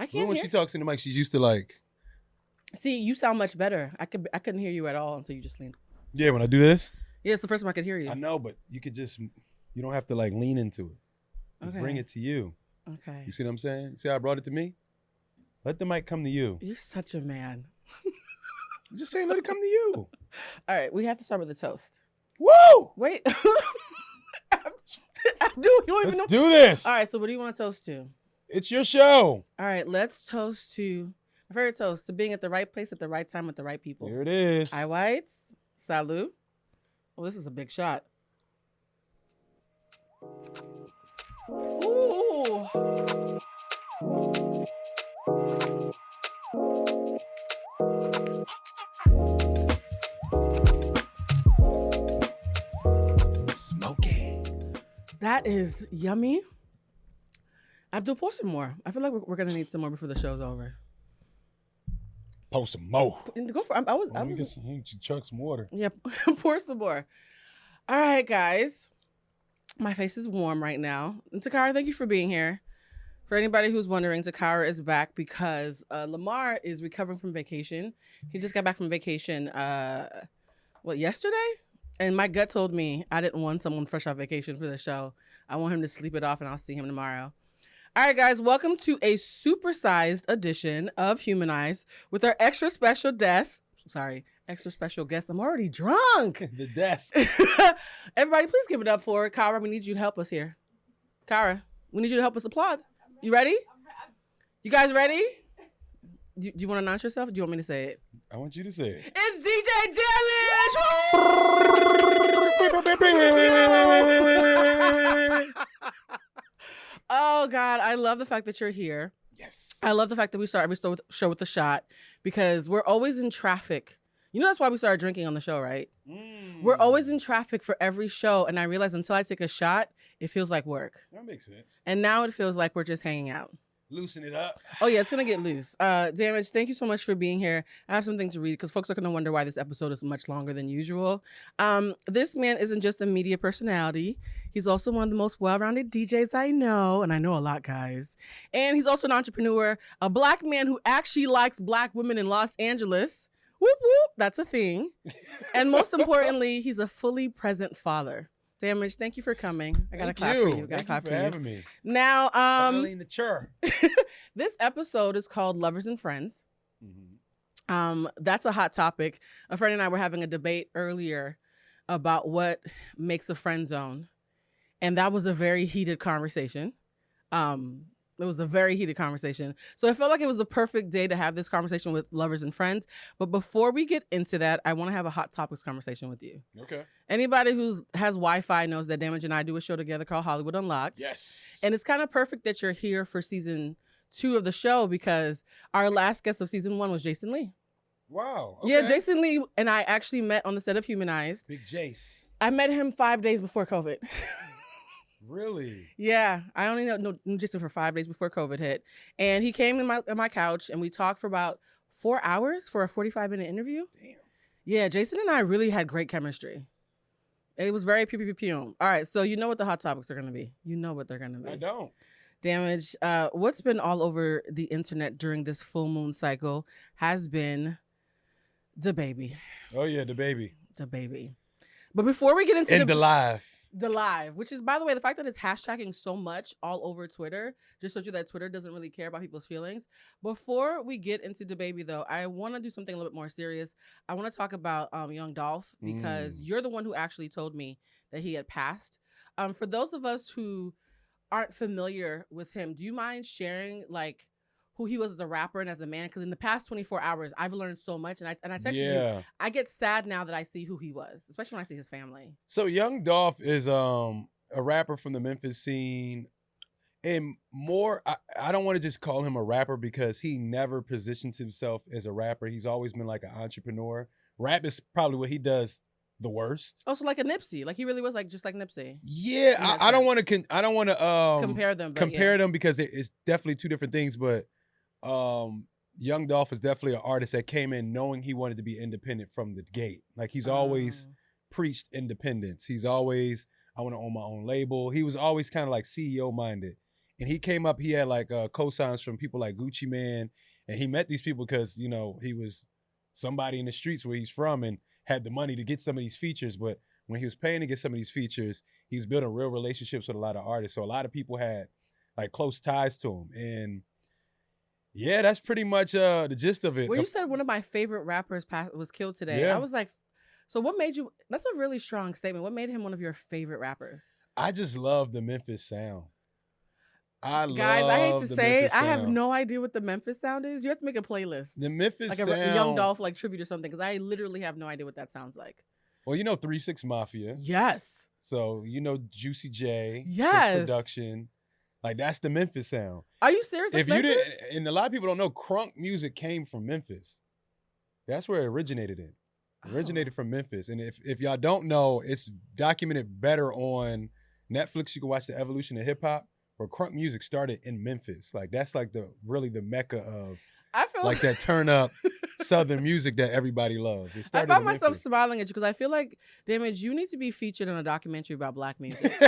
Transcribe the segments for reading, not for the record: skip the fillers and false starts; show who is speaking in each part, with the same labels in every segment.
Speaker 1: can't
Speaker 2: when
Speaker 1: hear.
Speaker 2: she talks in the mic, she's used to like.
Speaker 1: See, you sound much better. I couldn't hear you at all until you just leaned.
Speaker 2: Yeah, when I do this.
Speaker 1: Yeah, it's the first time I could hear you.
Speaker 2: I know, but you don't have to like lean into it. Just bring it to you.
Speaker 1: Okay.
Speaker 2: You see what I'm saying? See how I brought it to me? Let the mic come to you.
Speaker 1: You're such a man.
Speaker 2: I'm just saying, let it come to you.
Speaker 1: All right, we have to start with the toast.
Speaker 2: Woo!
Speaker 1: Wait. You don't even know.
Speaker 2: Let's do this.
Speaker 1: All right, so what do you want to toast to?
Speaker 2: It's your show.
Speaker 1: All right, let's toast to my favorite toast, to being at the right place at the right time with the right people.
Speaker 2: Here it is.
Speaker 1: Hi, whites. Salud. Well, this is a big shot. Ooh.
Speaker 2: Smoking.
Speaker 1: That is yummy. Abdul, pour some more. I feel like we're gonna need some more before the show's over.
Speaker 2: Pour some more.
Speaker 1: Go for. I was.
Speaker 2: Chug some water.
Speaker 1: Yeah, pour some more. All right, guys. My face is warm right now. And Takara, thank you for being here. For anybody who's wondering, Takara is back because Lamar is recovering from vacation. He just got back from vacation, yesterday? And my gut told me I didn't want someone fresh off vacation for the show. I want him to sleep it off, and I'll see him tomorrow. All right, guys, welcome to a supersized edition of Humanized with our extra special guest. I'm already drunk.
Speaker 2: The desk.
Speaker 1: Everybody, please give it up for Kara. We need you to help us here. Kara, we need you to help us applaud. You ready? You guys ready? Do you want to announce yourself, or do you want me to say it?
Speaker 2: I want you to say it.
Speaker 1: It's DJ DaniLeigh! Oh, God. I love the fact that you're here.
Speaker 2: Yes.
Speaker 1: I love the fact that we start every show with a shot because we're always in traffic. You know that's why we started drinking on the show, right? We're always in traffic for every show, and I realize until I take a shot, it feels like work.
Speaker 2: That makes sense.
Speaker 1: And now it feels like we're just hanging out.
Speaker 2: Loosen it up.
Speaker 1: Oh, yeah, it's going to get loose. Damage, thank you so much for being here. I have something to read because folks are going to wonder why this episode is much longer than usual. This man isn't just a media personality. He's also one of the most well-rounded DJs I know, and I know a lot, guys. And he's also an entrepreneur, a black man who actually likes black women in Los Angeles. Whoop, whoop, that's a thing. And most importantly, he's a fully present father. Damage, thank you for coming. I got to clap for you.
Speaker 2: Thank you for having me.
Speaker 1: Now,
Speaker 2: Finally in the chair.
Speaker 1: This episode is called Lovers and Friends.
Speaker 2: Mm-hmm.
Speaker 1: That's a hot topic. A friend and I were having a debate earlier about what makes a friend zone. And that was a very heated conversation. It was a very heated conversation. So I felt like it was the perfect day to have this conversation with lovers and friends. But before we get into that, I want to have a hot topics conversation with you.
Speaker 2: Okay.
Speaker 1: Anybody who has Wi-Fi knows that Damage and I do a show together called Hollywood Unlocked.
Speaker 2: Yes.
Speaker 1: And it's kind of perfect that you're here for season 2 of the show because our last guest of season 1 was Jason Lee.
Speaker 2: Wow. Okay.
Speaker 1: Yeah, Jason Lee and I actually met on the set of Humanized.
Speaker 2: Big Jace.
Speaker 1: I met him 5 days before COVID.
Speaker 2: Really?
Speaker 1: Yeah, I only know Jason for 5 days before COVID hit. And he came in my couch and we talked for about 4 hours for a 45-minute interview.
Speaker 2: Damn.
Speaker 1: Yeah, Jason and I really had great chemistry. It was very pew. All right, so you know what the hot topics are going to be. You know what they're going to be.
Speaker 2: I don't.
Speaker 1: Damage. What's been all over the internet during this full moon cycle has been DaBaby.
Speaker 2: Oh, yeah, DaBaby.
Speaker 1: DaBaby. But before we get into
Speaker 2: And the live.
Speaker 1: The live, which is, by the way, the fact that it's hashtagging so much all over Twitter just shows you that Twitter doesn't really care about people's feelings. Before we get into DaBaby, though, I want to do something a little bit more serious. I want to talk about young Dolph because you're the one who actually told me that he had passed. For those of us who aren't familiar with him, do you mind sharing like who he was as a rapper and as a man? Because in the past 24 hours, I've learned so much. And I texted you. I get sad now that I see who he was, especially when I see his family.
Speaker 2: So young Dolph is a rapper from the Memphis scene. And more, I don't want to just call him a rapper because he never positions himself as a rapper. He's always been like an entrepreneur. Rap is probably what he does the worst.
Speaker 1: Also, like a Nipsey, like he really was like just like Nipsey.
Speaker 2: Yeah, I don't want to. I don't want to
Speaker 1: compare them.
Speaker 2: Them because it's definitely two different things. But young Dolph is definitely an artist that came in knowing he wanted to be independent from the gate. Like he's always preached independence. He's always, I want to own my own label. He was always kind of like CEO minded. and he came up. He had like cosigns from people like Gucci Mane, and he met these people because he was somebody in the streets where he's from and had the money to get some of these features. But when he was paying to get some of these features, he's building real relationships with a lot of artists. So a lot of people had like close ties to him, and yeah, that's pretty much the gist of it.
Speaker 1: Well, you said one of my favorite rappers was killed today.
Speaker 2: Yeah.
Speaker 1: I was like, so what made you? That's a really strong statement. What made him one of your favorite rappers?
Speaker 2: I just love the Memphis sound.
Speaker 1: Guys, I hate to say it, I have no idea what the Memphis sound is. You have to make a playlist.
Speaker 2: The Memphis
Speaker 1: like
Speaker 2: sound,
Speaker 1: a Young Dolph like tribute or something, because I literally have no idea what that sounds like.
Speaker 2: Well, 3-6 Mafia.
Speaker 1: Yes.
Speaker 2: So Juicy J.
Speaker 1: Yes.
Speaker 2: His production. Like that's the Memphis sound.
Speaker 1: Are you serious?
Speaker 2: If you didn't, and a lot of people don't know, crunk music came from Memphis. That's where it originated in. It originated from Memphis. And if y'all don't know, it's documented better on Netflix. You can watch the evolution of hip hop, where crunk music started in Memphis. Like that's like the mecca of
Speaker 1: I feel
Speaker 2: like that turn up Southern music that everybody loves. It
Speaker 1: I
Speaker 2: started
Speaker 1: found
Speaker 2: in
Speaker 1: myself
Speaker 2: Memphis.
Speaker 1: smiling at you because I feel like, Damage, you need to be featured in a documentary about Black music.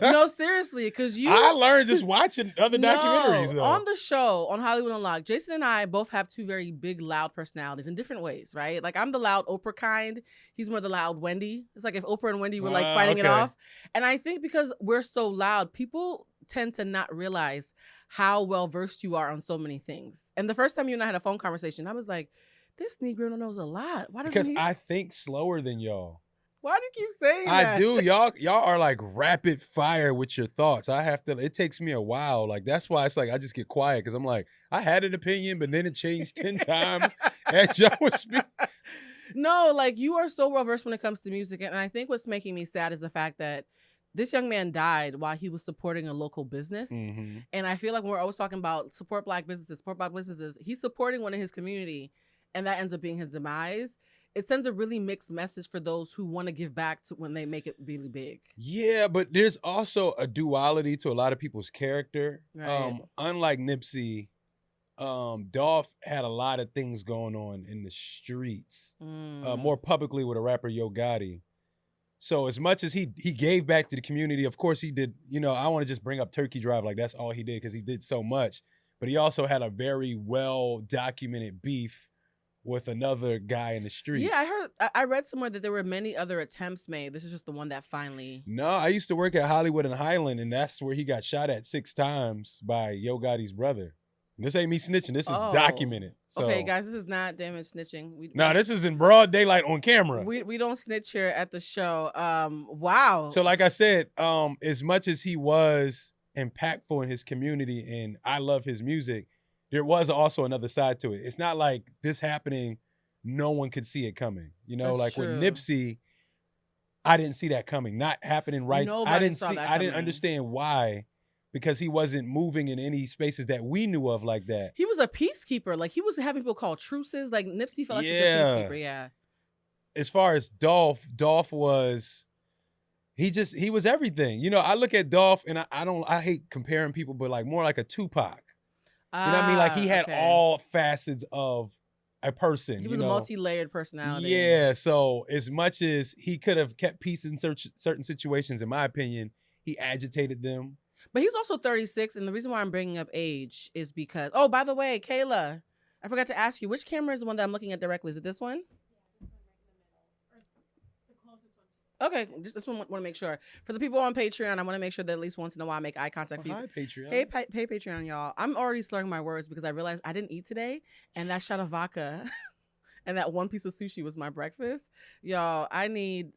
Speaker 1: No, seriously, because
Speaker 2: I learned just watching other documentaries though.
Speaker 1: On the show, on Hollywood Unlocked, Jason and I both have two very big, loud personalities in different ways, right? Like I'm the loud Oprah kind. He's more the loud Wendy. It's like if Oprah and Wendy were like fighting it off. And I think because we're so loud, people tend to not realize how well versed you are on so many things. And the first time you and I had a phone conversation, I was like, this Negro knows a lot. Why doesn't he?
Speaker 2: I think slower than y'all.
Speaker 1: Why do you keep saying that?
Speaker 2: I do. Y'all are like rapid fire with your thoughts. It takes me a while. Like that's why it's like I just get quiet because I'm like, I had an opinion, but then it changed 10 times as y'all was speaking.
Speaker 1: No, like you are so well versed when it comes to music. And I think what's making me sad is the fact that this young man died while he was supporting a local business. Mm-hmm. And I feel like when we're always talking about support Black businesses, he's supporting one in his community, and that ends up being his demise. It sends a really mixed message for those who want to give back to when they make it really big.
Speaker 2: Yeah, but there's also a duality to a lot of people's character.
Speaker 1: Right.
Speaker 2: Unlike Nipsey, Dolph had a lot of things going on in the streets, more publicly with a rapper Yo Gotti. So as much as he gave back to the community, of course he did, I want to just bring up Turkey Drive, like that's all he did because he did so much. But he also had a very well-documented beef with another guy in the street.
Speaker 1: Yeah, I read somewhere that there were many other attempts made. This is just the one that finally...
Speaker 2: No, I used to work at Hollywood and Highland, and that's where he got shot at 6 times by Yo Gotti's brother. This ain't me snitching. This is documented. So.
Speaker 1: Okay, guys, this is not Damage snitching.
Speaker 2: No, this is in broad daylight on camera.
Speaker 1: We don't snitch here at the show. Wow.
Speaker 2: So like I said, as much as he was impactful in his community and I love his music, there was also another side to it. It's not like this happening, no one could see it coming.
Speaker 1: That's
Speaker 2: like
Speaker 1: true.
Speaker 2: with Nipsey, I didn't see that coming. Not happening right. I didn't understand why. Because he wasn't moving in any spaces that we knew of like that.
Speaker 1: He was a peacekeeper. Like he was having people call truces. Like Nipsey felt like such a peacekeeper. Yeah.
Speaker 2: As far as Dolph was, he was everything. I look at Dolph and I hate comparing people, but like more like a Tupac. You know what I mean? Like he had all facets of a person.
Speaker 1: He was a multi-layered personality.
Speaker 2: Yeah. So as much as he could have kept peace in certain situations, in my opinion, he agitated them.
Speaker 1: But he's also 36, and the reason why I'm bringing up age is because... Oh, by the way, Kayla, I forgot to ask you, which camera is the one that I'm looking at directly? Is it this one?
Speaker 3: Yeah, this one right in the middle. Or the closest one.
Speaker 1: Okay, just this one want to make sure. For the people on Patreon, I want to make sure that at least once in a while I make eye contact with you.
Speaker 2: Hi, Patreon.
Speaker 1: Hey, Patreon, y'all. I'm already slurring my words because I realized I didn't eat today, and that shot of vodka... and that one piece of sushi was my breakfast. Y'all, I need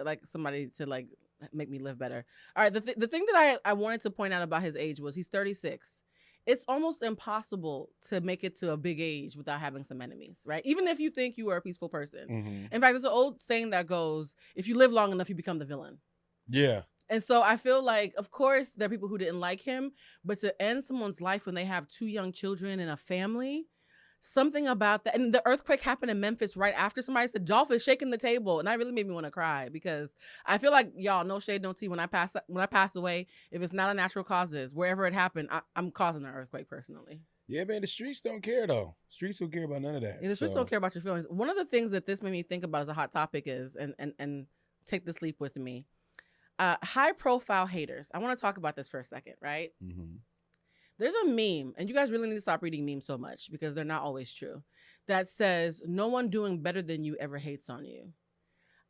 Speaker 1: like somebody to like make me live better. All right, the thing that I wanted to point out about his age was he's 36. It's almost impossible to make it to a big age without having some enemies, right? Even if you think you are a peaceful person. Mm-hmm. In fact, there's an old saying that goes, if you live long enough, you become the villain.
Speaker 2: Yeah.
Speaker 1: And so I feel like, of course, there are people who didn't like him, but to end someone's life when they have 2 young children and a family... Something about that, and the earthquake happened in Memphis right after somebody said Dolph is shaking the table, and that really made me want to cry because I feel like y'all, no shade, no tea. When I pass away, if it's not a natural causes, wherever it happened, I'm causing an earthquake personally.
Speaker 2: Yeah, man, the streets don't care though. Streets don't care about none of that.
Speaker 1: Yeah, the streets don't care about your feelings. One of the things that this made me think about as a hot topic is, and take this leap with me, high profile haters. I want to talk about this for a second, right? Mm-hmm. There's a meme, and you guys really need to stop reading memes so much because they're not always true, that says, no one doing better than you ever hates on you.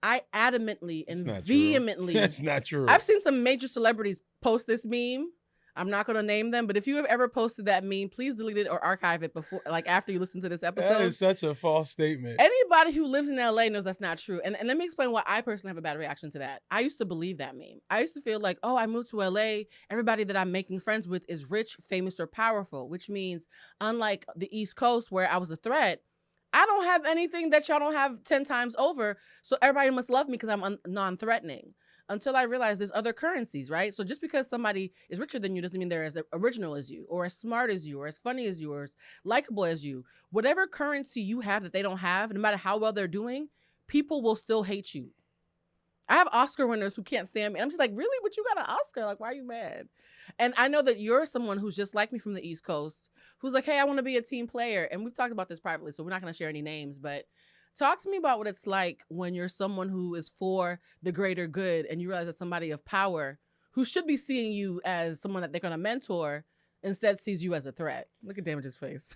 Speaker 1: I adamantly and vehemently...
Speaker 2: That's not true.
Speaker 1: I've seen some major celebrities post this meme. I'm not going to name them, but if you have ever posted that meme, please delete it or archive it before, like after you listen to this episode.
Speaker 2: That is such a false statement.
Speaker 1: Anybody who lives in LA knows that's not true. And let me explain why I personally have a bad reaction to that. I used to believe that meme. I used to feel like, oh, I moved to LA. Everybody that I'm making friends with is rich, famous, or powerful, which means unlike the East Coast where I was a threat, I don't have anything that y'all don't have 10 times over. So everybody must love me because I'm non-threatening. Until I realized there's other currencies, right? So just because somebody is richer than you doesn't mean they're as original as you, or as smart as you, or as funny as you, or as likable as you. Whatever currency you have that they don't have, no matter how well they're doing, people will still hate you. I have Oscar winners who can't stand me. I'm just like, really? But you got an Oscar? Like, why are you mad? And I know that you're someone who's just like me from the East Coast, who's like, hey, I want to be a team player. And we've talked about this privately, so we're not going to share any names, but talk to me about what it's like when you're someone who is for the greater good and you realize that somebody of power who should be seeing you as someone that they're going to mentor instead sees you as a threat. Look at Damage's face.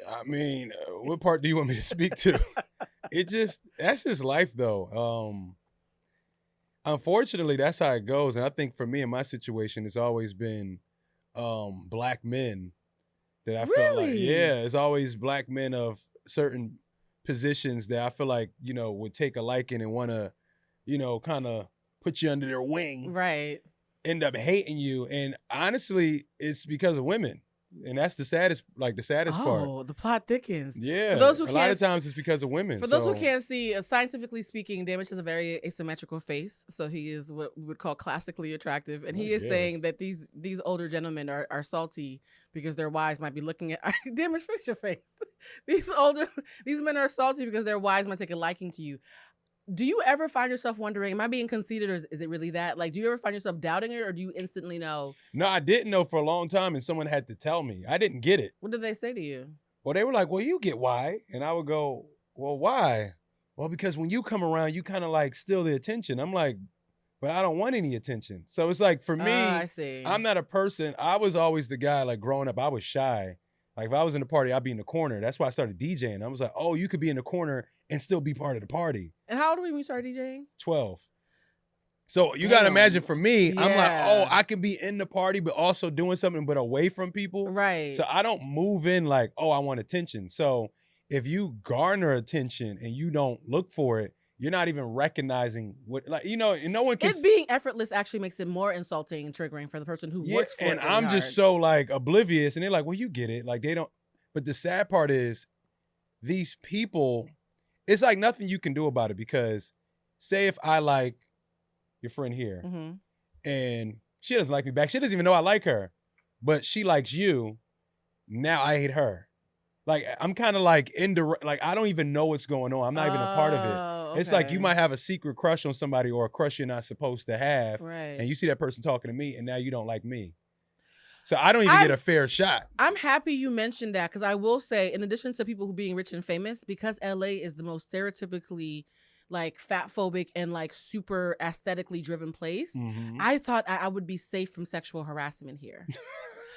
Speaker 2: I mean, what part do you want me to speak to? That's just life though. Unfortunately, that's how it goes. And I think for me in my situation, it's always been black men that I felt like, yeah, it's always black men of certain positions that I feel like, you know, would take a liking and want to, you know, kind of put you under their wing.
Speaker 1: Right.
Speaker 2: End up hating you. And honestly, it's because of women. And that's the saddest part.
Speaker 1: Oh, the plot thickens.
Speaker 2: Yeah.
Speaker 1: For those who
Speaker 2: a lot of times it's because of women.
Speaker 1: For those who can't see, scientifically speaking, Damage has a very asymmetrical face. So he is what we would call classically attractive. And he is saying that these older gentlemen are salty because their wives might be looking at Damage, fix your face. These men are salty because their wives might take a liking to you. Do you ever find yourself wondering, am I being conceited or is it really that? Like, do you ever find yourself doubting it or do you instantly know?
Speaker 2: No, I didn't know for a long time and someone had to tell me. I didn't get it.
Speaker 1: What did they say to you?
Speaker 2: Well, they were like, well, you get why. And I would go, well, why? Well, because when you come around, you kind of like steal the attention. I'm like, but I don't want any attention. So it's like, for me,
Speaker 1: I see.
Speaker 2: I'm not a person. I was always the guy, like growing up, I was shy. Like if I was in the party, I'd be in the corner. That's why I started DJing. I was like, oh, you could be in the corner and still be part of the party.
Speaker 1: And how old were you when you started DJing?
Speaker 2: 12. So you got to imagine for me, I'm like, oh, I can be in the party, but also doing something, but away from people.
Speaker 1: Right.
Speaker 2: So I don't move in like, oh, I want attention. So if you garner attention and you don't look for it, you're not even recognizing what, like, you know, and no one can.
Speaker 1: It being effortless actually makes it more insulting and triggering for the person who works for it.
Speaker 2: And I'm just so like oblivious, and they're like, well, you get it. Like they don't. But the sad part is these people, it's like nothing you can do about it because say if I like your friend here and she doesn't like me back. She doesn't even know I like her, but she likes you. Now I hate her. Like I'm kind of like indirect, like I don't even know what's going on. I'm not even a part of it.
Speaker 1: Okay.
Speaker 2: It's like you might have a secret crush on somebody or a crush you're not supposed to have.
Speaker 1: Right.
Speaker 2: And you see that person talking to me and now you don't like me. So I don't even get a fair shot. I'm
Speaker 1: happy you mentioned that because I will say, in addition to people who being rich and famous, because LA is the most stereotypically like fat phobic and like super aesthetically driven place, I thought I would be safe from sexual harassment here.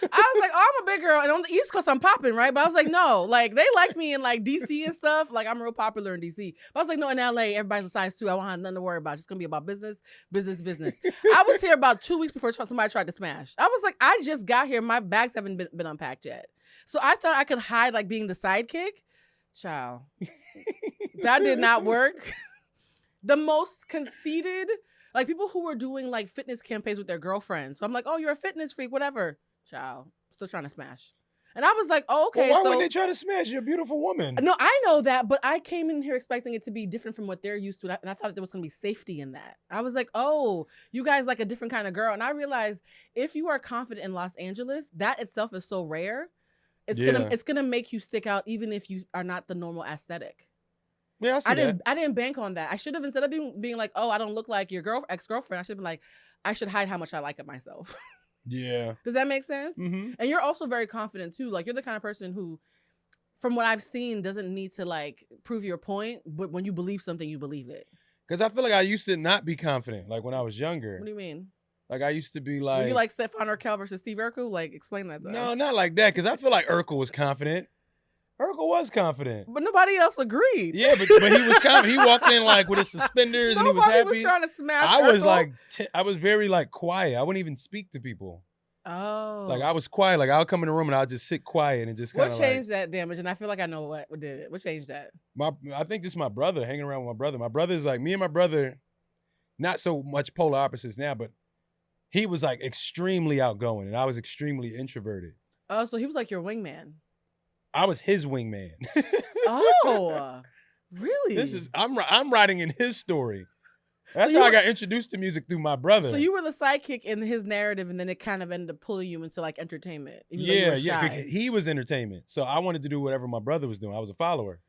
Speaker 1: I was like, oh, I'm a big girl, and on the East Coast, I'm popping, right? But I was like, no, like, they like me in, like, D.C. and stuff. Like, I'm real popular in D.C. But I was like, no, in L.A., everybody's a size 2. I won't have nothing to worry about. It's just going to be about business, business, business. I was here about 2 weeks before somebody tried to smash. I was like, I just got here. My bags haven't been unpacked yet. So I thought I could hide, like, being the sidekick. Child. That did not work. The most conceited, like, people who were doing, like, fitness campaigns with their girlfriends. So I'm like, oh, you're a fitness freak, whatever. Child, still trying to smash. And I was like, oh, okay.
Speaker 2: Well, why wouldn't they try to smash? You're a beautiful woman.
Speaker 1: No, I know that, but I came in here expecting it to be different from what they're used to. And I thought there was going to be safety in that. I was like, oh, you guys like a different kind of girl. And I realized if you are confident in Los Angeles, that itself is so rare. It's gonna make you stick out even if you are not the normal aesthetic.
Speaker 2: Yeah, I
Speaker 1: didn't bank on that. I should have, instead of being like, oh, I don't look like your ex-girlfriend, I should have been like, I should hide how much I like it myself.
Speaker 2: Yeah.
Speaker 1: Does that make sense? And you're also very confident too. Like you're the kind of person who, from what I've seen, doesn't need to like prove your point. But when you believe something, you believe it.
Speaker 2: Because I feel like I used to not be confident. Like when I was younger.
Speaker 1: What do you mean?
Speaker 2: Like I used to be
Speaker 1: Were
Speaker 2: like,
Speaker 1: you like Stefan Urkel versus Steve Urkel? Like, explain that to
Speaker 2: no,
Speaker 1: us.
Speaker 2: not like that, because I feel like Urkel was confident. Urkel was confident.
Speaker 1: But nobody else agreed.
Speaker 2: Yeah, but he was confident. He walked in like with his suspenders and he was
Speaker 1: Nobody
Speaker 2: happy.
Speaker 1: was trying to smash
Speaker 2: I was
Speaker 1: Urkel.
Speaker 2: like, I was very like quiet. I wouldn't even speak to people.
Speaker 1: Oh.
Speaker 2: Like I was quiet. Like I'll come in the room and I'll just sit quiet and just kind of
Speaker 1: What changed that damage? And I feel like I know what did it. What changed that?
Speaker 2: I think just my brother, hanging around with my brother. My brother's like, me and my brother, not so much polar opposites now, but he was like extremely outgoing and I was extremely introverted.
Speaker 1: Oh, so he was like your wingman.
Speaker 2: I was his wingman.
Speaker 1: Oh, really?
Speaker 2: I'm writing in his story. That's
Speaker 1: So
Speaker 2: how
Speaker 1: you
Speaker 2: I got introduced to music, through my brother.
Speaker 1: So you were the sidekick in his narrative, and then it kind of ended up pulling you into like entertainment. Even though you were
Speaker 2: Yeah.
Speaker 1: shy.
Speaker 2: He was entertainment, so I wanted to do whatever my brother was doing. I was a follower.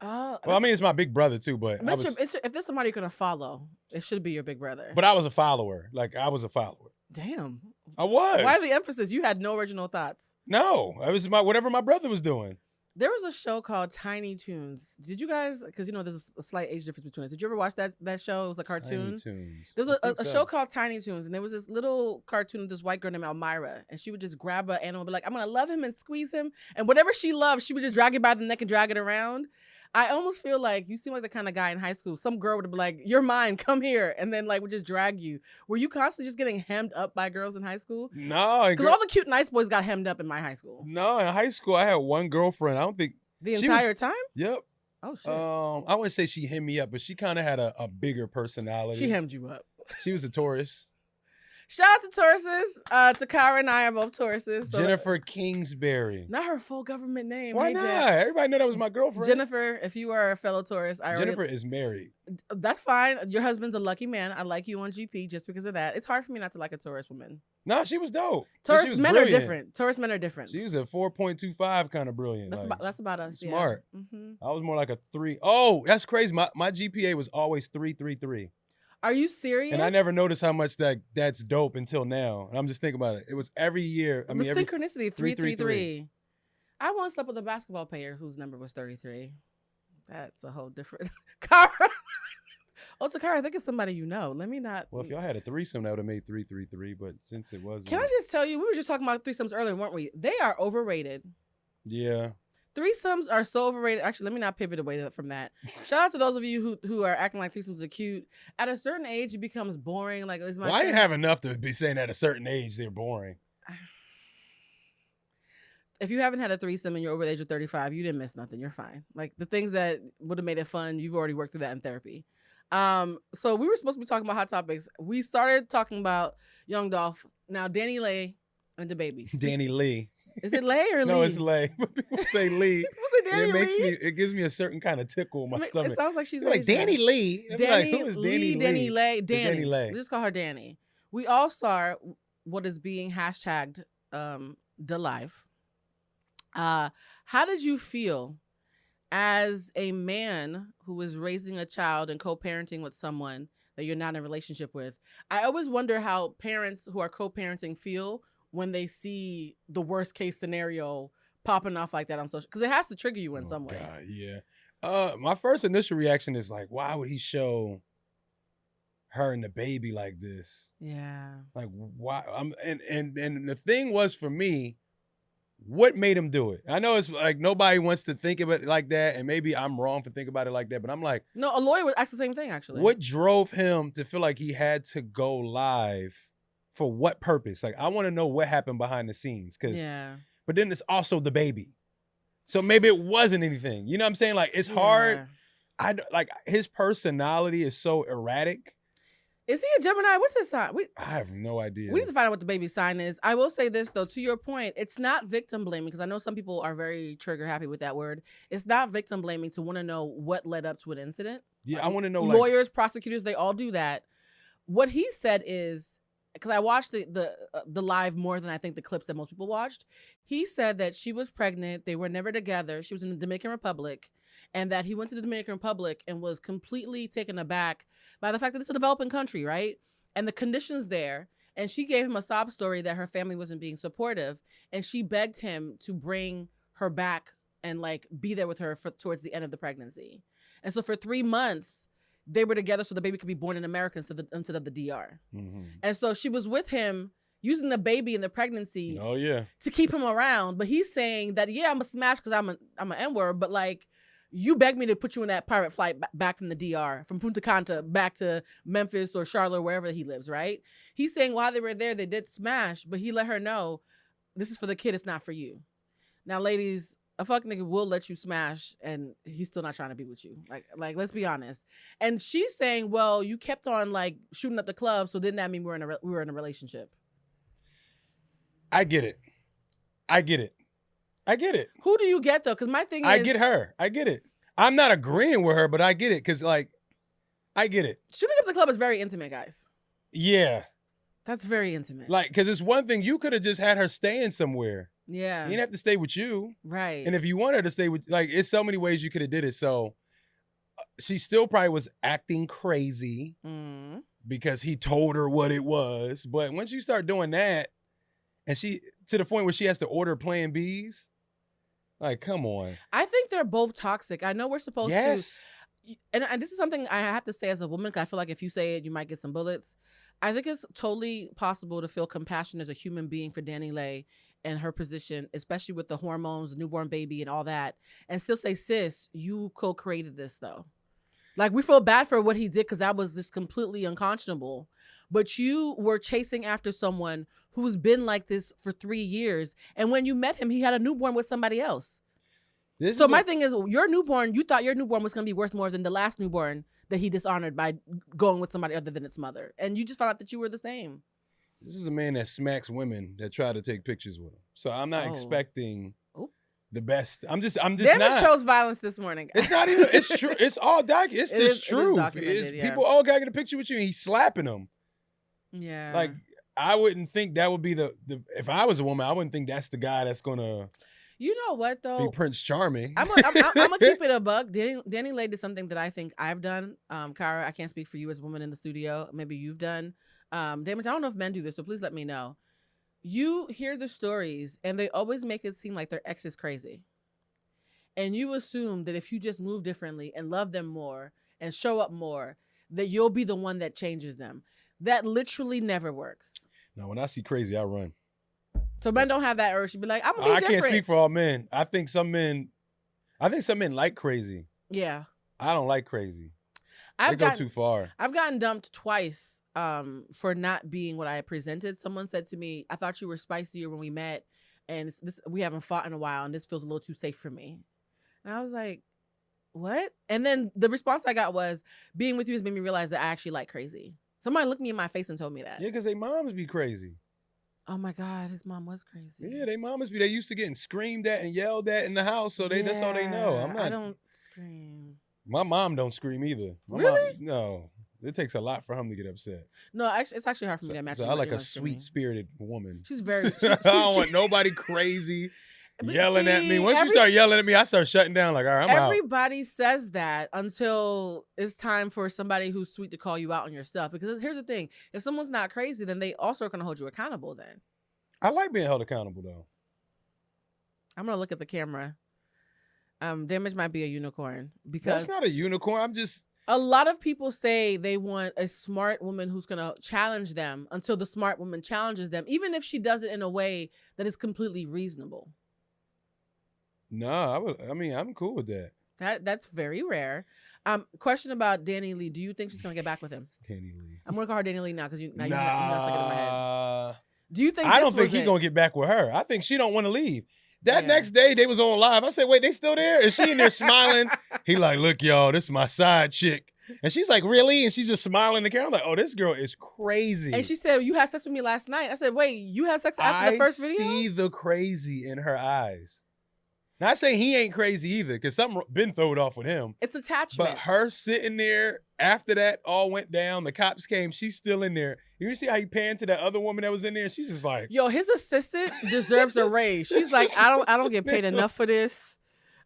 Speaker 1: Oh,
Speaker 2: Well, I mean, it's my big brother too, but
Speaker 1: if there's somebody you're gonna follow, it should be your big brother.
Speaker 2: But I was a follower. Like I was a follower.
Speaker 1: Damn,
Speaker 2: I was.
Speaker 1: why the emphasis? You had no original thoughts.
Speaker 2: No, I was whatever my brother was doing.
Speaker 1: There was a show called Tiny Toons. Did you guys? Because there's a slight age difference between us. Did you ever watch that show? It was a cartoon.
Speaker 2: Tiny Toons.
Speaker 1: There was a show called Tiny Toons, and there was this little cartoon of this white girl named Elmira, and she would just grab an animal and be like, I'm gonna love him and squeeze him, and whatever she loved, she would just drag it by the neck and drag it around. I almost feel like you seem like the kind of guy in high school. Some girl would be like, "You're mine, come here," and then like would just drag you. Were you constantly just getting hemmed up by girls in high school?
Speaker 2: No,
Speaker 1: because all the cute nice boys got hemmed up in my high school.
Speaker 2: No, in high school I had one girlfriend. I don't think
Speaker 1: the entire time.
Speaker 2: Yep.
Speaker 1: Oh shit.
Speaker 2: I wouldn't say she hemmed me up, but she kind of had a bigger personality.
Speaker 1: She hemmed you up.
Speaker 2: She was a Taurus.
Speaker 1: Shout out to Tauruses. Takara and I are both Tauruses. So
Speaker 2: Jennifer Kingsbury.
Speaker 1: Not her full government name.
Speaker 2: Why
Speaker 1: hey,
Speaker 2: not?
Speaker 1: Jen.
Speaker 2: Everybody knew that was my girlfriend.
Speaker 1: Jennifer, if you are a fellow Taurus,
Speaker 2: Jennifer is married.
Speaker 1: That's fine. Your husband's a lucky man. I like you on GP just because of that. It's hard for me not to like a Taurus woman.
Speaker 2: No, she was dope.
Speaker 1: Taurus
Speaker 2: She was
Speaker 1: men
Speaker 2: brilliant.
Speaker 1: are different. Taurus men are different.
Speaker 2: She was a 4.25 kind of brilliant.
Speaker 1: That's about us.
Speaker 2: Smart.
Speaker 1: Yeah. Mm-hmm.
Speaker 2: I was more like a 3. Oh, that's crazy. My GPA was always 3.33.
Speaker 1: Are you serious?
Speaker 2: And I never noticed how much that's dope until now. And I'm just thinking about it. It was every year.
Speaker 1: The synchronicity, 333. I once slept with a basketball player whose number was 33. That's a whole different. Kara. Oh, Takara, I think it's somebody you know. Let me not.
Speaker 2: Well, if y'all had a threesome, that would have made 333. But since it wasn't.
Speaker 1: Can I just tell you, we were just talking about threesomes earlier, weren't we? They are overrated.
Speaker 2: Yeah.
Speaker 1: Threesomes are so overrated. Actually, let me not pivot away from that. Shout out to those of you who are acting like threesomes are cute. At a certain age, it becomes boring. Like, is my
Speaker 2: I didn't have enough to be saying at a certain age they're boring.
Speaker 1: If you haven't had a threesome and you're over the age of 35, you didn't miss nothing. You're fine. Like the things that would have made it fun, you've already worked through that in therapy. So we were supposed to be talking about hot topics. We started talking about young Dolph. Now DaniLeigh and DaBaby.
Speaker 2: DaniLeigh.
Speaker 1: Is it Leigh or Lee?
Speaker 2: No, it's Leigh. People say Lee.
Speaker 1: Was it DaniLeigh?
Speaker 2: It gives me a certain kind of tickle in my stomach.
Speaker 1: It sounds like she's
Speaker 2: like DaniLeigh.
Speaker 1: DaniLeigh.
Speaker 2: Who is DaniLeigh?
Speaker 1: Danny.
Speaker 2: DaniLeigh.
Speaker 1: We just call her Danny. We all saw what is being hashtagged DeLive. How did you feel as a man who is raising a child and co-parenting with someone that you're not in a relationship with? I always wonder how parents who are co-parenting feel when they see the worst case scenario popping off like that on social, because it has to trigger you in some way.
Speaker 2: God, yeah. My first initial reaction is like, why would he show her and the baby like this?
Speaker 1: Yeah.
Speaker 2: Like, why? And the thing was for me, what made him do it? I know it's like nobody wants to think of it like that, and maybe I'm wrong for thinking about it like that, but I'm like,
Speaker 1: no, a lawyer would ask the same thing actually.
Speaker 2: What drove him to feel like he had to go live? For what purpose? Like, I want to know what happened behind the scenes.
Speaker 1: Yeah.
Speaker 2: But then it's also the baby. So maybe it wasn't anything. You know what I'm saying? Like, it's hard. Like, his personality is so erratic.
Speaker 1: Is he a Gemini? What's his sign?
Speaker 2: I have no idea.
Speaker 1: We need to find out what the baby's sign is. I will say this, though, to your point, it's not victim blaming, because I know some people are very trigger happy with that word. It's not victim blaming to want to know what led up to an incident.
Speaker 2: Yeah, I want to know.
Speaker 1: Lawyers, prosecutors, they all do that. What he said is, because I watched the live more than I think the clips that most people watched. He said that she was pregnant. They were never together. She was in the Dominican Republic, and that he went to the Dominican Republic and was completely taken aback by the fact that it's a developing country, right? And the conditions there. And she gave him a sob story that her family wasn't being supportive, and she begged him to bring her back and like be there with her towards the end of the pregnancy. And so for 3 months, they were together so the baby could be born in America instead of the DR. And so she was with him using the baby in the pregnancy to keep him around. But he's saying that, yeah, I'm a smash because I'm an N-word, but like, you begged me to put you in that pirate flight back from the DR, from Punta Cana back to Memphis or Charlotte, wherever he lives, right? He's saying while they were there, they did smash, but he let her know, this is for the kid, it's not for you. Now, ladies, a fuck nigga will let you smash and he's still not trying to be with you. Like let's be honest. And she's saying, well, you kept on like shooting up the club, so didn't that mean we were in a relationship?
Speaker 2: I get it.
Speaker 1: Who do you get though? Because my thing is,
Speaker 2: I get her. I get it. I'm not agreeing with her, but I get it because like, I get it.
Speaker 1: Shooting up the club is very intimate, guys.
Speaker 2: Yeah.
Speaker 1: That's very intimate.
Speaker 2: Like, because it's one thing, you could have just had her staying somewhere.
Speaker 1: Yeah.
Speaker 2: You didn't have to stay with you.
Speaker 1: Right.
Speaker 2: And if you want her to stay with, like, it's so many ways you could have did it. So she still probably was acting crazy because he told her what it was. But once you start doing that, and she, to the point where she has to order Plan Bs, like, come on.
Speaker 1: I think they're both toxic. I know we're supposed to. And this is something I have to say as a woman, because I feel like if you say it, you might get some bullets. I think it's totally possible to feel compassion as a human being for DaniLeigh and her position, especially with the hormones, the newborn baby and all that, and still say, sis, you co-created this though. Like, we feel bad for what he did because that was just completely unconscionable. But you were chasing after someone who's been like this for 3 years. And when you met him, he had a newborn with somebody else. So my thing is, your newborn, you thought your newborn was going to be worth more than the last newborn that he dishonored by going with somebody other than its mother. And you just found out that you were the same.
Speaker 2: This is a man that smacks women that try to take pictures with him. So I'm not expecting the best. I'm just
Speaker 1: David
Speaker 2: not.
Speaker 1: shows violence this morning.
Speaker 2: It's not even, it's true. It's all it's just true.
Speaker 1: Yeah.
Speaker 2: People all got to get a picture with you and he's slapping them.
Speaker 1: Yeah.
Speaker 2: Like, I wouldn't think that would be the if I was a woman, I wouldn't think that's the guy that's going to
Speaker 1: You know what though?
Speaker 2: be Prince Charming.
Speaker 1: I'm gonna keep it a buck. DaniLeigh did something that I think I've done. Kyra, I can't speak for you as a woman in the studio. Maybe you've done. Damage, I don't know if men do this, so please let me know. You hear the stories and they always make it seem like their ex is crazy. And you assume that if you just move differently and love them more and show up more, that you'll be the one that changes them. That literally never works.
Speaker 2: No, when I see crazy, I run.
Speaker 1: So men don't have that urge to be like, I'm gonna be different.
Speaker 2: I can't speak for all men. I think some men like crazy.
Speaker 1: Yeah.
Speaker 2: I don't like crazy. They go too far.
Speaker 1: I've gotten dumped twice for not being what I presented. Someone said to me, I thought you were spicier when we met, and we haven't fought in a while, and this feels a little too safe for me. And I was like, what? And then the response I got was, being with you has made me realize that I actually like crazy. Somebody looked me in my face and told me that.
Speaker 2: Yeah, because they moms be crazy.
Speaker 1: Oh my God, his mom was crazy.
Speaker 2: Yeah, they mamas be. They used to getting screamed at and yelled at in the house, so that's all they know.
Speaker 1: I don't scream.
Speaker 2: My mom don't scream either.
Speaker 1: Really?
Speaker 2: No. It takes a lot for him to get upset.
Speaker 1: No, actually, it's actually hard for me to imagine.
Speaker 2: So I like a sweet-spirited woman.
Speaker 1: She's very...
Speaker 2: I don't want nobody crazy yelling at me. Once you start yelling at me, I start shutting down like, all right, I'm out.
Speaker 1: Everybody says that until it's time for somebody who's sweet to call you out on your stuff. Because here's the thing. If someone's not crazy, then they also are going to hold you accountable then.
Speaker 2: I like being held accountable, though.
Speaker 1: I'm going to look at the camera. Damage might be a unicorn. Because
Speaker 2: that's not a unicorn. I'm just...
Speaker 1: A lot of people say they want a smart woman who's going to challenge them until the smart woman challenges them, even if she does it in a way that is completely reasonable.
Speaker 2: No, I'm cool with that.
Speaker 1: That's very rare. Question about DaniLeigh. Do you think she's going to get back with him?
Speaker 2: DaniLeigh.
Speaker 1: I'm going to call her DaniLeigh now because you're not sticking in my head. Do you think
Speaker 2: I don't think he's going to get back with her. I think she don't want to leave. That next day, they was on live. I said, wait, they still there? And she in there smiling. He like, look, y'all, this is my side chick. And she's like, really? And she's just smiling in the camera. I'm like, oh, this girl is crazy.
Speaker 1: And she said, you had sex with me last night. I said, wait, you had sex after the first video?
Speaker 2: I see the crazy in her eyes. Not saying he ain't crazy either, because something been thrown off with him.
Speaker 1: It's attachment.
Speaker 2: But her sitting there, after that all went down, the cops came, she's still in there. You see how he panned to that other woman that was in there? She's just like...
Speaker 1: Yo, his assistant deserves a raise. She's like, I don't get paid enough for this.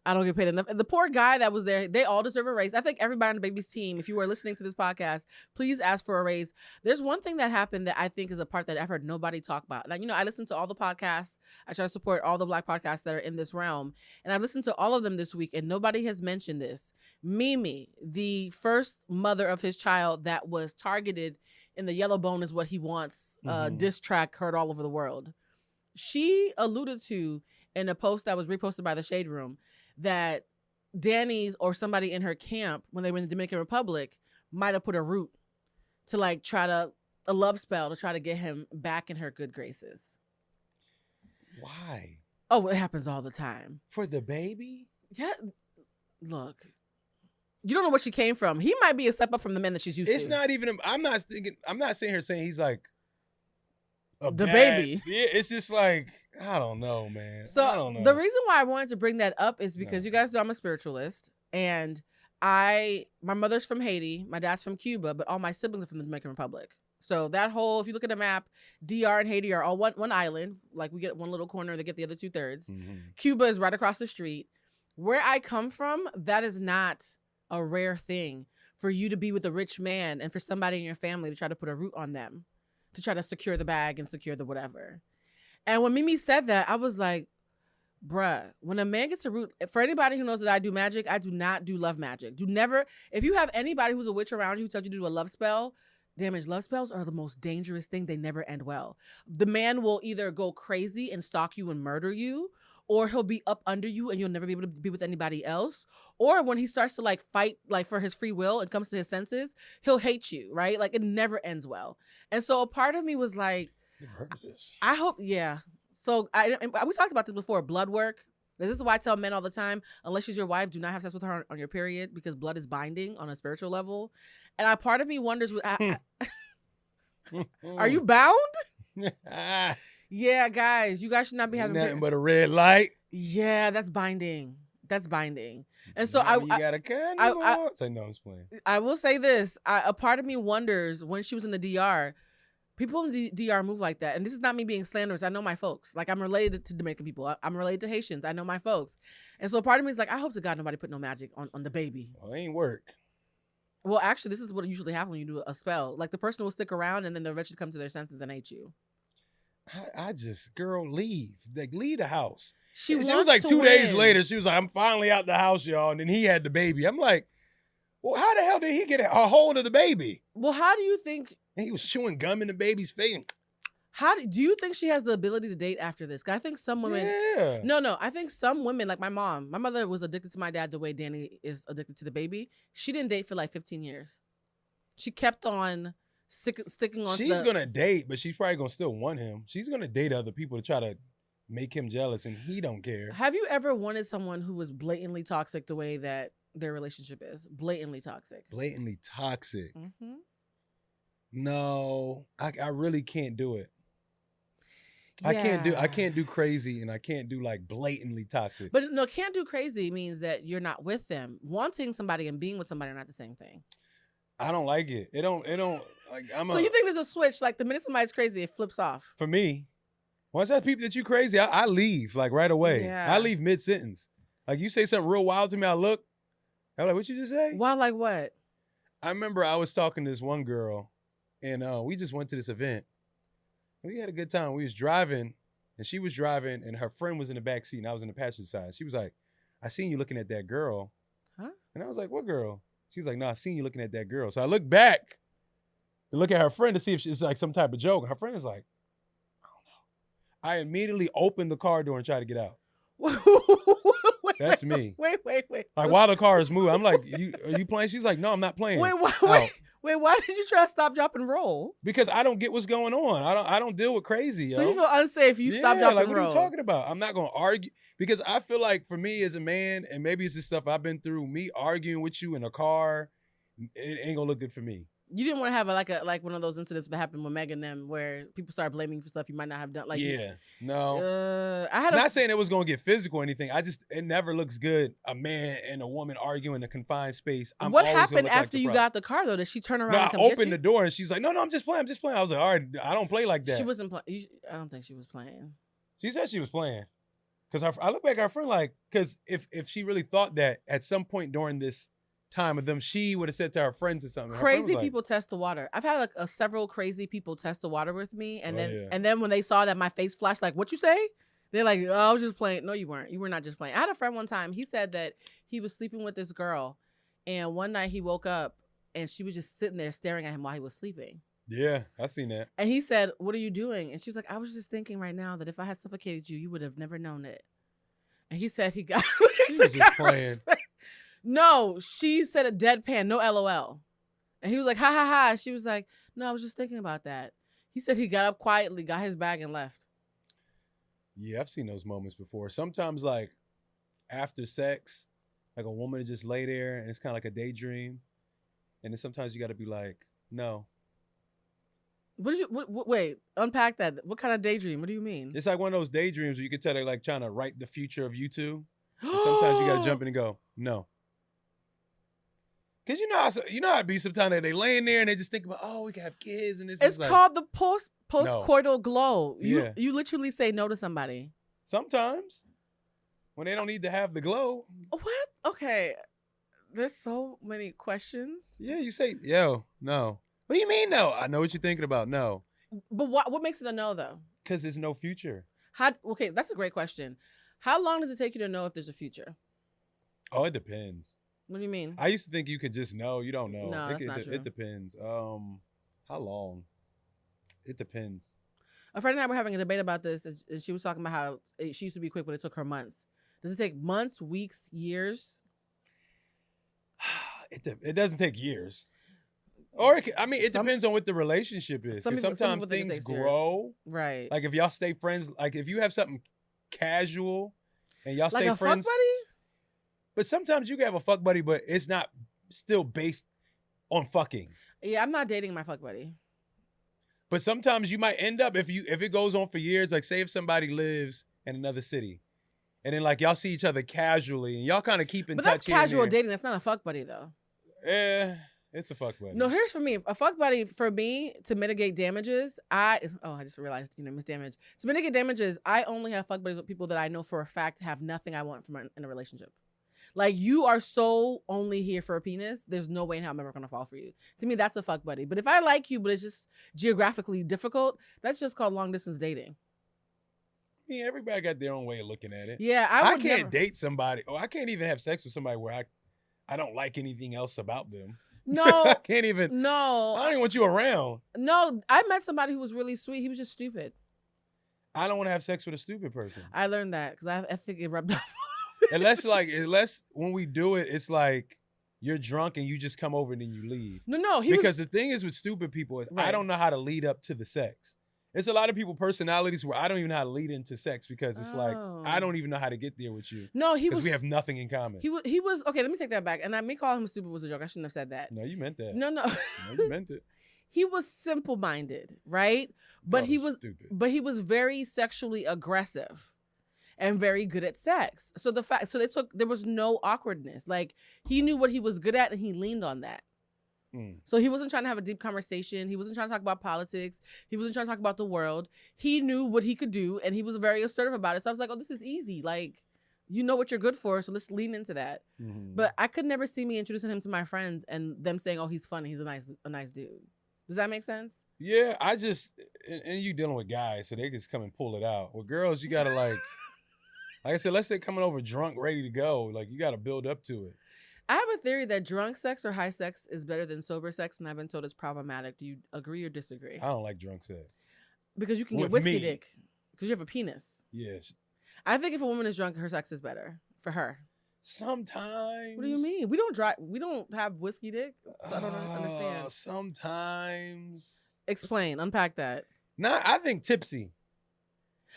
Speaker 1: I don't get paid enough. And the poor guy that was there, they all deserve a raise. I think everybody on the Baby's team, if you are listening to this podcast, please ask for a raise. There's one thing that happened that I think is a part that I've heard nobody talk about. Like, I listen to all the podcasts. I try to support all the Black podcasts that are in this realm. And I've listened to all of them this week, and nobody has mentioned this. Mimi, the first mother of his child that was targeted in the Yellow Bone is what he wants, diss track heard all over the world. She alluded to in a post that was reposted by the Shade Room that Danny's or somebody in her camp when they were in the Dominican Republic might have put a root to like a love spell to try to get him back in her good graces.
Speaker 2: Why?
Speaker 1: Oh, it happens all the time.
Speaker 2: For the baby?
Speaker 1: Yeah. Look, you don't know where she came from. He might be a step up from the men that she's used to.
Speaker 2: It's not even, I'm not sitting here saying he's like
Speaker 1: the baby.
Speaker 2: Yeah, it's just like, I don't know, man.
Speaker 1: So
Speaker 2: I don't know.
Speaker 1: The reason why I wanted to bring that up is because you guys know I'm a spiritualist, and my mother's from Haiti, my dad's from Cuba, but all my siblings are from the Dominican Republic. So that whole, if you look at a map, DR and Haiti are all one island. Like we get one little corner, they get the other 2/3. Cuba is right across the street. Where I come from, that is not a rare thing for you to be with a rich man and for somebody in your family to try to put a root on them, to try to secure the bag and secure the whatever. And when Mimi said that, I was like, bruh, when a man gets a root, for anybody who knows that I do magic, I do not do love magic. If you have anybody who's a witch around you who tells you to do a love spell, love spells are the most dangerous thing. They never end well. The man will either go crazy and stalk you and murder you, or he'll be up under you and you'll never be able to be with anybody else. Or when he starts to like fight like for his free will and comes to his senses, he'll hate you, right? Like it never ends well. And so a part of me was like,
Speaker 2: Never heard of this.
Speaker 1: I hope, yeah. So we talked about this before, blood work. This is why I tell men all the time, unless she's your wife, do not have sex with her on your period because blood is binding on a spiritual level. And a part of me wonders, are you bound? Yeah, guys, you guys should not be having
Speaker 2: nothing but a red light.
Speaker 1: Yeah, that's binding. That's binding. And so
Speaker 2: you got a condom. Say no, I'm just playing.
Speaker 1: I will say this. A part of me wonders when she was in the DR, people in the DR move like that. And this is not me being slanderous. I know my folks. Like I'm related to Dominican people. I'm related to Haitians. I know my folks. And so part of me is like, I hope to God nobody put no magic on the baby.
Speaker 2: Well, it ain't work.
Speaker 1: Well, actually, this is what usually happens when you do a spell. Like the person will stick around and then they'll eventually come to their senses and hate you.
Speaker 2: I just, girl, leave. Like, leave the house.
Speaker 1: She
Speaker 2: was like 2 days later, she was like, I'm finally out the house, y'all. And then he had the baby. I'm like, well, how the hell did he get a hold of the baby?
Speaker 1: Well, how do you think?
Speaker 2: And he was chewing gum in the baby's face.
Speaker 1: Do you think she has the ability to date after this? 'Cause I think some women.
Speaker 2: Yeah.
Speaker 1: No. I think some women, like my mom. My mother was addicted to my dad the way Danny is addicted to the baby. She didn't date for like 15 years. She kept on sticking on.
Speaker 2: She's gonna date, but she's probably gonna still want him. She's gonna date other people to try to make him jealous, and he don't care.
Speaker 1: Have you ever wanted someone who was blatantly toxic the way that their relationship is? Blatantly toxic.
Speaker 2: Blatantly toxic.
Speaker 1: Mm-hmm.
Speaker 2: No, I really can't do it.
Speaker 1: Yeah.
Speaker 2: I can't do crazy, and I can't do like blatantly toxic.
Speaker 1: But no, can't do crazy means that you're not with them. Wanting somebody and being with somebody are not the same thing.
Speaker 2: I don't like it. It don't like
Speaker 1: you think there's a switch, like the minute somebody's crazy, it flips off?
Speaker 2: For me, once I peep that you crazy, I leave like right away.
Speaker 1: Yeah.
Speaker 2: I leave mid-sentence. Like you say something real wild to me, I'm like, what you just say?
Speaker 1: Wild like what?
Speaker 2: I remember I was talking to this one girl, and we just went to this event. We had a good time. We was driving, and she was driving, and her friend was in the back seat, and I was in the passenger side. She was like, I seen you looking at that girl.
Speaker 1: Huh? And
Speaker 2: I was like, what girl? She was like, no, I seen you looking at that girl. So I looked back to look at her friend to see if it's like some type of joke. Her friend is like, I don't know. I immediately opened the car door and tried to get out. That's me.
Speaker 1: Wait.
Speaker 2: Like while the car is moving, I'm like, are you playing? She's like, no, I'm not playing.
Speaker 1: Wait, why did you try to stop, drop, and roll?
Speaker 2: Because I don't get what's going on. I don't deal with crazy.
Speaker 1: So you feel unsafe. You stop, drop,
Speaker 2: like,
Speaker 1: and roll.
Speaker 2: What are you talking about? I'm not gonna argue because I feel like for me as a man, and maybe it's the stuff I've been through. Me arguing with you in a car, it ain't gonna look good for me.
Speaker 1: You didn't want to have like one of those incidents that happened with Meg and them, where people start blaming you for stuff you might not have done. Like
Speaker 2: no.
Speaker 1: I'm
Speaker 2: not saying it was gonna get physical or anything. It never looks good. A man and a woman arguing in a confined space.
Speaker 1: What happened after you got the car though? Did she turn around?
Speaker 2: No, I opened the door and she's like, no, I'm just playing. I was like, all right, I don't play like that.
Speaker 1: She wasn't playing. I don't think she was playing.
Speaker 2: She said she was playing. Because I look back at our friend like, because if she really thought that at some point during this time of them, she would have said to her friends or something. Her friend was
Speaker 1: Crazy
Speaker 2: like,
Speaker 1: people test the water. I've had like several crazy people test the water with me, and
Speaker 2: Oh,
Speaker 1: then
Speaker 2: yeah.
Speaker 1: and then when they saw that my face flashed, like, "What you say?" They're like, "Oh, I was just playing." No, you weren't. You were not just playing. I had a friend one time. He said that he was sleeping with this girl, and one night he woke up and she was just sitting there staring at him while he was sleeping.
Speaker 2: Yeah, I seen that.
Speaker 1: And he said, "What are you doing?" And she was like, "I was just thinking right now that if I had suffocated you, you would have never known it." And he said he got.
Speaker 2: He was just playing.
Speaker 1: No, she said a deadpan, no LOL. And he was like, "Ha ha ha." She was like, "No, I was just thinking about that." He said he got up quietly, got his bag, and left.
Speaker 2: Yeah, I've seen those moments before. Sometimes, like, after sex, like a woman just lay there and it's kind of like a daydream. And then sometimes you got to be like, no.
Speaker 1: What did you wait? Unpack that. What kind of daydream? What do you mean?
Speaker 2: It's like one of those daydreams where you can tell they're like trying to write the future of you two. And sometimes you got to jump in and go, no. Because you know how it be sometimes that they laying there and they just think about, oh, we can have kids. And this
Speaker 1: It's
Speaker 2: is like,
Speaker 1: called the postcoital glow.
Speaker 2: Yeah.
Speaker 1: You literally say no to somebody.
Speaker 2: sometimes when they don't need to have the glow.
Speaker 1: What? Okay. There's so many questions.
Speaker 2: Yeah, you say, yo, no. What do you mean, no? I know what you're thinking about. No.
Speaker 1: But what makes it a no, though?
Speaker 2: Because there's no future.
Speaker 1: Okay, that's a great question. How long does it take you to know if there's a future?
Speaker 2: Oh, it depends.
Speaker 1: What do you mean?
Speaker 2: I used to think you could just know. You don't know.
Speaker 1: No, that's not true.
Speaker 2: It depends. How long? It depends.
Speaker 1: A friend and I were having a debate about this, and she was talking about how she used to be quick, but it took her months. Does it take months, weeks, years?
Speaker 2: It doesn't take years. Or it depends on what the relationship is.
Speaker 1: some
Speaker 2: 'Cause
Speaker 1: people
Speaker 2: sometimes
Speaker 1: think it
Speaker 2: things
Speaker 1: takes years.
Speaker 2: grow.
Speaker 1: Right.
Speaker 2: Like if y'all stay friends, like if you have something casual and y'all
Speaker 1: Like
Speaker 2: stay
Speaker 1: a
Speaker 2: friends.
Speaker 1: fuck buddy?
Speaker 2: But sometimes you can have a fuck buddy, but it's not still based on fucking.
Speaker 1: Yeah, I'm not dating my fuck buddy.
Speaker 2: But sometimes you might end up if it goes on for years, like say if somebody lives in another city and then like y'all see each other casually and y'all kind of keep in
Speaker 1: But
Speaker 2: touch.
Speaker 1: that's
Speaker 2: here and
Speaker 1: casual
Speaker 2: there.
Speaker 1: dating. That's not a fuck buddy, though.
Speaker 2: It's a fuck buddy.
Speaker 1: No, here's for me. A fuck buddy, for me, to mitigate damages, I just realized, miss damage. To mitigate damages, I only have fuck buddies with people that I know for a fact have nothing I want in a relationship. Like, you are so only here for a penis, there's no way in hell I'm ever going to fall for you. To me, that's a fuck buddy. But if I like you, but it's just geographically difficult, that's just called long distance dating.
Speaker 2: Yeah, everybody got their own way of looking at it.
Speaker 1: Yeah,
Speaker 2: I
Speaker 1: would
Speaker 2: can't
Speaker 1: never...
Speaker 2: date somebody, or I can't even have sex with somebody where I don't like anything else about them.
Speaker 1: No.
Speaker 2: I can't even.
Speaker 1: No.
Speaker 2: I don't even want you around.
Speaker 1: No, I met somebody who was really sweet. He was just stupid.
Speaker 2: I don't want to have sex with a stupid person.
Speaker 1: I learned that because I think it rubbed off.
Speaker 2: Unless when we do it, it's like you're drunk and you just come over and then you leave.
Speaker 1: No,
Speaker 2: because the thing is with stupid people is
Speaker 1: Right.
Speaker 2: I don't know how to lead up to the sex. It's a lot of people personalities where I don't even know how to lead into sex because it's like I don't even know how to get there with you.
Speaker 1: No, he was.
Speaker 2: We have nothing in common.
Speaker 1: He was okay. Let me take that back. And me calling him stupid was a joke. I shouldn't have said that.
Speaker 2: No, you meant that.
Speaker 1: No.
Speaker 2: No, you meant it.
Speaker 1: He was simple-minded, right? But he was
Speaker 2: stupid.
Speaker 1: But he was very sexually aggressive and very good at sex. So there was no awkwardness. Like, he knew what he was good at and he leaned on that. So he wasn't trying to have a deep conversation. He wasn't trying to talk about politics. He wasn't trying to talk about the world. He knew what he could do and he was very assertive about it. So I was like, oh, this is easy. Like, you know what you're good for, so let's lean into that.
Speaker 2: Mm-hmm.
Speaker 1: But I could never see me introducing him to my friends and them saying, oh, he's funny. He's a nice dude. Does that make sense?
Speaker 2: Yeah, and you dealing with guys, so they just come and pull it out. With girls, you gotta like I said, let's say coming over drunk, ready to go. Like, you gotta build up to it.
Speaker 1: I have a theory that drunk sex or high sex is better than sober sex, and I've been told it's problematic. Do you agree or disagree?
Speaker 2: I don't like drunk sex.
Speaker 1: Because you can
Speaker 2: With
Speaker 1: get whiskey
Speaker 2: me.
Speaker 1: dick. Because you have a penis.
Speaker 2: Yes.
Speaker 1: I think if a woman is drunk, her sex is better for her.
Speaker 2: Sometimes.
Speaker 1: What do you mean? We don't have whiskey dick, so I don't understand.
Speaker 2: Sometimes.
Speaker 1: Explain. Unpack that.
Speaker 2: I think tipsy.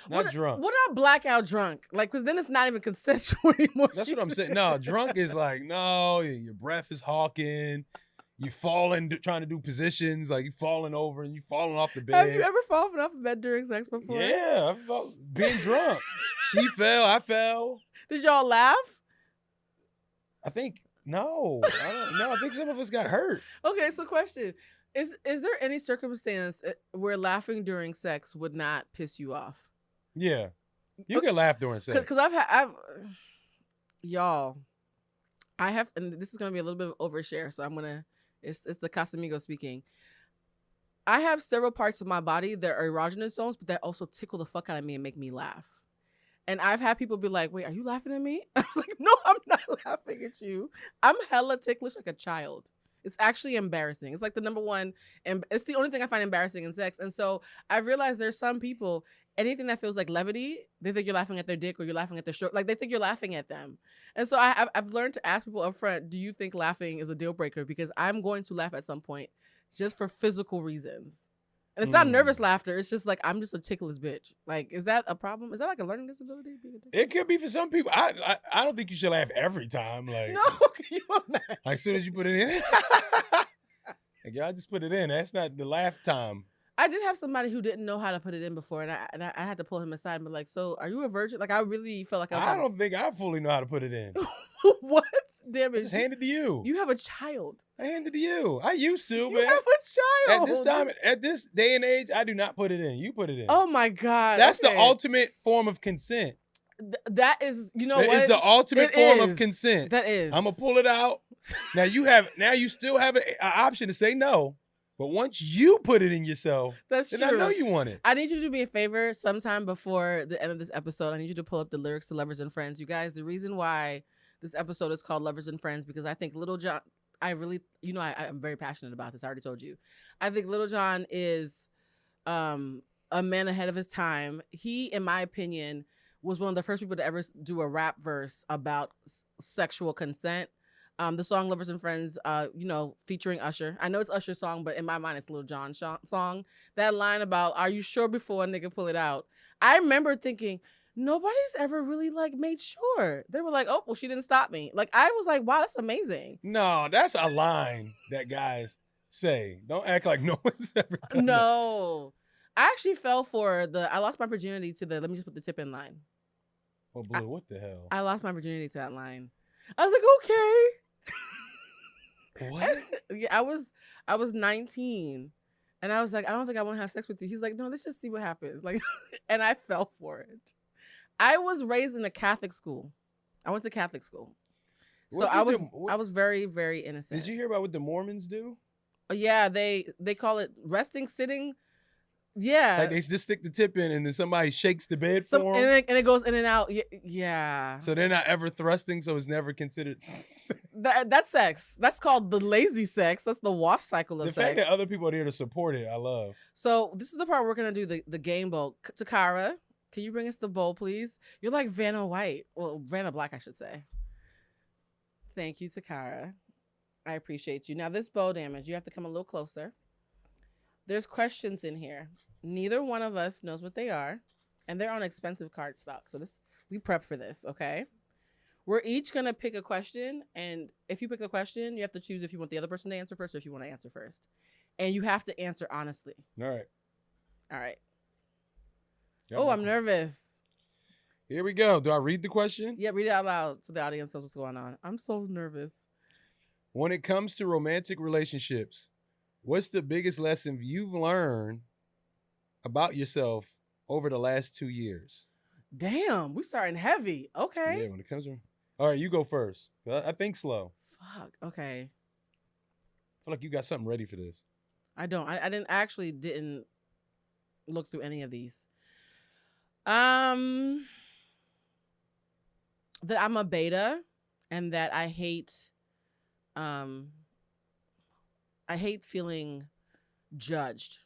Speaker 2: Not drunk.
Speaker 1: What are blackout drunk? Like, because then it's not even consensual anymore.
Speaker 2: That's what I'm saying. No, drunk is like, no, your breath is hawking. You falling, trying to do positions. Like, you falling over and you falling off the bed.
Speaker 1: Have you ever fallen off the bed during sex before?
Speaker 2: Yeah, I felt being drunk. She fell, I fell.
Speaker 1: Did y'all laugh?
Speaker 2: I think, no. I think some of us got hurt.
Speaker 1: Okay, so question. Is there any circumstance where laughing during sex would not piss you off?
Speaker 2: Yeah. You can laugh during sex.
Speaker 1: Because y'all, I have, and this is gonna be a little bit of overshare, so it's the Casamigo speaking. I have several parts of my body that are erogenous zones, but that also tickle the fuck out of me and make me laugh. And I've had people be like, "Wait, are you laughing at me?" I was like, "No, I'm not laughing at you. I'm hella ticklish like a child." It's actually embarrassing. It's like the number one, and it's the only thing I find embarrassing in sex. And so I've realized there's some people, anything that feels like levity, they think you're laughing at their dick or you're laughing at their stroke. Like they think you're laughing at them. And so I've learned to ask people up front, do you think laughing is a deal breaker? Because I'm going to laugh at some point just for physical reasons. And it's not nervous laughter. It's just like, I'm just a ticklish bitch. Like, is that a problem? Is that like a learning disability?
Speaker 2: It could be for some people. I don't think you should laugh every time. Like,
Speaker 1: no, can you imagine?
Speaker 2: Like, as soon as you put it in. Like, y'all just put it in. That's not the laugh time.
Speaker 1: I did have somebody who didn't know how to put it in before, and I had to pull him aside and be like, "So, are you a virgin?" Like, I really felt like
Speaker 2: I don't think I fully know how to put it in.
Speaker 1: What? Damn it!
Speaker 2: I just hand it to you.
Speaker 1: You have a child.
Speaker 2: I hand it to you. I used to,
Speaker 1: You
Speaker 2: but
Speaker 1: have a child.
Speaker 2: at this time, at this day and age, I do not put it in. You put it in.
Speaker 1: Oh my God!
Speaker 2: That's
Speaker 1: okay.
Speaker 2: the ultimate form of consent.
Speaker 1: That is, you know
Speaker 2: That
Speaker 1: what?
Speaker 2: is the ultimate form of consent.
Speaker 1: That is.
Speaker 2: I'm gonna pull it out. Now you still have an option to say no. But once you put it in yourself,
Speaker 1: then
Speaker 2: I know you want it.
Speaker 1: I need you to do me a favor sometime before the end of this episode. I need you to pull up the lyrics to Lovers and Friends. You guys, the reason why this episode is called Lovers and Friends, because I think Little John, I'm very passionate about this. I already told you. I think Little John is a man ahead of his time. He, in my opinion, was one of the first people to ever do a rap verse about sexual consent. The song Lovers and Friends, featuring Usher. I know it's Usher's song, but in my mind, it's Lil Jon's song. That line about, are you sure before a nigga pull it out? I remember thinking, nobody's ever really like made sure. They were like, oh, well, she didn't stop me. Like, I was like, wow, that's amazing.
Speaker 2: No, that's a line that guys say. Don't act like no one's ever done
Speaker 1: No. I actually fell for I lost my virginity to let me just put the tip in line.
Speaker 2: Oh, Blue, what the hell?
Speaker 1: I lost my virginity to that line. I was like, okay.
Speaker 2: What?
Speaker 1: Yeah, I was 19 and I was like, I don't think I want to have sex with you. He's like, no, let's just see what happens. Like, and I fell for it. I was raised in a Catholic school. I went to Catholic school. So I was very, very innocent.
Speaker 2: Did you hear about what the Mormons do?
Speaker 1: Oh, yeah, they call it resting, sitting. Yeah.
Speaker 2: Like they just stick the tip in and then somebody shakes the bed for them.
Speaker 1: And it goes in and out. Yeah.
Speaker 2: So they're not ever thrusting, so it's never considered
Speaker 1: that's sex. That's called the lazy sex. That's the wash cycle of sex.
Speaker 2: The fact that other people are there to support it, I love.
Speaker 1: So this is the part we're going to do the game bowl. Takara, can you bring us the bowl, please? You're like Vanna White. Well, Vanna Black, I should say. Thank you, Takara. I appreciate you. Now, this bowl damage, you have to come a little closer. There's questions in here. Neither one of us knows what they are, and they're on expensive cardstock. So we prep for this, okay? We're each going to pick a question, and if you pick the question, you have to choose if you want the other person to answer first or if you want to answer first. And you have to answer honestly.
Speaker 2: All right.
Speaker 1: Oh, I'm nervous.
Speaker 2: Here we go. Do I read the question?
Speaker 1: Yeah, read it out loud so the audience knows what's going on. I'm so nervous.
Speaker 2: When it comes to romantic relationships, what's the biggest lesson you've learned about yourself over the last 2 years?
Speaker 1: Damn, we starting heavy. Okay.
Speaker 2: Yeah, when it comes to... All right, you go first. I think slow.
Speaker 1: Fuck, okay.
Speaker 2: I feel like you got something ready for this.
Speaker 1: I don't. I didn't look through any of these. That I'm a beta and that I hate feeling judged.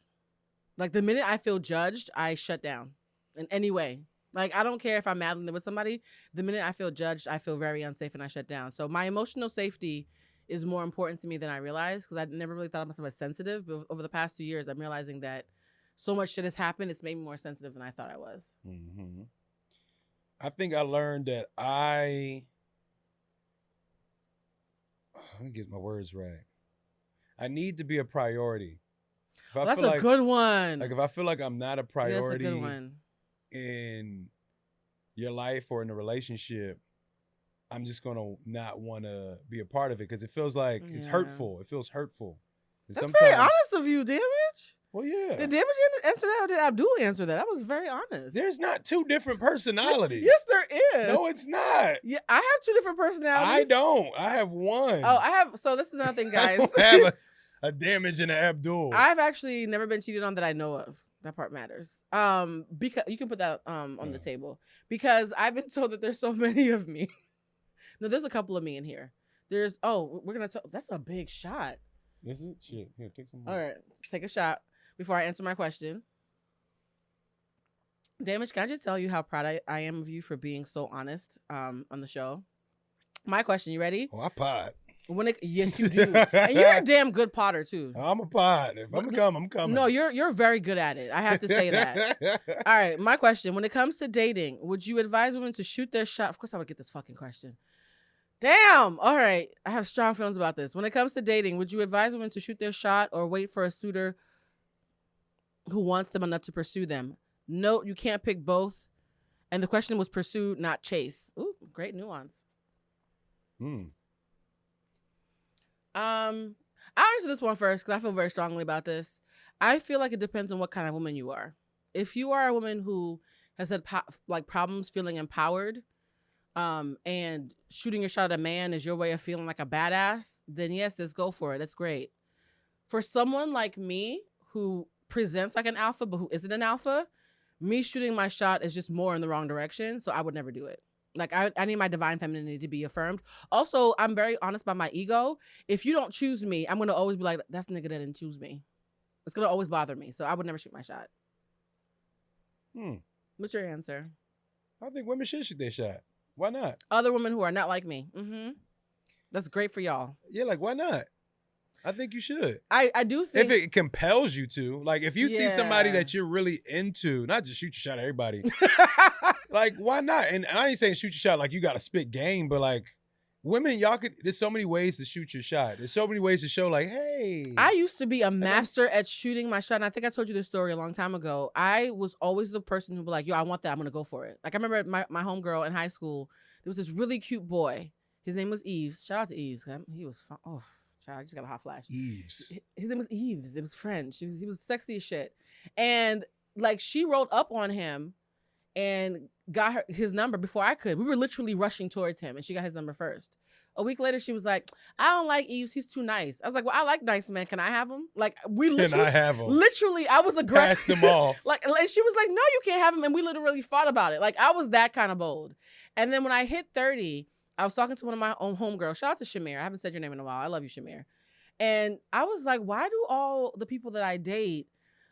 Speaker 1: Like the minute I feel judged, I shut down in any way. Like I don't care if I'm madly with somebody. The minute I feel judged, I feel very unsafe and I shut down. So my emotional safety is more important to me than I realized because I never really thought of myself as sensitive. But over the past 2 years, I'm realizing that so much shit has happened. It's made me more sensitive than I thought I was.
Speaker 2: Mm-hmm. I think I learned that let me get my words right. I need to be a priority.
Speaker 1: That's a good one.
Speaker 2: Like if I feel like I'm not a priority
Speaker 1: that's a good one.
Speaker 2: In your life or in a relationship, I'm just going to not want to be a part of it because it feels like it's hurtful. It feels hurtful. And
Speaker 1: That's very honest of you, Damage.
Speaker 2: Well, yeah.
Speaker 1: Did Damage answer that or did Abdul answer that? That was very honest.
Speaker 2: There's not two different personalities.
Speaker 1: Yes, there is.
Speaker 2: No, it's not.
Speaker 1: Yeah, I have two different personalities.
Speaker 2: I don't. I have one.
Speaker 1: Oh, I have. So this is another thing,
Speaker 2: I
Speaker 1: guys.
Speaker 2: don't have a Damage and an Abdul.
Speaker 1: I've actually never been cheated on that I know of. That part matters. Because you can put that on the table because I've been told that there's so many of me. No, there's a couple of me in here. We're gonna talk. That's a big shot.
Speaker 2: Is it? Shit. Here, take some more.
Speaker 1: All right, take a shot before I answer my question. Damage, can I just tell you how proud I am of you for being so honest on the show? My question, you ready?
Speaker 2: Oh, I pot.
Speaker 1: Yes, you do. And you're a damn good potter, too.
Speaker 2: I'm a pot. If I'm coming, I'm coming.
Speaker 1: No, you're very good at it. I have to say that. All right, my question. When it comes to dating, would you advise women to shoot their shot? Of course I would get this fucking question. Damn. All right. I have strong feelings about this. When it comes to dating, would you advise women to shoot their shot or wait for a suitor who wants them enough to pursue them? Note, you can't pick both. And the question was pursue, not chase. Ooh, great nuance. I'll answer this one first because I feel very strongly about this. I feel like it depends on what kind of woman you are. If you are a woman who has had problems feeling empowered, and shooting your shot at a man is your way of feeling like a badass, then yes, let's go for it. That's great. For someone like me who presents like an alpha but who isn't an alpha, me shooting my shot is just more in the wrong direction, so I would never do it. Like, I need my divine femininity to be affirmed. Also, I'm very honest about my ego. If you don't choose me, I'm going to always be like, that's the nigga that didn't choose me. It's going to always bother me, so I would never shoot my shot. What's your answer?
Speaker 2: I think women should shoot their shot. Why not?
Speaker 1: Other women who are not like me. That's great for y'all.
Speaker 2: Yeah, like, why not? I think you should.
Speaker 1: I do think...
Speaker 2: If it compels you to. Like, if you see somebody that you're really into, not just shoot your shot at everybody. Like, why not? And I ain't saying shoot your shot like you got to spit game, but like, women, there's so many ways to shoot your shot. There's so many ways to show like, hey.
Speaker 1: I used to be a master at shooting my shot. And I think I told you this story a long time ago. I was always the person who'd be like, yo, I want that. I'm going to go for it. Like, I remember my homegirl in high school, there was this really cute boy. His name was Eves. Shout out to Eves. He was fun. Oh, child, I just got a hot flash.
Speaker 2: Eves.
Speaker 1: His name was Eves. It was French. He was sexy as shit. And like, she rolled up on him and got his number before I could. We were literally rushing towards him and she got his number first. A week later, she was like, I don't like Eves. He's too nice. I was like, well, I like nice men. Can I have him? Like, we literally. Can I have him? Literally, I was aggressive.
Speaker 2: Passed him off.
Speaker 1: Like, she was like, no, you can't have him. And we literally fought about it. Like, I was that kind of bold. And then when I hit 30, I was talking to one of my own homegirls. Shout out to Shamir. I haven't said your name in a while. I love you, Shamir. And I was like, why do all the people that I date,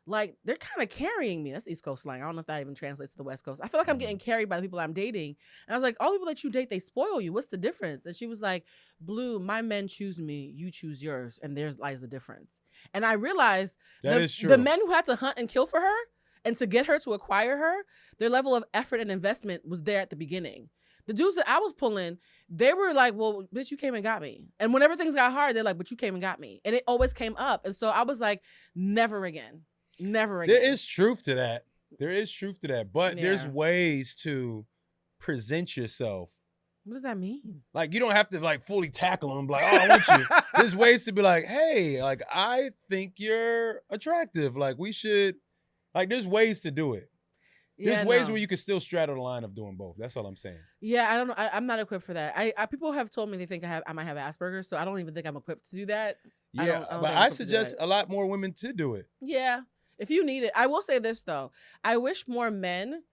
Speaker 1: like, they're kind of carrying me. That's East Coast slang. I don't know if that even translates to the West Coast. I feel like I'm getting carried by the people I'm dating. And I was like, all the people that you date, they spoil you. What's the difference? And she was like, Blue, my men choose me. You choose yours. And there lies the difference. And I realized
Speaker 2: that is true.
Speaker 1: The men who had to hunt and kill for her and to get her to acquire her, their level of effort and investment was there at the beginning. The dudes that I was pulling, they were like, well, bitch, you came and got me. And whenever things got hard, they're like, but you came and got me. And it always came up. And so I was like, never again. Never again.
Speaker 2: There is truth to that. There is truth to that. But there's ways to present yourself.
Speaker 1: What does that mean?
Speaker 2: Like, you don't have to like fully tackle them. Like, oh, I want you. There's ways to be like, hey, like, I think you're attractive. Like, we should, like, there's ways to do it. There's ways where you can still straddle the line of doing both. That's all I'm saying.
Speaker 1: Yeah, I don't know. I'm not equipped for that. I people have told me they think I might have Asperger's, so I don't even think I'm equipped to do that.
Speaker 2: Yeah, but I suggest a lot more women to do it.
Speaker 1: Yeah, if you need it. I will say this though. I wish more men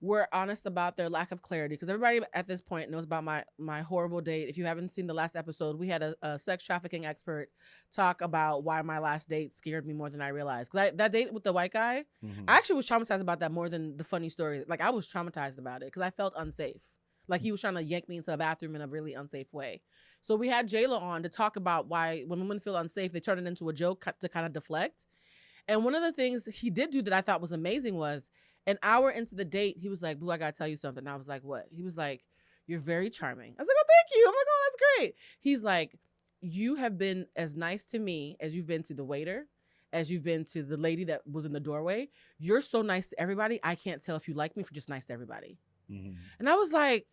Speaker 1: were honest about their lack of clarity, because everybody at this point knows about my horrible date. If you haven't seen the last episode, we had a sex trafficking expert talk about why my last date scared me more than I realized. Because that date with the white guy, I actually was traumatized about that more than the funny story. Like, I was traumatized about it because I felt unsafe. Like, he was trying to yank me into a bathroom in a really unsafe way. So we had Jayla on to talk about why when women feel unsafe, they turn it into a joke to kind of deflect. And one of the things he did do that I thought was amazing was, an hour into the date, he was like, Blue, I gotta tell you something. And I was like, what? He was like, you're very charming. I was like, oh, thank you. I'm like, oh, that's great. He's like, you have been as nice to me as you've been to the waiter, as you've been to the lady that was in the doorway. You're so nice to everybody. I can't tell if you like me if you're just nice to everybody. And I was like,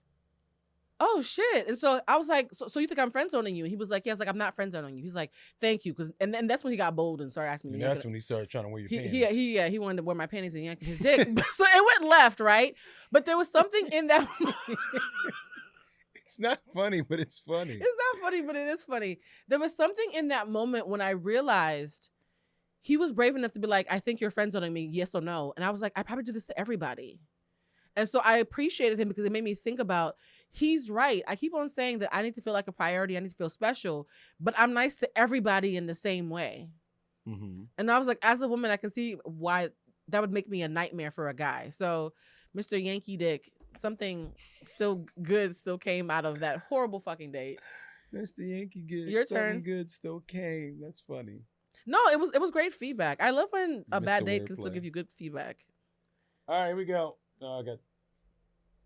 Speaker 1: oh shit. And so I was like, so you think I'm friend zoning you? And he was like, yeah. I was like, I'm not friend zoning you. He's like, thank you. And then that's when he got bold and started asking me
Speaker 2: And
Speaker 1: to yank
Speaker 2: that's
Speaker 1: it.
Speaker 2: when he started trying to wear your
Speaker 1: He
Speaker 2: panties.
Speaker 1: he wanted to wear my panties and yank his dick. So it went left, right? But there was something in that.
Speaker 2: It's not funny, but it's funny.
Speaker 1: It's not funny, but it is funny. There was something in that moment when I realized he was brave enough to be like, I think you're friend zoning me, yes or no. And I was like, I probably do this to everybody. And so I appreciated him because it made me think about, he's right. I keep on saying that I need to feel like a priority. I need to feel special, but I'm nice to everybody in the same way.
Speaker 2: Mm-hmm.
Speaker 1: And I was like, as a woman, I can see why that would make me a nightmare for a guy. So Mr. Yankee Dick, something still good still came out of that horrible fucking date.
Speaker 2: Mr. Yankee good.
Speaker 1: Your
Speaker 2: Something
Speaker 1: turn.
Speaker 2: good still came. That's funny.
Speaker 1: No, it was great feedback. I love when a bad
Speaker 2: Mr.
Speaker 1: date can still
Speaker 2: Wordplay.
Speaker 1: give you good feedback.
Speaker 2: All right, here we go. Oh, I got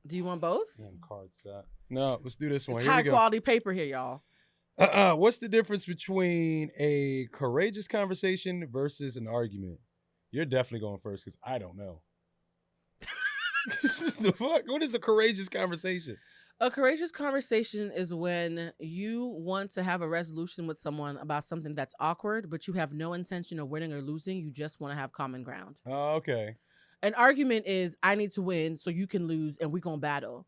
Speaker 1: Do you want both?
Speaker 2: damn card stop. No, let's do this one.
Speaker 1: It's
Speaker 2: Here
Speaker 1: high
Speaker 2: we go.
Speaker 1: quality paper here, y'all.
Speaker 2: What's the difference between a courageous conversation versus an argument? You're definitely going first because I don't know. The fuck? What is a courageous conversation?
Speaker 1: A courageous conversation is when you want to have a resolution with someone about something that's awkward, but you have no intention of winning or losing. You just want to have common ground.
Speaker 2: Oh, okay.
Speaker 1: An argument is, I need to win so you can lose and we're going to battle.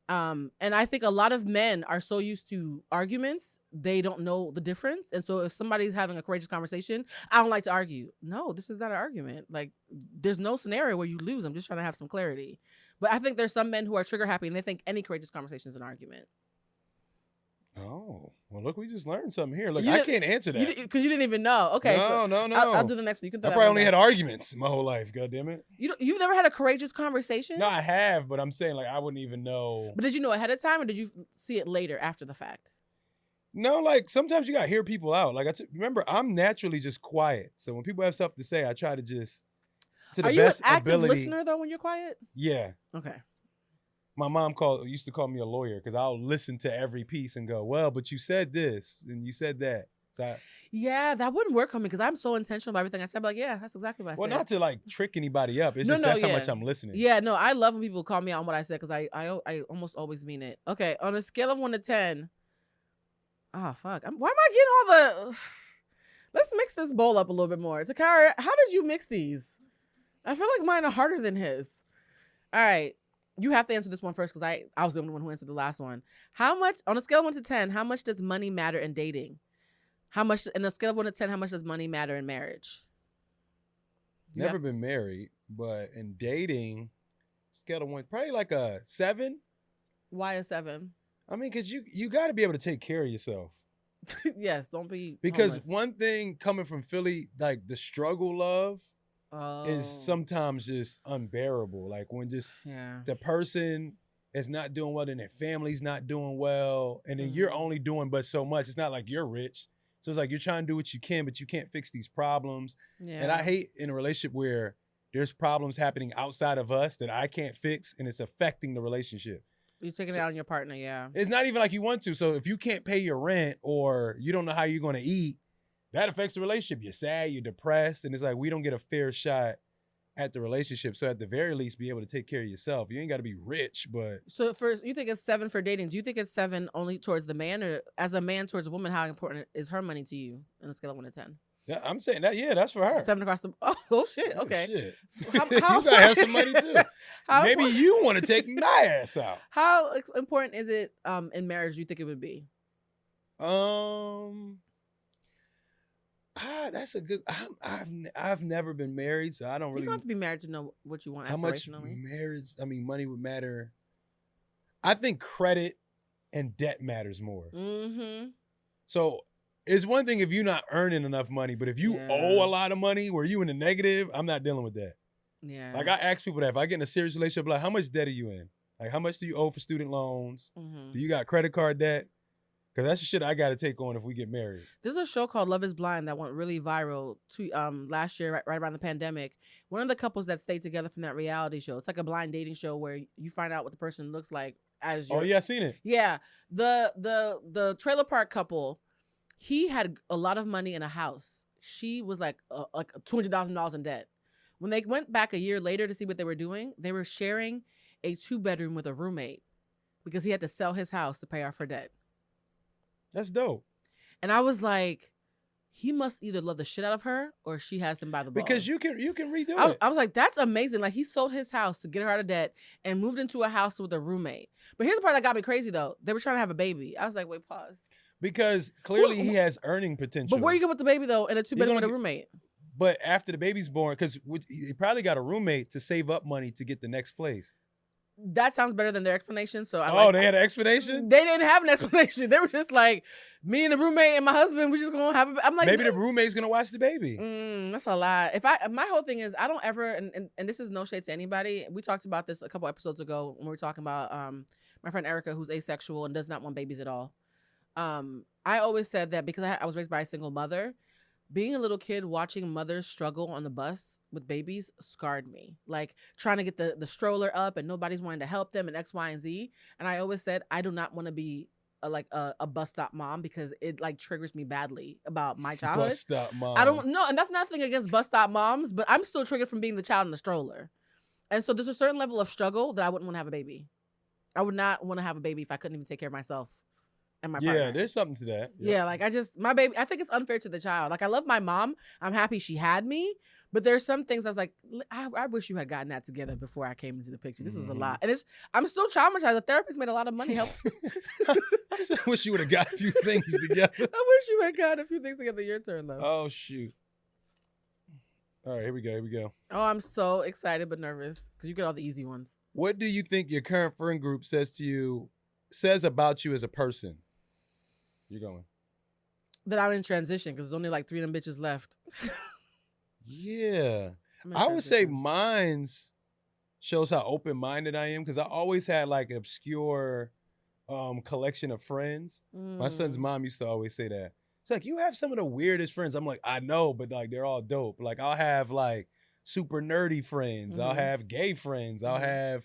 Speaker 1: And I think a lot of men are so used to arguments, they don't know the difference. And so if somebody's having a courageous conversation, I don't like to argue. No, this is not an argument. Like, there's no scenario where you lose. I'm just trying to have some clarity. But I think there's some men who are trigger happy and they think any courageous conversation is an argument.
Speaker 2: Oh, well, look, we just learned something here. Look,
Speaker 1: You
Speaker 2: I
Speaker 1: didn't-
Speaker 2: can't answer that.
Speaker 1: Because you didn't even know. Okay.
Speaker 2: No, no.
Speaker 1: I'll do the next one. You can throw
Speaker 2: I
Speaker 1: that
Speaker 2: probably
Speaker 1: one
Speaker 2: only
Speaker 1: back.
Speaker 2: had arguments my whole life. God damn it.
Speaker 1: You've never had a courageous conversation?
Speaker 2: No, I have, but I'm saying like I wouldn't even know.
Speaker 1: But did you know ahead of time or did you see it later after the fact?
Speaker 2: No, like sometimes you gotta hear people out. Like remember, I'm naturally just quiet. So when people have something to say, I try to just to the
Speaker 1: Are you an
Speaker 2: best
Speaker 1: active
Speaker 2: ability.
Speaker 1: listener though when you're quiet?
Speaker 2: Yeah.
Speaker 1: Okay.
Speaker 2: My mom used to call me a lawyer because I'll listen to every piece and go, well, but you said this and you said that. So
Speaker 1: Yeah, that wouldn't work on me because I'm so intentional about everything I said. I'm like, yeah, that's exactly what I said.
Speaker 2: not to like trick anybody up. It's
Speaker 1: No,
Speaker 2: just
Speaker 1: no,
Speaker 2: that's how
Speaker 1: yeah.
Speaker 2: much I'm listening.
Speaker 1: Yeah, no, I love when people call me out on what I said because I almost always mean it. Okay, on a scale of 1 to 10. Oh, fuck. Why am I getting all the... Let's mix this bowl up a little bit more. Takara, how did you mix these? I feel like mine are harder than his. All right. You have to answer this one first because I was the only one who answered the last one. How much, on a scale of 1 to 10, how much does money matter in dating? How much, in a scale of 1 to 10, how much does money matter in marriage?
Speaker 2: Never been married, but in dating, scale of 1, probably like a 7.
Speaker 1: Why a 7?
Speaker 2: I mean, because you got to be able to take care of yourself.
Speaker 1: Yes, don't be
Speaker 2: Because
Speaker 1: homeless.
Speaker 2: one thing coming from Philly, like the struggle love is
Speaker 1: Oh,
Speaker 2: sometimes just unbearable. Like when just
Speaker 1: yeah.
Speaker 2: the person is not doing well and their family's not doing well, and then you're
Speaker 1: Mhm.
Speaker 2: only doing but so much. It's not like you're rich. So it's like you're trying to do what you can, but you can't fix these problems.
Speaker 1: Yeah.
Speaker 2: And I hate in a relationship where there's problems happening outside of us that I can't fix and it's affecting the relationship.
Speaker 1: You're taking
Speaker 2: So-
Speaker 1: it out on your partner, yeah.
Speaker 2: It's not even like you want to. So if you can't pay your rent or you don't know how you're going to eat, that affects the relationship. You're sad, you're depressed, and it's like we don't get a fair shot at the relationship. So at the very least, be able to take care of yourself. You ain't got to be rich, but
Speaker 1: So first, you think it's 7 for dating. Do you think it's 7 only towards the man, or as a man towards a woman, how important is her money to you on a scale of 1 to 10?
Speaker 2: yeah, I'm saying that. Yeah, that's for her.
Speaker 1: 7 across the... Oh shit,
Speaker 2: Oh,
Speaker 1: okay.
Speaker 2: shit.
Speaker 1: So how
Speaker 2: you gotta have some money too.
Speaker 1: How
Speaker 2: Maybe
Speaker 1: important-
Speaker 2: you want to take my ass out.
Speaker 1: How important is it in marriage, do you think it would be?
Speaker 2: That's a good. I've never been married, so I don't
Speaker 1: You
Speaker 2: really
Speaker 1: don't have to be married to know what you want
Speaker 2: how much
Speaker 1: aspirationally.
Speaker 2: marriage. I mean, money would matter. I think credit and debt matters more.
Speaker 1: Mm-hmm.
Speaker 2: So it's one thing if you're not earning enough money, but if you
Speaker 1: Yeah.
Speaker 2: owe a lot of money, where you in the negative, I'm not dealing with that.
Speaker 1: Yeah.
Speaker 2: Like I ask people that if I get in a serious relationship, like how much debt are you in? Like how much do you owe for student loans?
Speaker 1: Mhm.
Speaker 2: Do you got credit card debt? Because that's the shit I got to take on if we get married.
Speaker 1: There's a show called Love is Blind that went really viral last year, right around the pandemic. One of the couples that stayed together from that reality show. It's like a blind dating show where you find out what the person looks like as
Speaker 2: Oh
Speaker 1: your...
Speaker 2: yeah, I seen it.
Speaker 1: Yeah. The trailer park couple, he had a lot of money in a house. She was like $200,000 in debt. When they went back a year later to see what they were doing, they were sharing a 2-bedroom with a roommate because he had to sell his house to pay off her debt.
Speaker 2: That's dope.
Speaker 1: And I was like, he must either love the shit out of her or she has him by the balls.
Speaker 2: Because you can redo it.
Speaker 1: I was like, that's amazing. Like, he sold his house to get her out of debt and moved into a house with a roommate. But here's the part that got me crazy, though. They were trying to have a baby. I was like, wait, pause.
Speaker 2: Because clearly he has earning potential.
Speaker 1: But where you get with the baby, though, in a 2-bedroom with a roommate?
Speaker 2: But after the baby's born, because he probably got a roommate to save up money to get the next place.
Speaker 1: That sounds better than their explanation. So
Speaker 2: they had an explanation?
Speaker 1: They didn't have an explanation. They were just like, me and the roommate and my husband, we're just gonna have a. I'm like,
Speaker 2: maybe the roommate's gonna watch the baby.
Speaker 1: That's a lot. My whole thing is I don't ever, and this is no shade to anybody. We talked about this a couple episodes ago when we were talking about my friend Erica, who's asexual and does not want babies at all. I always said that because I was raised by a single mother. Being a little kid watching mothers struggle on the bus with babies scarred me. Like trying to get the stroller up and nobody's wanting to help them and X, Y, and Z. And I always said, I do not want to be a bus stop mom because it like triggers me badly about my childhood.
Speaker 2: Bus stop mom.
Speaker 1: I don't know. And that's nothing against bus stop moms, but I'm still triggered from being the child in the stroller. And so there's a certain level of struggle that I wouldn't want to have a baby. I would not want to have a baby if I couldn't even take care of myself. And my partner.
Speaker 2: There's something to that. Yep.
Speaker 1: Yeah, like my baby, I think it's unfair to the child. Like I love my mom. I'm happy she had me. But there's some things I was like, I wish you had gotten that together before I came into the picture. This is a lot. And I'm still traumatized. The therapist made a lot of money help.
Speaker 2: I wish you would have got a few things together.
Speaker 1: I wish you had gotten a few things together. Your turn, though.
Speaker 2: Oh, shoot. All right, here we go.
Speaker 1: Oh, I'm so excited but nervous because you get all the easy ones.
Speaker 2: What do you think your current friend group says about you as a person? You're going.
Speaker 1: That I'm in transition because there's only like 3 of them bitches left.
Speaker 2: Yeah. I would say mine's shows how open-minded I am because I always had like an obscure collection of friends. My son's mom used to always say that. It's like, you have some of the weirdest friends. I'm like, I know, but like they're all dope. Like I'll have like super nerdy friends. I'll have gay friends. I'll have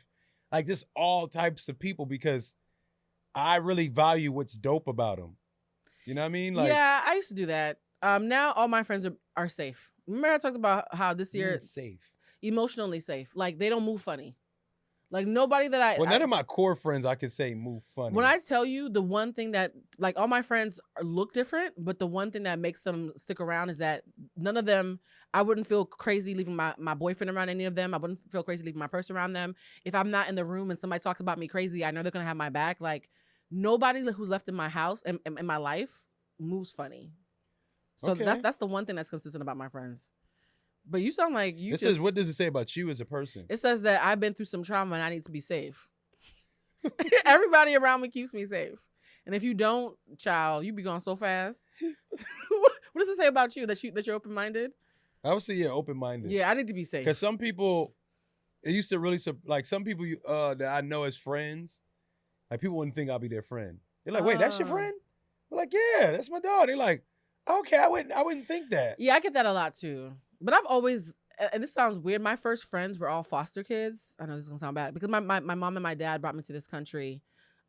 Speaker 2: like just all types of people because I really value what's dope about them. You know what I mean? Like,
Speaker 1: yeah, I used to do that. Now all my friends are safe. Remember I talked about how this year
Speaker 2: safe,
Speaker 1: emotionally safe. Like they don't move funny. Like nobody that
Speaker 2: none of my core friends I could say move funny.
Speaker 1: When I tell you the one thing that like all my friends look different, but the one thing that makes them stick around is that none of them, I wouldn't feel crazy leaving my boyfriend around any of them. I wouldn't feel crazy leaving my purse around them. If I'm not in the room and somebody talks about me crazy, I know they're gonna have my back. Like nobody who's left in my house and in my life moves funny. So that's the one thing that's consistent about my friends. But you sound like you.
Speaker 2: It says, what does it say about you as a person?
Speaker 1: It says that I've been through some trauma and I need to be safe. Everybody around me keeps me safe. And if you don't, child, you be gone so fast. What does it say about you? That you're open-minded?
Speaker 2: I would say, open-minded.
Speaker 1: Yeah, I need to be safe.
Speaker 2: Because some people, it used to really, like some people that I know as friends, like people wouldn't think I'll be their friend. They're like, wait, that's your friend? I'm like, yeah, that's my dog. They're like, okay, I wouldn't think that.
Speaker 1: Yeah, I get that a lot too. But I've always, and this sounds weird, my first friends were all foster kids. I know this is gonna sound bad because my mom and my dad brought me to this country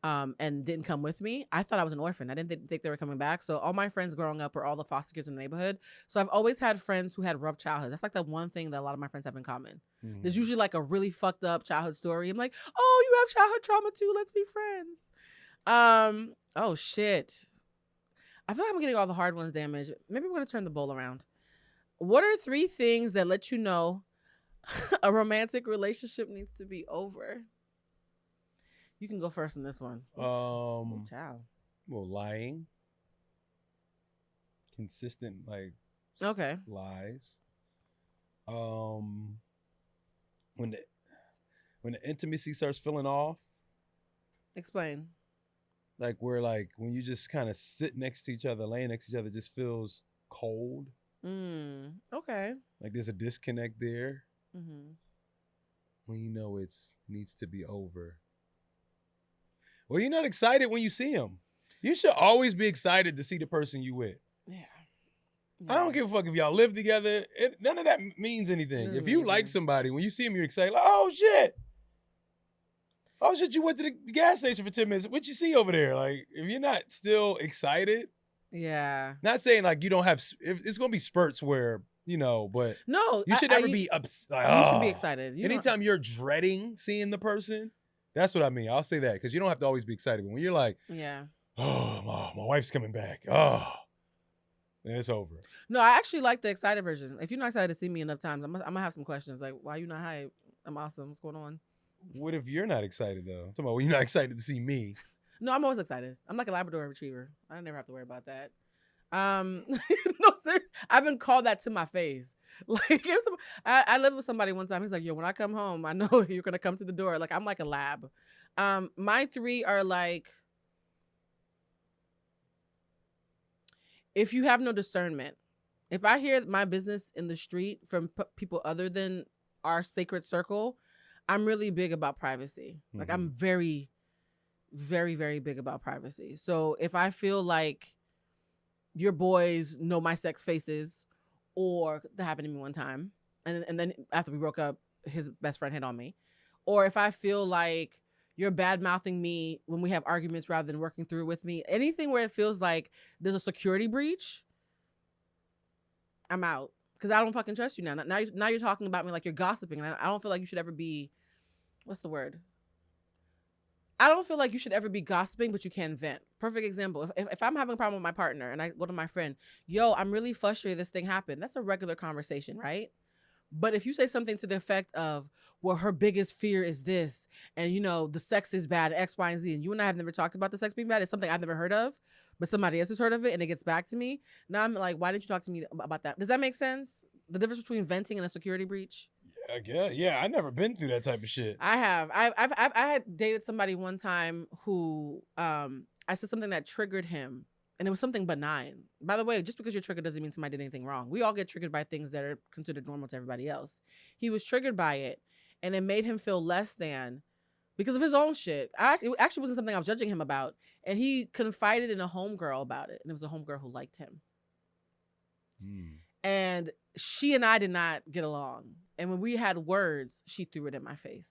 Speaker 1: and didn't come with me. I thought I was an orphan. I didn't think they were coming back. So all my friends growing up were all the foster kids in the neighborhood. So I've always had friends who had rough childhoods. That's like the one thing that a lot of my friends have in common. Mm-hmm. There's usually like a really fucked up childhood story. I'm like, oh, you have childhood trauma too. Let's be friends. Oh shit. I feel like I'm getting all the hard ones damaged. Maybe we're gonna turn the bowl around. What are 3 things that let you know a romantic relationship needs to be over? You can go first in this one.
Speaker 2: Well, lying. Consistent, like, lies. When the intimacy starts feeling off.
Speaker 1: Explain.
Speaker 2: Like, where, like, when you just kind of sit next to each other, laying next to each other, it just feels cold.
Speaker 1: Okay.
Speaker 2: Like there's a disconnect there.
Speaker 1: Mm-hmm.
Speaker 2: When you know it needs to be over. Well, you're not excited when you see him. You should always be excited to see the person you with.
Speaker 1: Yeah.
Speaker 2: I don't give a fuck if y'all live together. None of that means anything. If you like somebody, when you see him, you're excited. Like, oh shit. Oh shit, you went to the gas station for 10 minutes. What you see over there? Like, if you're not still excited.
Speaker 1: Yeah.
Speaker 2: Not saying like you don't have, it's going to be spurts where, but
Speaker 1: no,
Speaker 2: you should never be upset. Like,
Speaker 1: you should be excited.
Speaker 2: Anytime you're dreading seeing the person, That's what I mean. I'll say that because you don't have to always be excited. But when you're like,
Speaker 1: Yeah.
Speaker 2: oh, my wife's coming back. Oh, then it's over.
Speaker 1: No, I actually like the excited version. If you're not excited to see me enough times, I'm gonna have some questions like, why you not hype? I'm awesome. What's going on?
Speaker 2: What if you're not excited though? I'm talking about when you're not excited to see me.
Speaker 1: No, I'm always excited. I'm like a Labrador retriever. I never have to worry about that. No, sir. I've been called that to my face. Like, I lived with somebody one time. He's like, yo, when I come home, I know you're gonna come to the door. Like, I'm like a lab. My three are like, if you have no discernment, if I hear my business in the street from people other than our sacred circle, I'm really big about privacy. Like, I'm very, very, very big about privacy. So if I feel like your boys know my sex faces, or that happened to me one time, and then after we broke up, his best friend hit on me, or if I feel like you're bad mouthing me when we have arguments rather than working through with me, anything where it feels like there's a security breach, I'm out. Because I don't fucking trust you now. Now you're talking about me like you're gossiping, and I don't feel like you should ever be, what's the word? I don't feel like you should ever be gossiping, but you can vent. Perfect example. If I'm having a problem with my partner and I go to my friend, yo, I'm really frustrated this thing happened. That's a regular conversation, right? But if you say something to the effect of, well, her biggest fear is this, and you know, the sex is bad, X, Y, and Z, and you and I have never talked about the sex being bad, it's something I've never heard of, but somebody else has heard of it and it gets back to me. Now I'm like, why didn't you talk to me about that? Does that make sense? The difference between venting and a security breach?
Speaker 2: I guess. Yeah, I never been through that type of shit.
Speaker 1: I have. I had dated somebody one time who I said something that triggered him, and it was something benign. By the way, just because you're triggered doesn't mean somebody did anything wrong. We all get triggered by things that are considered normal to everybody else. He was triggered by it, and it made him feel less than because of his own shit. It actually wasn't something I was judging him about, and he confided in a homegirl about it, and it was a homegirl who liked him. And she and I did not get along. And when we had words, she threw it in my face.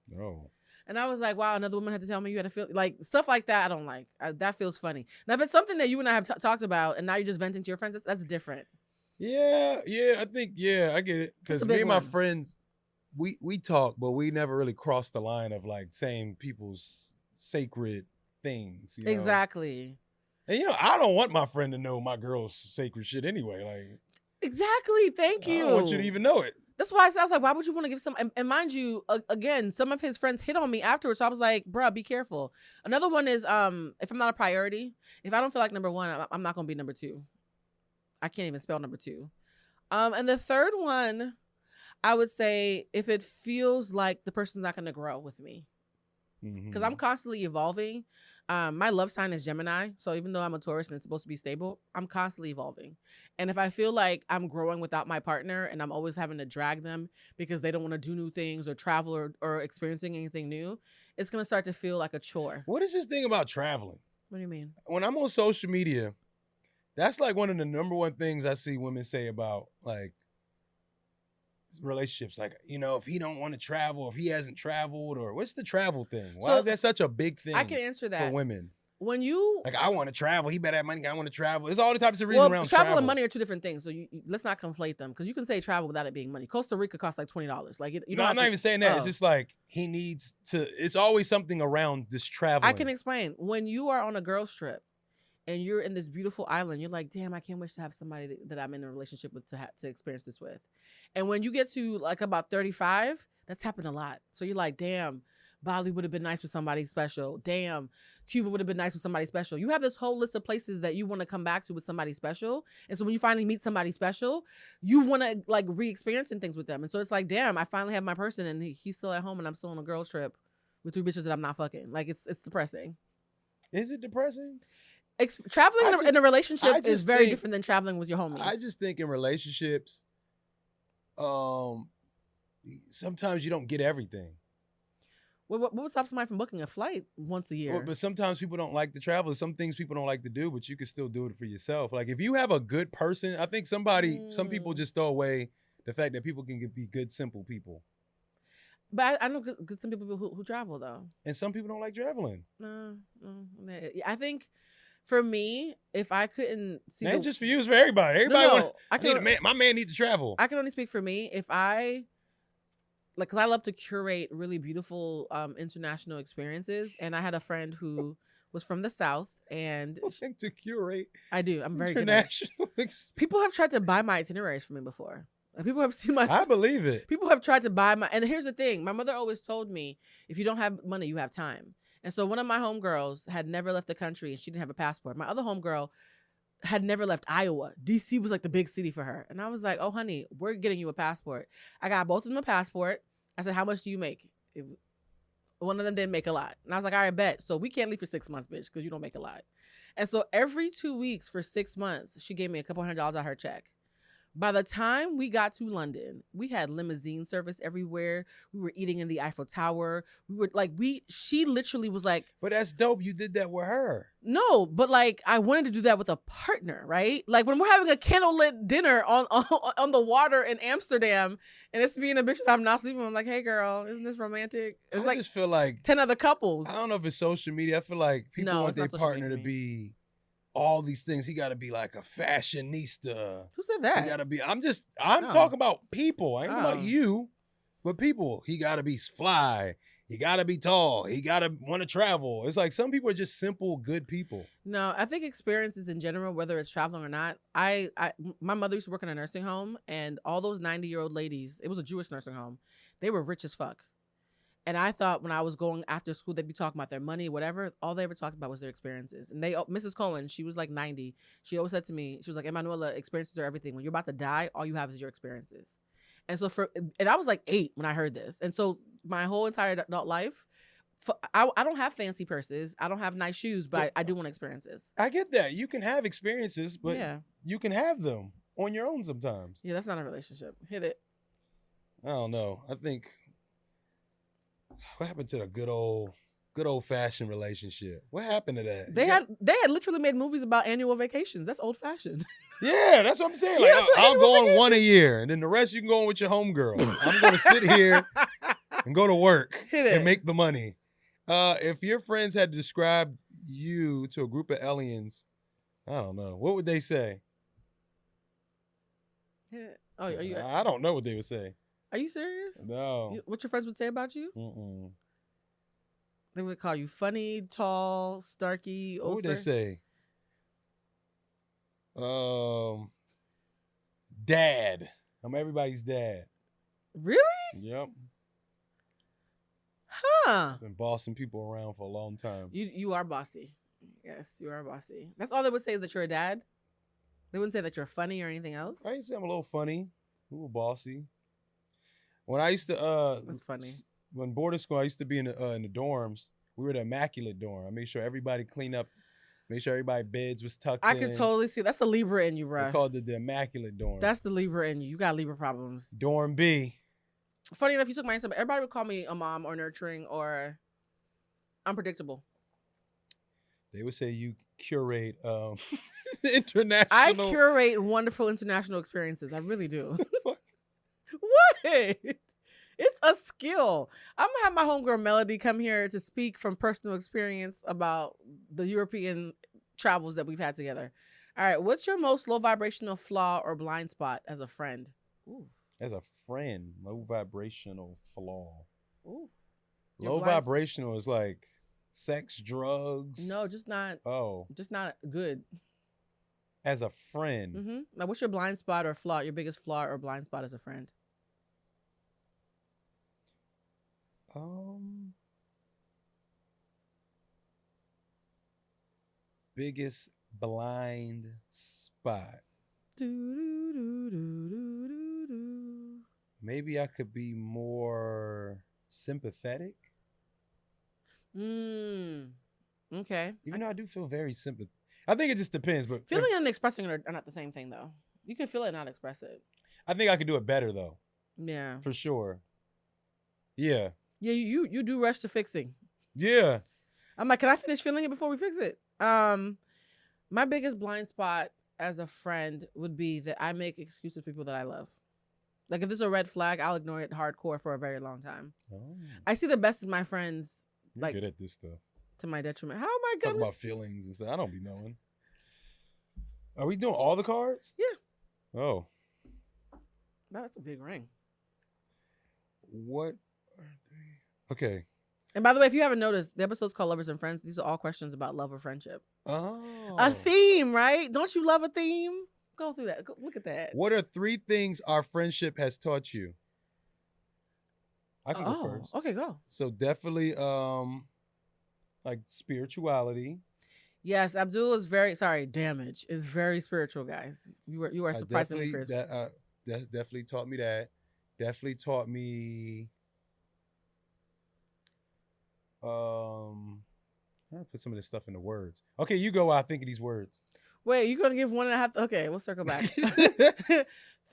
Speaker 2: No.
Speaker 1: And I was like, wow, another woman had to tell me you had to feel like stuff like that. I don't like. That feels funny. Now, if it's something that you and I have talked about and now you're just venting to your friends, that's different.
Speaker 2: Yeah, I think, I get it. Because me and my friends, we talk, but we never really crossed the line of like saying people's sacred things. You know?
Speaker 1: Exactly.
Speaker 2: And I don't want my friend to know my girl's sacred shit anyway. Like,
Speaker 1: exactly. Thank you.
Speaker 2: I don't want you to even know it.
Speaker 1: That's why I was like, why would you want to give some? And mind you, again, some of his friends hit on me afterwards. So I was like, bruh, be careful. Another one is, if I'm not a priority, if I don't feel like number one, I'm not going to be number two. I can't even spell number two. And the third one, I would say if it feels like the person's not going to grow with me. Because I'm constantly evolving. My love sign is Gemini. So even though I'm a Taurus and it's supposed to be stable, I'm constantly evolving. And if I feel like I'm growing without my partner and I'm always having to drag them because they don't want to do new things or travel or experiencing anything new, it's going to start to feel like a chore.
Speaker 2: What is this thing about traveling?
Speaker 1: What do you mean?
Speaker 2: When I'm on social media, that's like one of the number one things I see women say about like relationships. Like, if he don't want to travel, if he hasn't traveled, or what's the travel thing? Why is that such a big thing?
Speaker 1: I can answer that
Speaker 2: for women.
Speaker 1: When you
Speaker 2: like, I want to travel, he better have money. I want to travel. There's all the types of reasons around travel.
Speaker 1: And money are two different things. So let's not conflate them because you can say travel without it being money. Costa Rica costs like $20. Like
Speaker 2: I'm not even saying that. It's just like he needs to. It's always something around this travel.
Speaker 1: I can explain. When you are on a girl's trip and you're in this beautiful island, you're like, damn, I can't wish to have somebody that I'm in a relationship with to experience this with. And when you get to like about 35, that's happened a lot. So you're like, damn, Bali would have been nice with somebody special. Damn, Cuba would have been nice with somebody special. You have this whole list of places that you want to come back to with somebody special. And so when you finally meet somebody special, you want to like re-experiencing things with them. And so it's like, damn, I finally have my person and he's still at home and I'm still on a girl's trip with 3 bitches that I'm not fucking. Like it's depressing.
Speaker 2: Is it depressing?
Speaker 1: Traveling in a relationship is very different than traveling with your homies.
Speaker 2: I just think in relationships, sometimes you don't get everything.
Speaker 1: What would stop somebody from booking a flight once a year?
Speaker 2: Well, but sometimes people don't like to travel. Some things people don't like to do, but you can still do it for yourself. Like if you have a good person, I think some people just throw away the fact that people can be good, simple people.
Speaker 1: But I know some people who travel though. And
Speaker 2: some people don't like traveling.
Speaker 1: No. I think for me, if I couldn't see,
Speaker 2: and just for you, it's for everybody. Everybody,
Speaker 1: my man needs to travel. I can only speak for me. If I like, because I love to curate really beautiful international experiences. And I had a friend who was from the South, and
Speaker 2: Like to curate
Speaker 1: I do. I'm very good at it.
Speaker 2: international.
Speaker 1: People have tried to buy my itineraries for me before. Like, people have seen my.
Speaker 2: I believe it.
Speaker 1: People have tried to buy my. And here's the thing: my mother always told me, if you don't have money, you have time. And so one of my homegirls had never left the country, and she didn't have a passport. My other homegirl had never left Iowa. DC was like the big city for her. And I was like, oh, honey, we're getting you a passport. I got both of them a passport. I said, how much do you make? One of them didn't make a lot. And I was like, all right, bet. So we can't leave for 6 months, bitch, because you don't make a lot. And so every 2 weeks for 6 months, she gave me a couple $100 out of her check. By the time we got to London, we had limousine service everywhere. We were eating in the Eiffel Tower. We were like, she literally was like,
Speaker 2: But that's dope. You did that with her.
Speaker 1: no, but like, I wanted to do that with a partner, right? Like when we're having a candlelit dinner on the water in Amsterdam, and it's me and the bitches I'm not sleeping with, I'm like, hey girl, isn't this romantic? It's
Speaker 2: I
Speaker 1: like
Speaker 2: just feel like
Speaker 1: 10 other couples.
Speaker 2: I don't know if it's social media. I feel like people
Speaker 1: No,
Speaker 2: want
Speaker 1: it's
Speaker 2: their
Speaker 1: not social
Speaker 2: partner
Speaker 1: media
Speaker 2: to
Speaker 1: to me.
Speaker 2: be all these things. He got to be like a fashionista.
Speaker 1: Who said
Speaker 2: He
Speaker 1: that?
Speaker 2: got to be. I'm
Speaker 1: No.
Speaker 2: talking about people. I ain't talking about
Speaker 1: Oh.
Speaker 2: you, but people. He got to be fly. He got to be tall. He got to want to travel. It's like some people are just simple, good people.
Speaker 1: No, I think experiences in general, whether it's traveling or not. My mother used to work in a nursing home, and all those 90-year-old ladies, it was a Jewish nursing home, they were rich as fuck. And I thought when I was going after school, they'd be talking about their money, whatever. All they ever talked about was their experiences. And Mrs. Cohen, she was like 90. She always said to me, she was like, Emanuela, experiences are everything. When you're about to die, all you have is your experiences. And so and I was like 8 when I heard this. And so my whole entire adult life, I don't have fancy purses. I don't have nice shoes, but I do want experiences.
Speaker 2: I get that. You can have experiences, but
Speaker 1: yeah.
Speaker 2: you can have them on your own sometimes.
Speaker 1: Yeah, that's not a relationship. Hit it.
Speaker 2: I don't know. I think what happened to the good old fashioned relationship? What happened to that?
Speaker 1: They had literally made movies about annual vacations. That's old fashioned.
Speaker 2: Yeah, that's what I'm saying.
Speaker 1: Yeah,
Speaker 2: Like
Speaker 1: that's what
Speaker 2: I'll go on
Speaker 1: annual
Speaker 2: one a year, and then the rest you can go on with your homegirl. I'm gonna sit here and go to work
Speaker 1: Hit it.
Speaker 2: and make the money. If your friends had to describe you to a group of aliens, I don't know. What would they say?
Speaker 1: Oh,
Speaker 2: I don't know what they would say.
Speaker 1: are you serious?
Speaker 2: No.
Speaker 1: What your friends would say about you?
Speaker 2: Mm-mm.
Speaker 1: They would call you funny, tall, starky.
Speaker 2: What would they say? Dad. I'm everybody's dad.
Speaker 1: Really?
Speaker 2: Yep.
Speaker 1: Huh.
Speaker 2: Been bossing people around for a long time.
Speaker 1: You are bossy. Yes, you are bossy. That's all they would say is that you're a dad. They wouldn't say that you're funny or anything else.
Speaker 2: I used to have a little funny, a little bossy. When I used to
Speaker 1: That's funny.
Speaker 2: When boarding school, I used to be in the dorms. We were the immaculate dorm. I made sure everybody cleaned up, made sure everybody's beds was tucked in.
Speaker 1: I could totally see. That's the Libra in you,
Speaker 2: They
Speaker 1: bruh.
Speaker 2: called it the immaculate dorm.
Speaker 1: That's the Libra in you. You got Libra problems.
Speaker 2: Dorm B.
Speaker 1: Funny enough, you took my answer, but everybody would call me a mom or nurturing or unpredictable.
Speaker 2: They would say you curate international.
Speaker 1: I curate wonderful international experiences. I really do. What? It's a skill. I'm gonna have my homegirl Melody come here to speak from personal experience about the European travels that we've had together. All right, what's your most low vibrational flaw or blind spot as a friend? Ooh.
Speaker 2: As a friend, low vibrational flaw.
Speaker 1: Ooh. Your
Speaker 2: Low
Speaker 1: blind-
Speaker 2: vibrational is like sex, drugs.
Speaker 1: No, just not good.
Speaker 2: As a friend.
Speaker 1: Mm-hmm. Now, what's your blind spot or flaw? Your biggest flaw or blind spot as a friend?
Speaker 2: Biggest blind spot. Maybe I could be more sympathetic.
Speaker 1: Okay.
Speaker 2: Even though I do feel very sympathetic. I think it just depends. But
Speaker 1: Feeling and expressing are not the same thing, though. You can feel it and not express it.
Speaker 2: I think I could do it better, though.
Speaker 1: Yeah.
Speaker 2: For sure. Yeah.
Speaker 1: Yeah, you do rush to fixing.
Speaker 2: Yeah.
Speaker 1: I'm like, can I finish feeling it before we fix it? My biggest blind spot as a friend would be that I make excuses for people that I love. Like, if there's a red flag, I'll ignore it hardcore for a very long time.
Speaker 2: Oh,
Speaker 1: I see the best in my friends,
Speaker 2: you're
Speaker 1: like,
Speaker 2: good at this stuff.
Speaker 1: to my detriment. How am I
Speaker 2: Talk
Speaker 1: gonna?
Speaker 2: about feelings and stuff. I don't be knowing. Are we doing all the cards?
Speaker 1: Yeah.
Speaker 2: Oh.
Speaker 1: That's a big ring.
Speaker 2: What are they? Okay.
Speaker 1: And by the way, if you haven't noticed, the episode's called Lovers and Friends. These are all questions about love or friendship.
Speaker 2: Oh.
Speaker 1: A theme, right? Don't you love a theme? Go through that. Go, look at that.
Speaker 2: What are 3 things our friendship has taught you? I can go first.
Speaker 1: Okay, go.
Speaker 2: So definitely like spirituality.
Speaker 1: Yes, Abdul is Damage is very spiritual, guys. You are surprisingly spiritual.
Speaker 2: That's definitely taught me that. Definitely taught me I'm gonna put some of this stuff into words. Okay, you go while I think of these words.
Speaker 1: Wait, you gonna give 1.5? Okay, we'll circle back.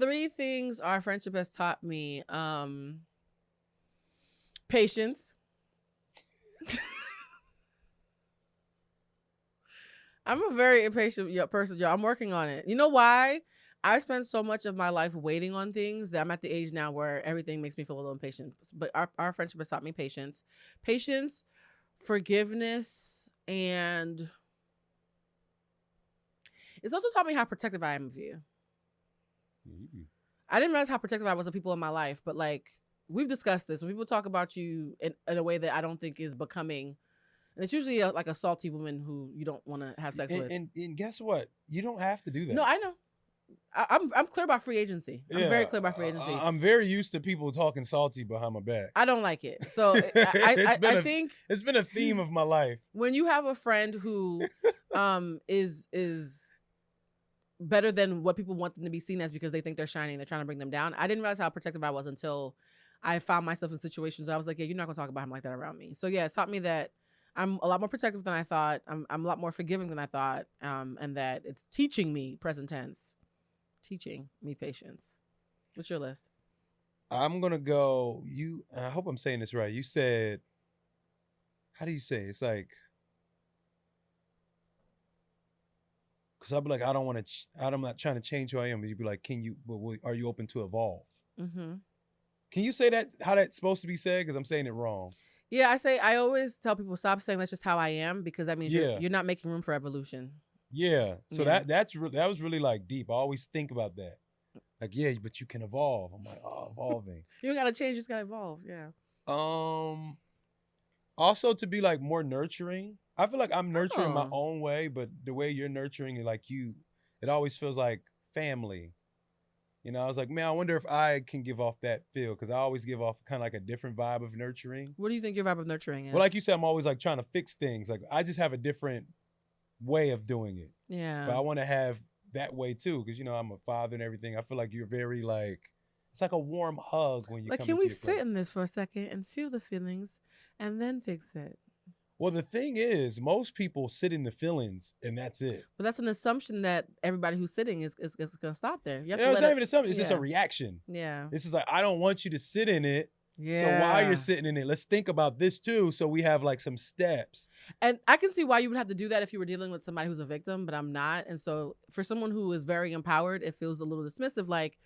Speaker 1: 3 things our friendship has taught me. Patience. I'm a very impatient person, y'all. I'm working on it. You know why? I spend so much of my life waiting on things that I'm at the age now where everything makes me feel a little impatient. But our friendship has taught me patience. Patience, forgiveness, and it's also taught me how protective I am of you. Mm-hmm. I didn't realize how protective I was of people in my life, but like we've discussed this. When people talk about you in a way that I don't think is becoming, and it's usually like a salty woman who you don't want to have sex with.
Speaker 2: And guess what? You don't have to do that.
Speaker 1: No, I know. I'm clear about free agency. I'm very clear about free agency.
Speaker 2: I'm very used to people talking salty behind my back.
Speaker 1: I don't like it. So I think
Speaker 2: it's been a theme of my life.
Speaker 1: When you have a friend who is better than what people want them to be seen as because they think they're shining, they're trying to bring them down. I didn't realize how protective I was until I found myself in situations where I was like, yeah, you're not gonna talk about him like that around me. So yeah, it's taught me that I'm a lot more protective than I thought. I'm a lot more forgiving than I thought. And that it's teaching me, present tense, teaching me patience. What's your list?
Speaker 2: I'm gonna go. I hope I'm saying this right. You said, how do you say it? It's like, because I'll be like, I don't want to. I'm not trying to change who I am. You'd be like, are you open to evolve? Mm-hmm. Can you say that how that's supposed to be said? Because I'm saying it wrong.
Speaker 1: Yeah, I always tell people stop saying that's just how I am, because that means you're not making room for evolution.
Speaker 2: Yeah. So that was really like deep. I always think about that. Like, yeah, but you can evolve. I'm like, oh, evolving.
Speaker 1: You gotta change, you just gotta evolve. Yeah.
Speaker 2: Also to be like more nurturing. I feel like I'm nurturing my own way, but the way you're nurturing it, like it always feels like family. You know, I was like, man, I wonder if I can give off that feel, because I always give off kind of like a different vibe of nurturing.
Speaker 1: What do you think your vibe of nurturing is?
Speaker 2: Well, like you said, I'm always like trying to fix things. Like I just have a different way of doing it.
Speaker 1: Yeah.
Speaker 2: But I want to have that way too, because, you know, I'm a father and everything. I feel like you're very like, it's like a warm hug when you come
Speaker 1: can we sit in this for a second and feel the feelings and then fix it?
Speaker 2: Well, the thing is, most people sit in the feelings and that's it.
Speaker 1: But that's an assumption that everybody who's sitting is going to stop there. You have
Speaker 2: it's not even an assumption. It's just a reaction.
Speaker 1: Yeah.
Speaker 2: This is like, I don't want you to sit in it.
Speaker 1: Yeah.
Speaker 2: So while you're sitting in it, let's think about this too. So we have like some steps.
Speaker 1: And I can see why you would have to do that if you were dealing with somebody who's a victim, but I'm not. And so for someone who is very empowered, it feels a little dismissive. Like,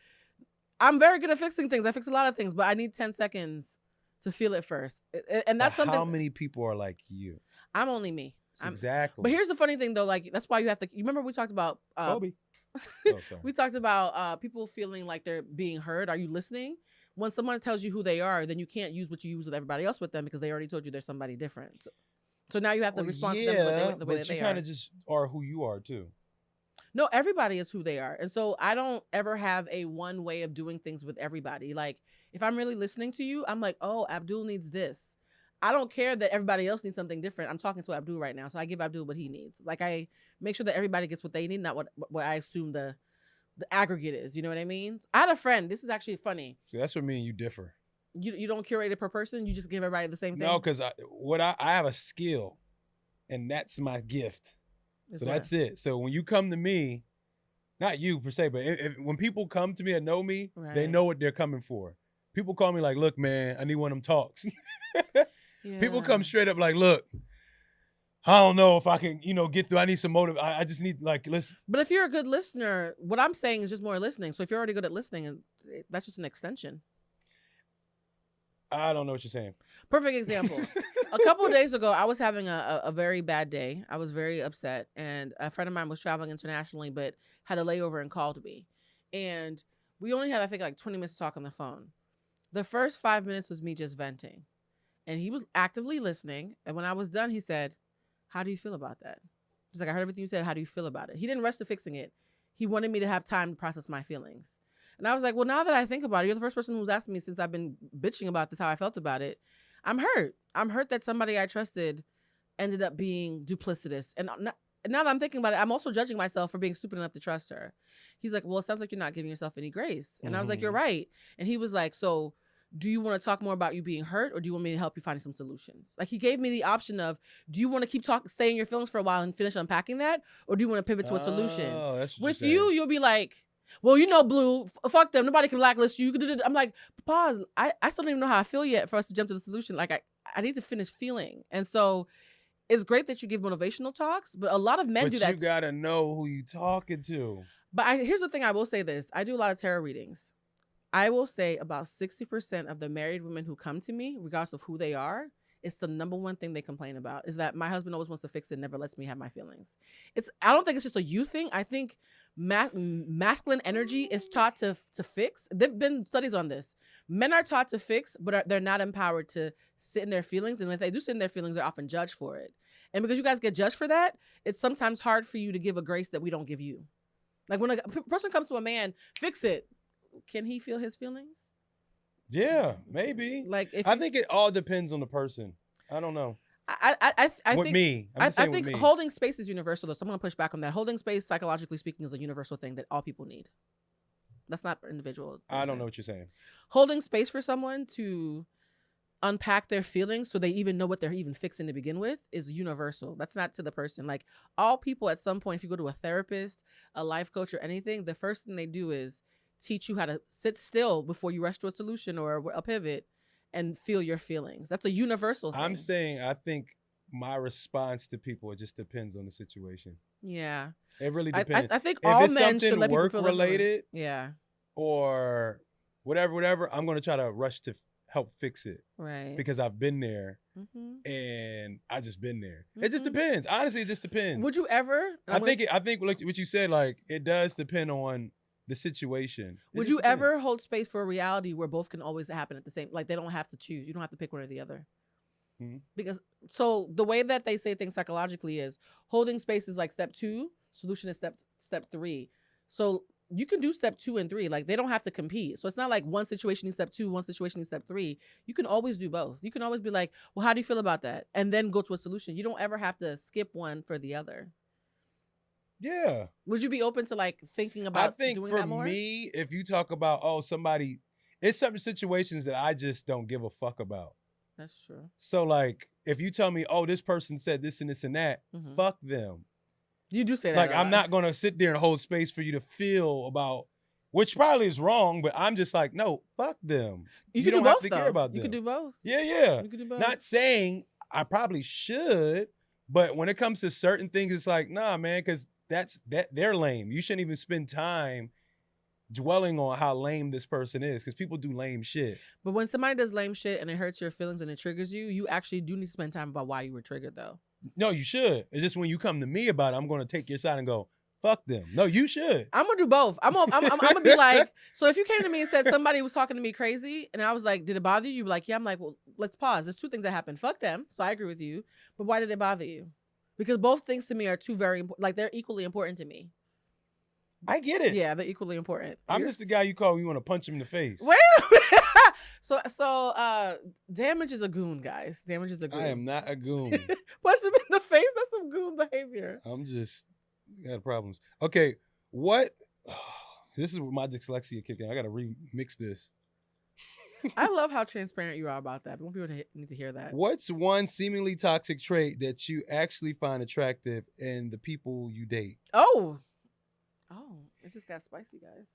Speaker 1: I'm very good at fixing things. I fix a lot of things, but I need 10 seconds to feel it first. And that's something.
Speaker 2: How many people are like you?
Speaker 1: I'm only me.
Speaker 2: Exactly.
Speaker 1: But here's the funny thing though, like that's why you have to, you remember we talked about
Speaker 2: Kobe.
Speaker 1: We talked about people feeling like they're being heard. Are you listening? When someone tells you who they are, then you can't use what you use with everybody else with them, because they already told you there's somebody different. So now you have to respond to them the way that they are.
Speaker 2: But you kind of just are who you are too.
Speaker 1: No, everybody is who they are. And so I don't ever have a one way of doing things with everybody. Like if I'm really listening to you, I'm like, oh, Abdul needs this. I don't care that everybody else needs something different. I'm talking to Abdul right now. So I give Abdul what he needs. Like I make sure that everybody gets what they need, not what I assume the aggregate is. You know what I mean? I had a friend. This is actually funny.
Speaker 2: See, that's what me and you differ.
Speaker 1: You don't curate it per person. You just give everybody the same thing.
Speaker 2: No, because I have a skill, and that's my gift. That's it. So when you come to me, not you per se, but when people come to me and know me, they know what they're coming for. People call me like, look, man, I need one of them talks. Yeah. People come straight up like, look, I don't know if I can, get through. I need some motive. I just need listen.
Speaker 1: But if you're a good listener, what I'm saying is just more listening. So if you're already good at listening, that's just an extension.
Speaker 2: I don't know what you're saying.
Speaker 1: Perfect example. A couple of days ago, I was having a very bad day. I was very upset. And a friend of mine was traveling internationally, but had a layover and called me. And we only had, I think, like 20 minutes to talk on the phone. The first 5 minutes was me just venting. And he was actively listening. And when I was done, he said, how do you feel about that? He's like, I heard everything you said. How do you feel about it? He didn't rush to fixing it. He wanted me to have time to process my feelings. And I was like, well, now that I think about it, you're the first person who's asked me since I've been bitching about this, how I felt about it. I'm hurt. I'm hurt that somebody I trusted ended up being duplicitous. And now that I'm thinking about it, I'm also judging myself for being stupid enough to trust her. He's like, well, it sounds like you're not giving yourself any grace. And I was like, you're right. And he was like, so do you want to talk more about you being hurt, or do you want me to help you find some solutions? Like, he gave me the option of, do you want to keep stay in your feelings for a while and finish unpacking that? Or do you want to pivot to a solution?
Speaker 2: Oh, that's what
Speaker 1: With you, you'll be like, well, you know, Blue, fuck them. Nobody can blacklist you. I'm like, pause. I still don't even know how I feel yet for us to jump to the solution. Like, I need to finish feeling. And so it's great that you give motivational talks, but a lot of men do that.
Speaker 2: But you got to know who you talking to.
Speaker 1: But here's the thing. I will say this. I do a lot of tarot readings. I will say about 60% of the married women who come to me, regardless of who they are, it's the number one thing they complain about is that my husband always wants to fix it, never lets me have my feelings. I don't think it's just a you thing. I think masculine energy is taught to fix. There've been studies on this. Men are taught to fix, but they're not empowered to sit in their feelings. And if they do sit in their feelings, they're often judged for it. And because you guys get judged for that, it's sometimes hard for you to give a grace that we don't give you. Like when a person comes to a man, fix it. Can he feel his feelings?
Speaker 2: Yeah, maybe.
Speaker 1: Like
Speaker 2: I think it all depends on the person. I don't know.
Speaker 1: I
Speaker 2: with
Speaker 1: think
Speaker 2: me,
Speaker 1: I think holding space is universal. Though, so I'm gonna push back on that. Holding space, psychologically speaking, is a universal thing that all people need. That's not individual.
Speaker 2: I don't know what you're saying.
Speaker 1: Holding space for someone to unpack their feelings so they even know what they're even fixing to begin with is universal. That's not to the person. Like all people at some point, if you go to a therapist, a life coach, or anything, the first thing they do is teach you how to sit still before you rush to a solution or a pivot and feel your feelings. That's a universal thing.
Speaker 2: I'm saying I think my response to people, it just depends on the situation.
Speaker 1: Yeah.
Speaker 2: It really depends.
Speaker 1: I think
Speaker 2: if
Speaker 1: all
Speaker 2: it's
Speaker 1: men should let people
Speaker 2: work
Speaker 1: feel
Speaker 2: related,
Speaker 1: yeah,
Speaker 2: or whatever, I'm going to try to rush to help fix it.
Speaker 1: Right.
Speaker 2: Because I've been there and I just been there. It just depends. Honestly, it just depends.
Speaker 1: Would you ever?
Speaker 2: I think like what you said, like it does depend on the situation.
Speaker 1: Would you ever hold space for a reality where both can always happen at the same, like they don't have to choose. You don't have to pick one or the other. Because so the way that they say things psychologically is holding space is like step 2, solution is step 3. So you can do step 2 and 3. Like they don't have to compete. So it's not like one situation needs step 2, one situation needs step 3. You can always do both. You can always be like, well, how do you feel about that? And then go to a solution. You don't ever have to skip one for the other.
Speaker 2: Yeah.
Speaker 1: Would you be open to like thinking about doing that more?
Speaker 2: I think for me, if you talk about, somebody, it's certain situations that I just don't give a fuck about.
Speaker 1: That's true.
Speaker 2: So like, if you tell me, this person said this and this and that, fuck them.
Speaker 1: You do say that.
Speaker 2: Like, I'm not going to sit there and hold space for you to feel about, which probably is wrong, but I'm just like, no, fuck them.
Speaker 1: You can
Speaker 2: don't
Speaker 1: do
Speaker 2: have
Speaker 1: both,
Speaker 2: to
Speaker 1: though.
Speaker 2: care about them.
Speaker 1: You could do both.
Speaker 2: Yeah.
Speaker 1: You could do both.
Speaker 2: Not saying I probably should, but when it comes to certain things, it's like, nah, man, because they're lame. You shouldn't even spend time dwelling on how lame this person is, because people do lame shit.
Speaker 1: But when somebody does lame shit and it hurts your feelings and it triggers you, you actually do need to spend time about why you were triggered, though.
Speaker 2: No, you should. It's just when you come to me about it, I'm going to take your side and go, fuck them. No, you should.
Speaker 1: I'm going to do both. I'm gonna be like, so if you came to me and said somebody was talking to me crazy and I was like, did it bother you? You'd be like, yeah. I'm like, well, let's pause. There's 2 things that happened. Fuck them. So I agree with you. But why did it bother you? Because both things to me are very important. Like they're equally important to me.
Speaker 2: I get it.
Speaker 1: Yeah, they're equally important.
Speaker 2: I'm just the guy you call when you want to punch him in the face.
Speaker 1: Wait a minute. So Damage is a goon, guys. Damage is a goon.
Speaker 2: I am not a goon.
Speaker 1: Punch him in the face? That's some goon behavior.
Speaker 2: I'm just got problems. Okay, what? This is where my dyslexia kicking. I got to remix this.
Speaker 1: I love how transparent you are about that. But people need to hear that.
Speaker 2: What's one seemingly toxic trait that you actually find attractive in the people you date?
Speaker 1: Oh, it just got spicy, guys.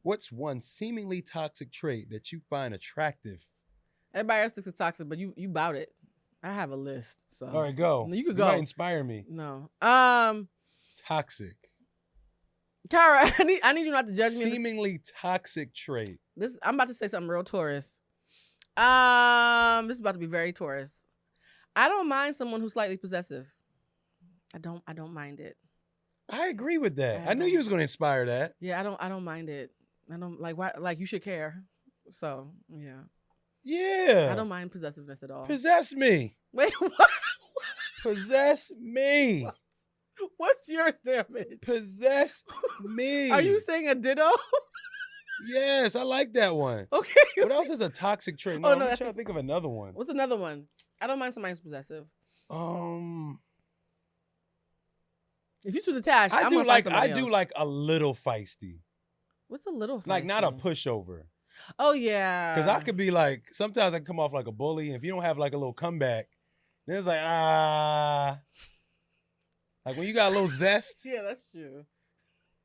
Speaker 2: What's one seemingly toxic trait that you find attractive?
Speaker 1: Everybody else thinks it's toxic, but you bout it. I have a list. So
Speaker 2: all right, go.
Speaker 1: You could go.
Speaker 2: You might inspire me.
Speaker 1: No.
Speaker 2: Toxic.
Speaker 1: Kara, I need you not to judge me.
Speaker 2: Seemingly toxic trait.
Speaker 1: I'm about to say something real Taurus. This is about to be very Taurus. I don't mind someone who's slightly possessive. I don't mind it.
Speaker 2: I agree with that. I knew you was going to inspire that.
Speaker 1: Yeah, I don't mind it. I don't like why. Like you should care. So yeah,
Speaker 2: Yeah.
Speaker 1: I don't mind possessiveness at all.
Speaker 2: Possess me.
Speaker 1: Wait, what?
Speaker 2: Possess me.
Speaker 1: What's yours, damage?
Speaker 2: Possess me.
Speaker 1: Are you saying a ditto?
Speaker 2: Yes, I like that one.
Speaker 1: Okay.
Speaker 2: What else is a toxic trait? No,
Speaker 1: Oh,
Speaker 2: I'm
Speaker 1: no,
Speaker 2: trying
Speaker 1: that's-
Speaker 2: to think of another one.
Speaker 1: What's another one? I don't mind somebody who's possessive. If you're too detached,
Speaker 2: I
Speaker 1: I'm
Speaker 2: do
Speaker 1: gonna
Speaker 2: like
Speaker 1: find somebody else.
Speaker 2: like a little feisty.
Speaker 1: What's a little feisty?
Speaker 2: Like not a pushover.
Speaker 1: Oh yeah.
Speaker 2: Because I could be like, sometimes I can come off like a bully. And if you don't have like a little comeback, then it's like, like when you got a little zest,
Speaker 1: Yeah, that's true.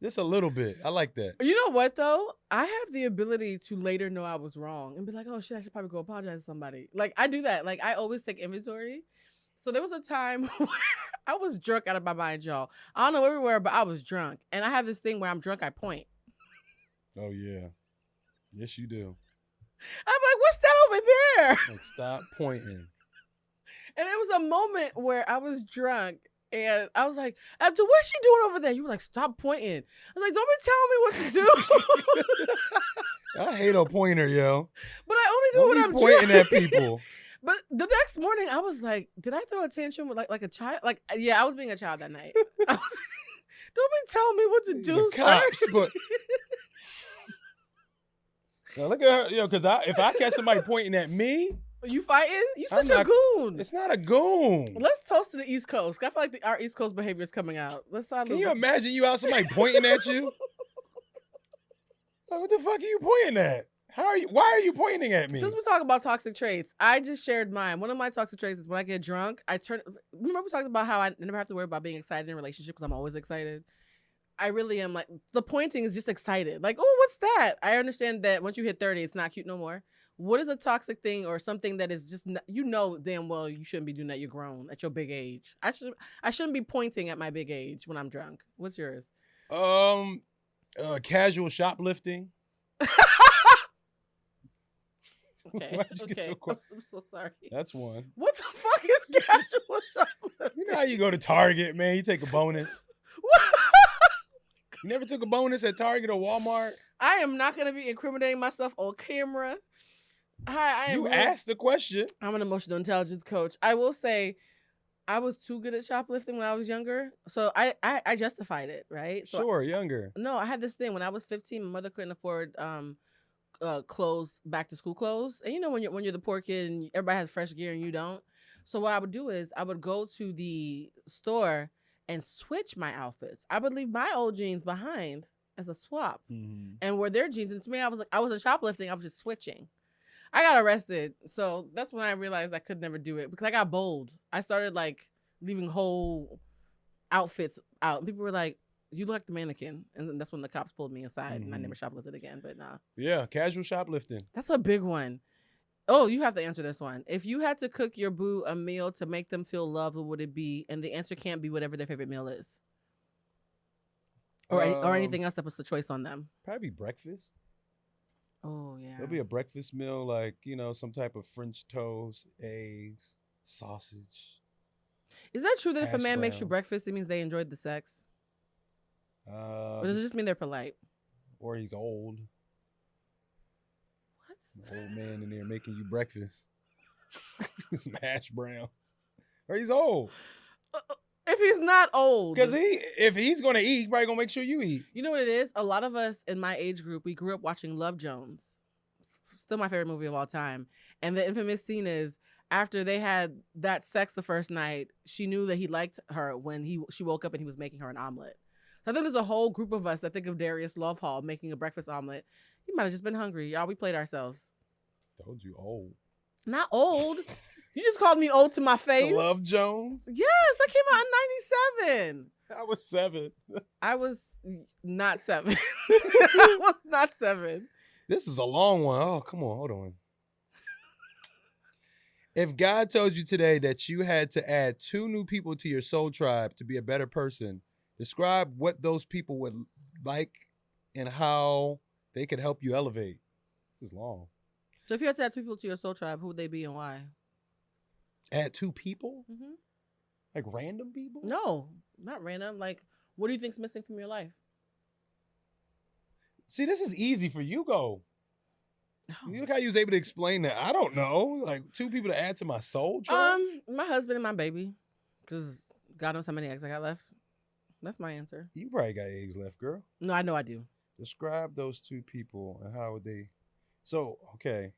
Speaker 2: just a little bit. I like that.
Speaker 1: You know what though? I have the ability to later know I was wrong and be like, oh shit, I should probably go apologize to somebody. Like I do that. Like I always take inventory. So there was a time where I was drunk out of my mind, y'all. I don't know where we were, but I was drunk. And I have this thing where I'm drunk, I point.
Speaker 2: Oh, yeah. Yes, you do.
Speaker 1: I'm like, what's that over there?
Speaker 2: Like, stop pointing.
Speaker 1: And it was a moment where I was drunk and I was like, Abdul, what's she doing over there? You were like, stop pointing. I was like, don't be telling me what to do.
Speaker 2: I hate a pointer, yo.
Speaker 1: But I only do
Speaker 2: Don't
Speaker 1: when
Speaker 2: be
Speaker 1: I'm
Speaker 2: pointing
Speaker 1: drunk.
Speaker 2: at people.
Speaker 1: But the next morning, I was like, did I throw a tantrum with like a child? Like, yeah, I was being a child that night. I was, don't be telling me what to do,
Speaker 2: The cops,
Speaker 1: sir.
Speaker 2: but now look at her, yo. Because if I catch somebody pointing at me,
Speaker 1: You fighting? You
Speaker 2: I'm
Speaker 1: such a
Speaker 2: not-
Speaker 1: goon.
Speaker 2: it's not a goon.
Speaker 1: Let's toast to the East Coast. I feel like our East Coast behavior is coming out. Let's start.
Speaker 2: Can you imagine you out somebody pointing at you? Like, what the fuck are you pointing at? Why are you pointing at me?
Speaker 1: Since we talk about toxic traits, I just shared mine. One of my toxic traits is when I get drunk, remember we talked about how I never have to worry about being excited in a relationship because I'm always excited. I really am. Like, the pointing is just excited. Like, oh, what's that? I understand that once you hit 30, it's not cute no more. What is a toxic thing or something that is just, you know damn well you shouldn't be doing that. You're grown at your big age. I shouldn't be pointing at my big age when I'm drunk. What's yours?
Speaker 2: Casual shoplifting.
Speaker 1: Okay.
Speaker 2: Why'd you get so quiet?
Speaker 1: I'm so sorry.
Speaker 2: That's one.
Speaker 1: What the fuck is casual shoplifting?
Speaker 2: You know how you go to Target, man? You take a bonus. You never took a bonus at Target or Walmart?
Speaker 1: I am not going to be incriminating myself on camera. Hi,
Speaker 2: You asked the question.
Speaker 1: I'm an emotional intelligence coach. I will say I was too good at shoplifting when I was younger. So I justified it, right? So
Speaker 2: Sure, younger.
Speaker 1: No, I had this thing when I was 15, my mother couldn't afford clothes, back to school clothes. And you know when you're the poor kid and everybody has fresh gear and you don't. So what I would do is I would go to the store and switch my outfits. I would leave my old jeans behind as a swap and wear their jeans. And to me, I wasn't shoplifting. I was just switching. I got arrested. So that's when I realized I could never do it because I got bold. I started like leaving whole outfits out. And people were like, you look like the mannequin. And that's when the cops pulled me aside and I never shoplifted again. But nah.
Speaker 2: Yeah, casual shoplifting.
Speaker 1: That's a big one. Oh, you have to answer this one. If you had to cook your boo a meal to make them feel loved, what would it be? And the answer can't be whatever their favorite meal is. Or anything else that puts the choice on them.
Speaker 2: Probably breakfast.
Speaker 1: Oh, yeah.
Speaker 2: There'll be a breakfast meal like, some type of French toast, eggs, sausage.
Speaker 1: Is that true that if a
Speaker 2: hash
Speaker 1: man makes you
Speaker 2: browns.
Speaker 1: breakfast, it means they enjoyed the sex? Or does it just mean they're polite?
Speaker 2: Or he's old.
Speaker 1: What?
Speaker 2: An old man in there making you breakfast. Some hash browns. Or he's old.
Speaker 1: If he's not old.
Speaker 2: Because if he's going to eat, he's probably going to make sure you eat.
Speaker 1: You know what it is? A lot of us in my age group, we grew up watching Love Jones. Still my favorite movie of all time. And the infamous scene is after they had that sex the first night, she knew that he liked her when she woke up and he was making her an omelet. So I think there's a whole group of us that think of Darius Lovehall making a breakfast omelet. He might have just been hungry. Y'all, we played ourselves.
Speaker 2: Told you old.
Speaker 1: Not old. You just called me old to my face.
Speaker 2: Love Jones?
Speaker 1: Yes, that came out in 97.
Speaker 2: I was 7.
Speaker 1: I was not 7. I was not 7.
Speaker 2: This is a long one. Oh, come on. Hold on. If God told you today that you had to add 2 new people to your soul tribe to be a better person, describe what those people would like and how they could help you elevate. This is long.
Speaker 1: So if you had to add 2 people to your soul tribe, who would they be and why?
Speaker 2: Add 2 people?
Speaker 1: Mm-hmm.
Speaker 2: Like random people?
Speaker 1: No, not random. Like, what do you think's missing from your life?
Speaker 2: See, this is easy for you. Go.
Speaker 1: Oh.
Speaker 2: You look how you was able to explain that. I don't know. Like 2 people to add to my soul chart.
Speaker 1: My husband and my baby. Because God knows how many eggs I got left. That's my answer.
Speaker 2: You probably got eggs left, girl.
Speaker 1: No, I know I do.
Speaker 2: Describe those 2 people and how would they. So, okay.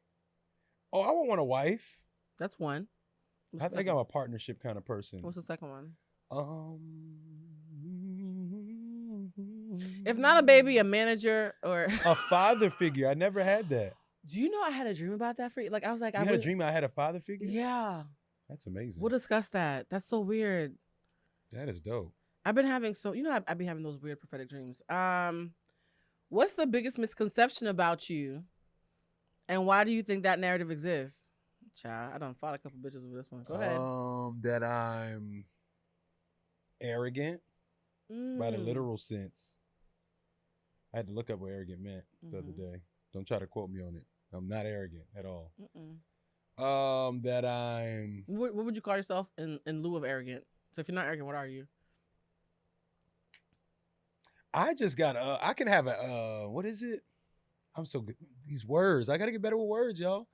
Speaker 2: Oh, I would want a wife.
Speaker 1: That's one. What's
Speaker 2: I
Speaker 1: the
Speaker 2: think
Speaker 1: second?
Speaker 2: I'm a partnership kind of person.
Speaker 1: What's the second one?
Speaker 2: If
Speaker 1: If not a baby, a manager or
Speaker 2: a father figure. I never had that.
Speaker 1: Do you know I had a dream about that for you? Like I was like,
Speaker 2: You had a dream I had a father figure?
Speaker 1: Yeah.
Speaker 2: That's amazing.
Speaker 1: We'll discuss that. That's so weird.
Speaker 2: That is dope.
Speaker 1: I've been having I've been having those weird prophetic dreams. What's the biggest misconception about you? And why do you think that narrative exists? Child, I done fought a couple bitches with this one. Go ahead.
Speaker 2: That I'm arrogant by the literal sense. I had to look up what arrogant meant the other day. Don't try to quote me on it. I'm not arrogant at all. That I'm.
Speaker 1: What would you call yourself in lieu of arrogant? So if you're not arrogant, what are you?
Speaker 2: I just got I can have a what is it? I'm so good. These words. I gotta get better with words, y'all.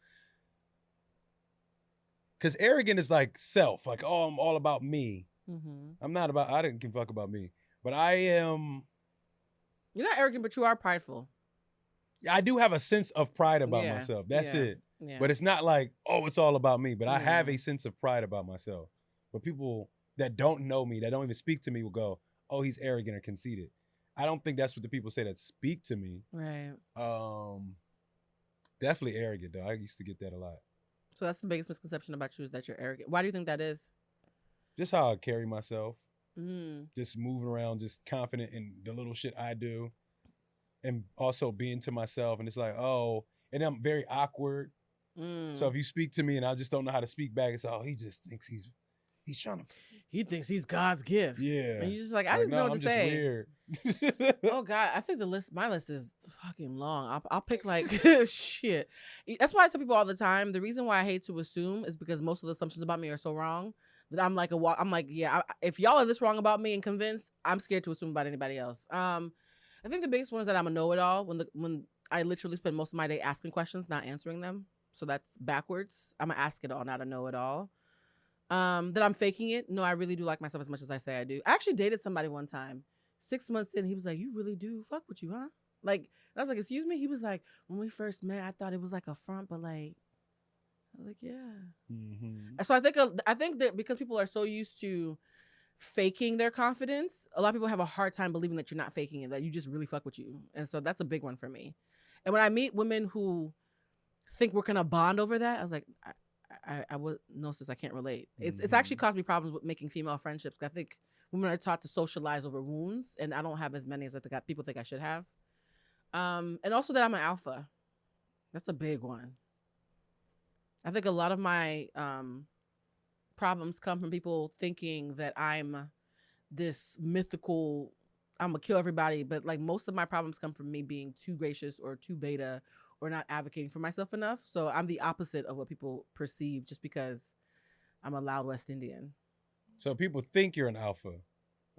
Speaker 2: Cause arrogant is like self. Like, oh, I'm all about me. I'm not about. I didn't give a fuck about me. But I am.
Speaker 1: You're not arrogant, but you are prideful.
Speaker 2: I do have a sense of pride about myself. That's it.
Speaker 1: Yeah.
Speaker 2: But it's not like, oh, it's all about me. But I have a sense of pride about myself. But people that don't know me, that don't even speak to me, will go, oh, he's arrogant or conceited. I don't think that's what the people say that speak to me.
Speaker 1: Right.
Speaker 2: Definitely arrogant, though. I used to get that a lot.
Speaker 1: So that's the biggest misconception about you, is that you're arrogant. Why do you think that is?
Speaker 2: Just how I carry myself. Just moving around, just confident in the little shit I do. And also being to myself. And it's like, oh, and I'm very awkward. So if you speak to me and I just don't know how to speak back, it's like, oh, he just thinks he's trying to.
Speaker 1: He thinks he's God's gift.
Speaker 2: Yeah.
Speaker 1: And you're just like, I just know what
Speaker 2: I'm
Speaker 1: to say.
Speaker 2: Just weird.
Speaker 1: Oh God, I think my list is fucking long. I'll pick like shit. That's why I tell people all the time, the reason why I hate to assume is because most of the assumptions about me are so wrong that I'm like if y'all are this wrong about me and convinced, I'm scared to assume about anybody else. I think the biggest one is that I'm a know-it-all when I literally spend most of my day asking questions, not answering them. So that's backwards. I'm a ask it all, not a know it all. That I'm faking it. No, I really do like myself as much as I say I do. I actually dated somebody one time. 6 months in, he was like, "You really do fuck with you, huh?" Like, I was like, "Excuse me?" He was like, "When we first met, I thought it was like a front, but like," I was like, "Yeah." So I think that because people are so used to faking their confidence, a lot of people have a hard time believing that you're not faking it, that you just really fuck with you. And so that's a big one for me. And when I meet women who think we're gonna bond over that, I was like, I would no, sis, I can't relate. It's actually caused me problems with making female friendships. I think women are taught to socialize over wounds, and I don't have as many as people think I should have. And also that I'm an alpha. That's a big one. I think a lot of my problems come from people thinking that I'm this mythical, I'm gonna kill everybody, but like most of my problems come from me being too gracious or too beta or not advocating for myself enough. So I'm the opposite of what people perceive just because I'm a loud West Indian.
Speaker 2: So people think you're an alpha.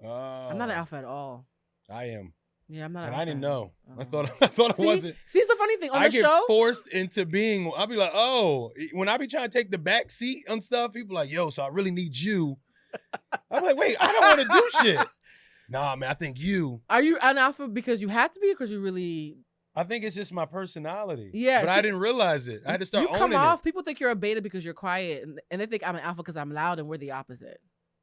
Speaker 1: I'm not an alpha at all.
Speaker 2: I am.
Speaker 1: Yeah, I'm not.
Speaker 2: And I didn't know.
Speaker 1: Oh.
Speaker 2: I thought I wasn't.
Speaker 1: See, it's the funny thing on
Speaker 2: I
Speaker 1: the
Speaker 2: get
Speaker 1: show.
Speaker 2: forced into being. I'll be like, oh, when I be trying to take the back seat on stuff, people like, yo, so I really need you. I'm like, wait, I don't want to do shit. Nah, man, I think you.
Speaker 1: Are you an alpha because you have to be, or because you really?
Speaker 2: I think it's just my personality.
Speaker 1: Yeah,
Speaker 2: but I didn't realize it. I had to start owning it.
Speaker 1: You come off. People think you're a beta because you're quiet, and they think I'm an alpha because I'm loud, and we're the opposite.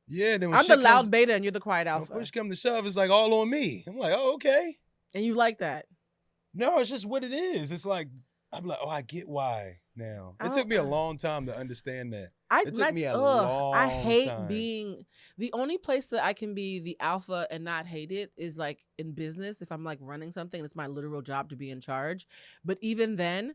Speaker 2: Yeah, then when
Speaker 1: I'm the loud beta, and you're the quiet alpha.
Speaker 2: When push come to shove, it's like all on me. I'm like, oh, okay.
Speaker 1: And you like that?
Speaker 2: No, it's just what it is. It's like, I'm like, oh, I get why now. It took me a long time to understand that. It took me a long time.
Speaker 1: I hate being, the only place that I can be the alpha and not hate it is like in business. If I'm like running something, it's my literal job to be in charge. But even then,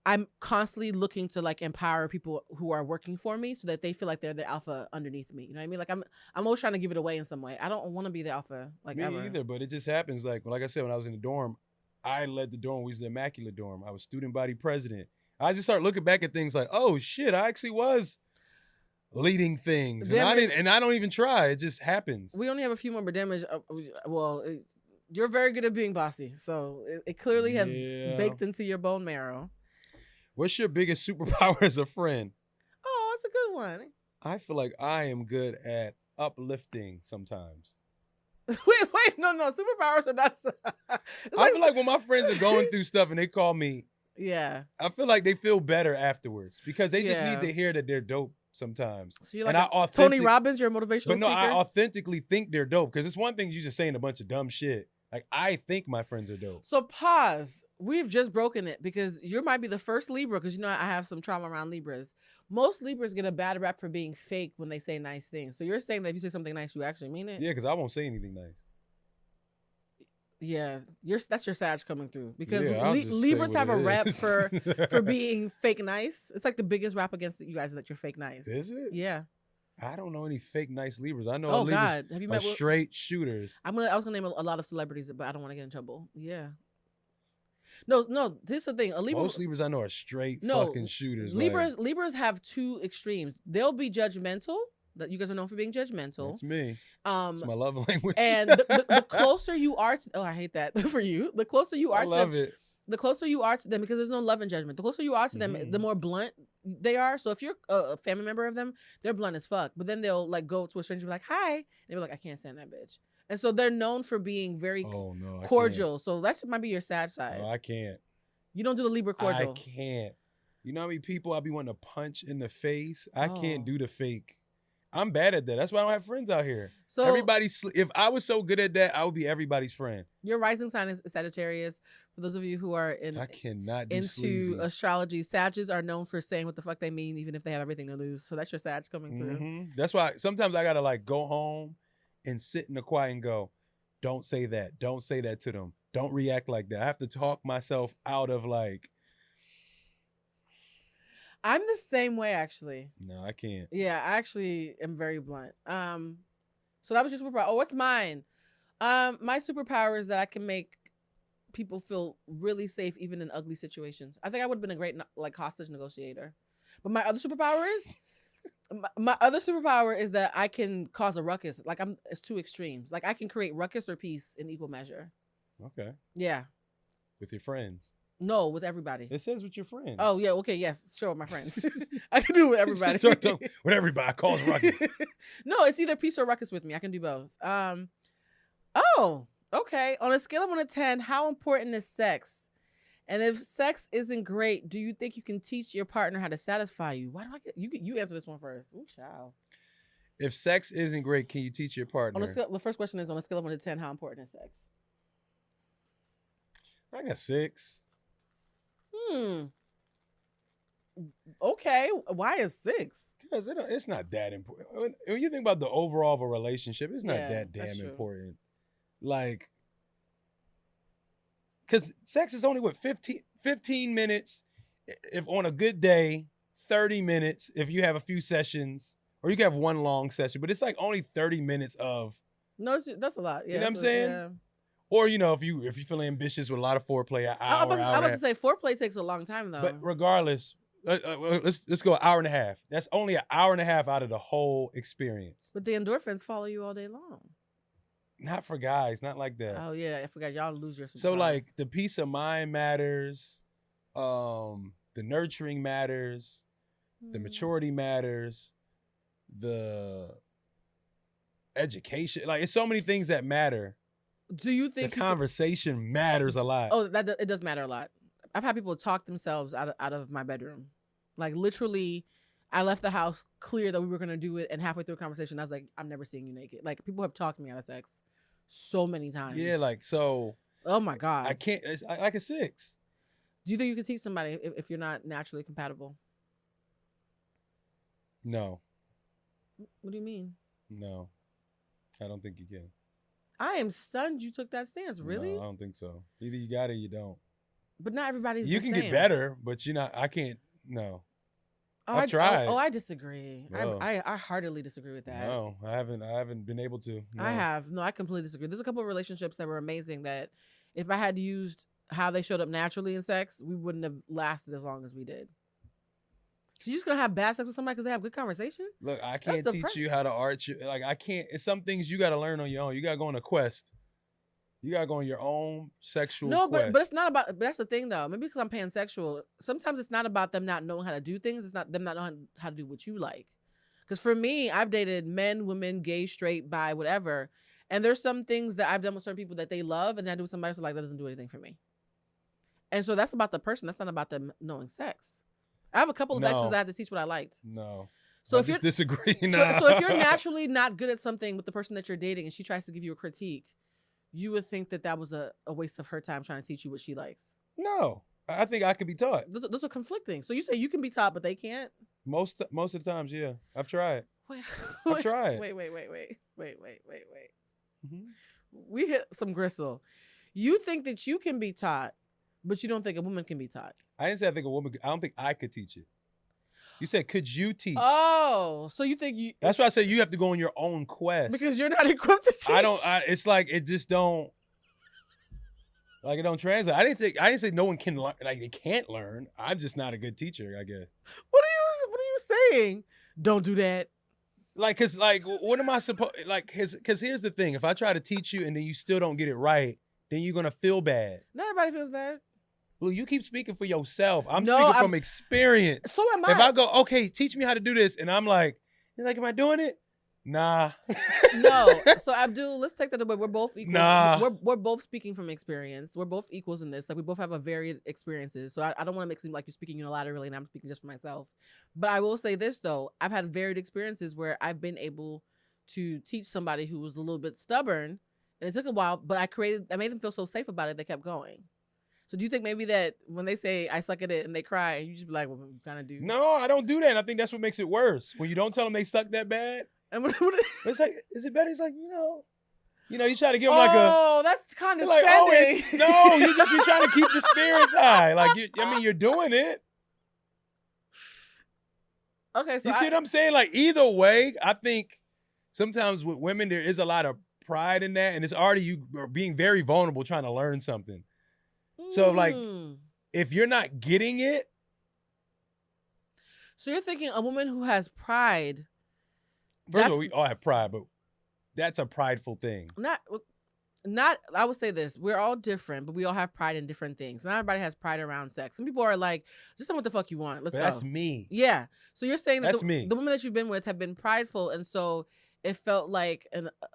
Speaker 1: I'm constantly looking to like empower people who are working for me so that they feel like they're the alpha underneath me. You know what I mean? Like I'm always trying to give it away in some way. I don't want to be the alpha like
Speaker 2: me
Speaker 1: ever.
Speaker 2: either, but it just happens. Like I said, when I was in the dorm, I led the dorm. We was the immaculate dorm. I was student body president. I just started looking back at things like, oh shit, I actually was leading things, and I don't even try. It just happens.
Speaker 1: We only have a few more damage. You're very good at being bossy, so it clearly has
Speaker 2: Yeah.
Speaker 1: baked into your bone marrow.
Speaker 2: What's your biggest superpower as a friend?
Speaker 1: Oh, that's a good one.
Speaker 2: I feel like I am good at uplifting sometimes.
Speaker 1: Wait, no, superpowers are not.
Speaker 2: I feel like when my friends are going through stuff and they call me,
Speaker 1: yeah.
Speaker 2: I feel like they feel better afterwards because they just
Speaker 1: Yeah.
Speaker 2: need to hear that they're dope sometimes.
Speaker 1: So you're like
Speaker 2: and
Speaker 1: Tony Robbins, you're a motivational
Speaker 2: But no,
Speaker 1: speaker?
Speaker 2: I authentically think they're dope because it's one thing you just saying a bunch of dumb shit. Like, I think my friends are dope.
Speaker 1: So pause. We've just broken it because you might be the first Libra because I have some trauma around Libras. Most Libras get a bad rap for being fake when they say nice things. So you're saying that if you say something nice, you actually mean it?
Speaker 2: Yeah, because I won't say anything nice.
Speaker 1: Yeah, that's your Sag coming through because
Speaker 2: Yeah, I'll just say
Speaker 1: Libras
Speaker 2: what
Speaker 1: have a
Speaker 2: it
Speaker 1: rep
Speaker 2: is.
Speaker 1: for being fake nice. It's like the biggest rap against you guys that you're fake nice.
Speaker 2: Is it?
Speaker 1: Yeah.
Speaker 2: I don't know any fake nice Libras. I know
Speaker 1: Oh
Speaker 2: Libras
Speaker 1: God, have you
Speaker 2: are
Speaker 1: met?
Speaker 2: straight shooters.
Speaker 1: I was gonna name a lot of celebrities, but I don't want to get in trouble. Yeah. No. This is the thing. A Libra.
Speaker 2: Most Libras I know are straight
Speaker 1: No,
Speaker 2: fucking shooters.
Speaker 1: Libras have two extremes. They'll be judgmental. That you guys are known for being judgmental.
Speaker 2: That's me.
Speaker 1: Um,
Speaker 2: It's my love language.
Speaker 1: and the closer you are to, I hate that for you. The closer you are
Speaker 2: I
Speaker 1: to
Speaker 2: love
Speaker 1: them,
Speaker 2: it.
Speaker 1: the closer you are to them, because there's no love and judgment. The closer you are to them, the more blunt they are. So if you're a family member of them, they're blunt as fuck. But then they'll like go to a stranger and be like, "Hi," and they're like, "I can't stand that bitch." And so they're known for being very
Speaker 2: Oh no, I
Speaker 1: cordial. So that might be your sad side.
Speaker 2: can't. No, I can't.
Speaker 1: You don't do the Libra cordial.
Speaker 2: I can't. You know how many people I be wanting to punch in the face? I can't
Speaker 1: Oh.
Speaker 2: do the fake. I'm bad at that. That's why I don't have friends out here.
Speaker 1: So
Speaker 2: If I was so good at that, I would be everybody's friend.
Speaker 1: your rising sign is Sagittarius. For those of you who are
Speaker 2: I cannot do
Speaker 1: into
Speaker 2: sleazy.
Speaker 1: astrology, Sages are known for saying what the fuck they mean, even if they have everything to lose. So that's your Sag coming through.
Speaker 2: Mhm. That's why sometimes I gotta like go home and sit in the quiet and go, don't say that. Don't say that to them. Don't react like that. I have to talk myself out of like,
Speaker 1: I'm the same way, actually.
Speaker 2: no, I can't.
Speaker 1: Yeah, I actually am very blunt. So that was your superpower. Oh, what's mine? My superpower is that I can make people feel really safe even in ugly situations. I think I would have been a great like hostage negotiator. But my other superpower is my other superpower is that I can cause a ruckus. Like it's two extremes. Like I can create ruckus or peace in equal measure.
Speaker 2: Okay.
Speaker 1: Yeah.
Speaker 2: With your friends.
Speaker 1: No, with everybody.
Speaker 2: It says with your friends.
Speaker 1: Oh yeah, okay, yes, sure, with my friends. I can do it with everybody.
Speaker 2: Start talking with everybody. Cause ruckus.
Speaker 1: No, it's either peace or ruckus with me. I can do both. Oh, okay. On a scale of 1 to 10, how important is sex? And if sex isn't great, do you think you can teach your partner how to satisfy you? Why do I get you answer this one first? Ooh, child.
Speaker 2: If sex isn't great, can you teach your partner?
Speaker 1: On a scale, the first question is on a scale of 1 to 10, how important is sex?
Speaker 2: I got 6.
Speaker 1: Okay. Why is 6?
Speaker 2: Because it's not that important. When you think about the overall of a relationship, it's not
Speaker 1: Yeah,
Speaker 2: that
Speaker 1: that's
Speaker 2: damn
Speaker 1: true.
Speaker 2: important. Like, because sex is only what 15 minutes if on a good day, 30 minutes if you have a few sessions, or you can have one long session, but it's like only 30 minutes of,
Speaker 1: No, that's a lot. Yeah,
Speaker 2: you know what I'm saying? Or, you know, if you feel ambitious with a lot of foreplay, an
Speaker 1: I
Speaker 2: hour,
Speaker 1: was
Speaker 2: hour
Speaker 1: about
Speaker 2: and
Speaker 1: to
Speaker 2: a half.
Speaker 1: say foreplay takes a long time though.
Speaker 2: But regardless, let's go an hour and a half. That's only an hour and a half out of the whole experience.
Speaker 1: But the endorphins follow you all day long.
Speaker 2: Not for guys, not like that.
Speaker 1: Oh yeah, I forgot y'all lose your.
Speaker 2: So
Speaker 1: superpowers.
Speaker 2: like the peace of mind matters, the nurturing matters, the maturity matters, the education. Like it's so many things that matter.
Speaker 1: Do you
Speaker 2: The
Speaker 1: think
Speaker 2: conversation matters a lot.
Speaker 1: Oh, that it does matter a lot. I've had people talk themselves out of my bedroom. Like literally, I left the house clear that we were gonna do it, and halfway through a conversation, I was like, "I'm never seeing you naked." Like people have talked me out of sex so many times.
Speaker 2: Yeah, like so.
Speaker 1: Oh my god.
Speaker 2: I can't. It's like a 6.
Speaker 1: Do you think you can teach somebody if you're not naturally compatible?
Speaker 2: No,
Speaker 1: What do you mean?
Speaker 2: no, I don't think you can.
Speaker 1: I am stunned you took that stance. Really?
Speaker 2: No, I don't think so. Either you got it or you don't.
Speaker 1: But not everybody's
Speaker 2: You
Speaker 1: the
Speaker 2: can
Speaker 1: same.
Speaker 2: get better, but you're not. I can't. No,
Speaker 1: Oh,
Speaker 2: I've tried.
Speaker 1: I disagree.
Speaker 2: No.
Speaker 1: I heartily disagree with that.
Speaker 2: no, I haven't been able to. No.
Speaker 1: I have. No, I completely disagree. There's a couple of relationships that were amazing that if I had used how they showed up naturally in sex, we wouldn't have lasted as long as we did. So you're just going to have bad sex with somebody because they have good conversation?
Speaker 2: Look, I can't
Speaker 1: the
Speaker 2: teach you how to arch. Like I can't. It's some things you got to learn on your own. You got to go on a quest. You gotta go on your own sexual
Speaker 1: No,
Speaker 2: quest.
Speaker 1: but it's not about. But that's the thing, though. Maybe because I'm pansexual. Sometimes it's not about them not knowing how to do things. It's not them not knowing how to do what you like. Because for me, I've dated men, women, gay, straight, bi, whatever, and there's some things that I've done with certain people that they love, and then I do with somebody else like that doesn't do anything for me. And so that's about the person. That's not about them knowing sex. I have a couple of exes that I had to teach what I liked.
Speaker 2: No.
Speaker 1: So
Speaker 2: I
Speaker 1: if you
Speaker 2: just disagree.
Speaker 1: so if you're naturally not good at something with the person that you're dating, and she tries to give you a critique, you would think that was a waste of her time trying to teach you what she likes.
Speaker 2: No, I think I could be taught.
Speaker 1: Those are conflicting. So you say you can be taught, but they can't?
Speaker 2: Most of the times, yeah. I've tried.
Speaker 1: Wait,
Speaker 2: I've tried.
Speaker 1: Wait.
Speaker 2: Mhm.
Speaker 1: We hit some gristle. You think that you can be taught, but you don't think a woman can be taught.
Speaker 2: I didn't say I think a woman. I don't think I could teach it. You said, could you teach?
Speaker 1: Oh, so you think you?
Speaker 2: That's why I said you have to go on your own quest.
Speaker 1: Because you're not equipped to teach.
Speaker 2: It's like it just don't. Like it don't translate. I didn't say no one can learn. Like they can't learn. I'm just not a good teacher, I guess.
Speaker 1: What are you saying? Don't do that.
Speaker 2: Like, cause like, what am I supposed? Like, cause here's the thing. If I try to teach you and then you still don't get it right, then you're gonna feel bad.
Speaker 1: Not everybody feels bad.
Speaker 2: Well, you keep speaking for yourself. I'm
Speaker 1: No,
Speaker 2: speaking from experience.
Speaker 1: So am I.
Speaker 2: If I go, okay, teach me how to do this, and I'm like, you're like, am I doing it? Nah.
Speaker 1: No. So Abdul, let's take that away. We're both equals.
Speaker 2: Nah.
Speaker 1: We're both speaking from experience. We're both equals in this. Like we both have a varied experiences. So I don't want to make it seem like you're speaking unilaterally and I'm speaking just for myself. But I will say this though, I've had varied experiences where I've been able to teach somebody who was a little bit stubborn, and it took a while, but I made them feel so safe about it they kept going. So do you think maybe that when they say I suck at it and they cry, you just be like, well, you kind of do?
Speaker 2: No, I don't do that. And I think that's what makes it worse. When you don't tell them they suck that bad.
Speaker 1: And
Speaker 2: It's like, is it better? It's like, you try to give them like a.
Speaker 1: Oh, that's condescending.
Speaker 2: Like, no, you just be trying to keep the spirits high. Like, you're doing it.
Speaker 1: Okay, so
Speaker 2: you see what I'm saying? Like, either way, I think sometimes with women, there is a lot of pride in that. And it's already you being very vulnerable trying to learn something. So, like, if you're not getting it.
Speaker 1: So you're thinking a woman who has pride.
Speaker 2: First of all, we all have pride, but that's a prideful thing.
Speaker 1: Not. I would say this: we're all different, but we all have pride in different things. Not everybody has pride around sex. Some people are like, "Just tell me what the fuck you want. Let's go."
Speaker 2: That's me.
Speaker 1: Yeah. So you're saying that
Speaker 2: That's me.
Speaker 1: The women that you've been with have been prideful, and so it felt like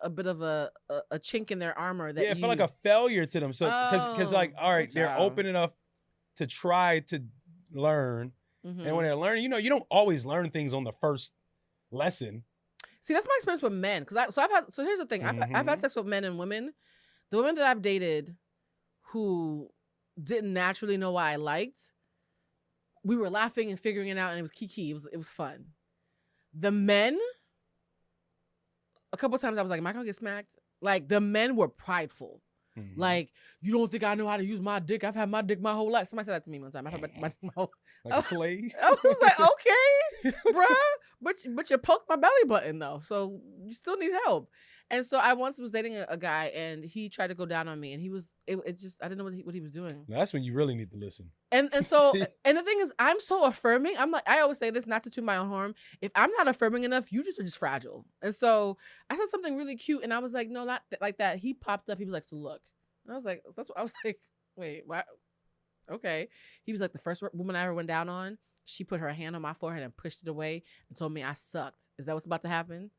Speaker 1: a bit of a chink in their armor. That
Speaker 2: it felt like a failure to them. So because like, all right, they're open enough to try to learn, and when they're learning, you don't always learn things on the first lesson.
Speaker 1: See, that's my experience with men. So here's the thing. I've had sex with men and women. The women that I've dated who didn't naturally know what I liked, we were laughing and figuring it out, and it was kiki. It was fun. The men, a couple of times I was like, am I gonna get smacked? Like, the men were prideful. Mm-hmm. Like, you don't think I know how to use my dick? I've had my dick my whole life. Somebody said that to me one time. I've had my dick my whole life.
Speaker 2: Like a slave?
Speaker 1: I was like, okay, bruh. But you poked my belly button, though. So you still need help. And so I once was dating a guy, and he tried to go down on me. And I didn't know what he was doing.
Speaker 2: Now, that's when you really need to listen.
Speaker 1: And so, and the thing is, I'm so affirming. I'm like, I always say this, not to toot my own horn. If I'm not affirming enough, you just are just fragile. And so I said something really cute, and I was like, no, not like that. He popped up. He was like, so look. And I was like, I was like, wait, what? Okay. He was like, the first woman I ever went down on, she put her hand on my forehead and pushed it away and told me I sucked. Is that what's about to happen?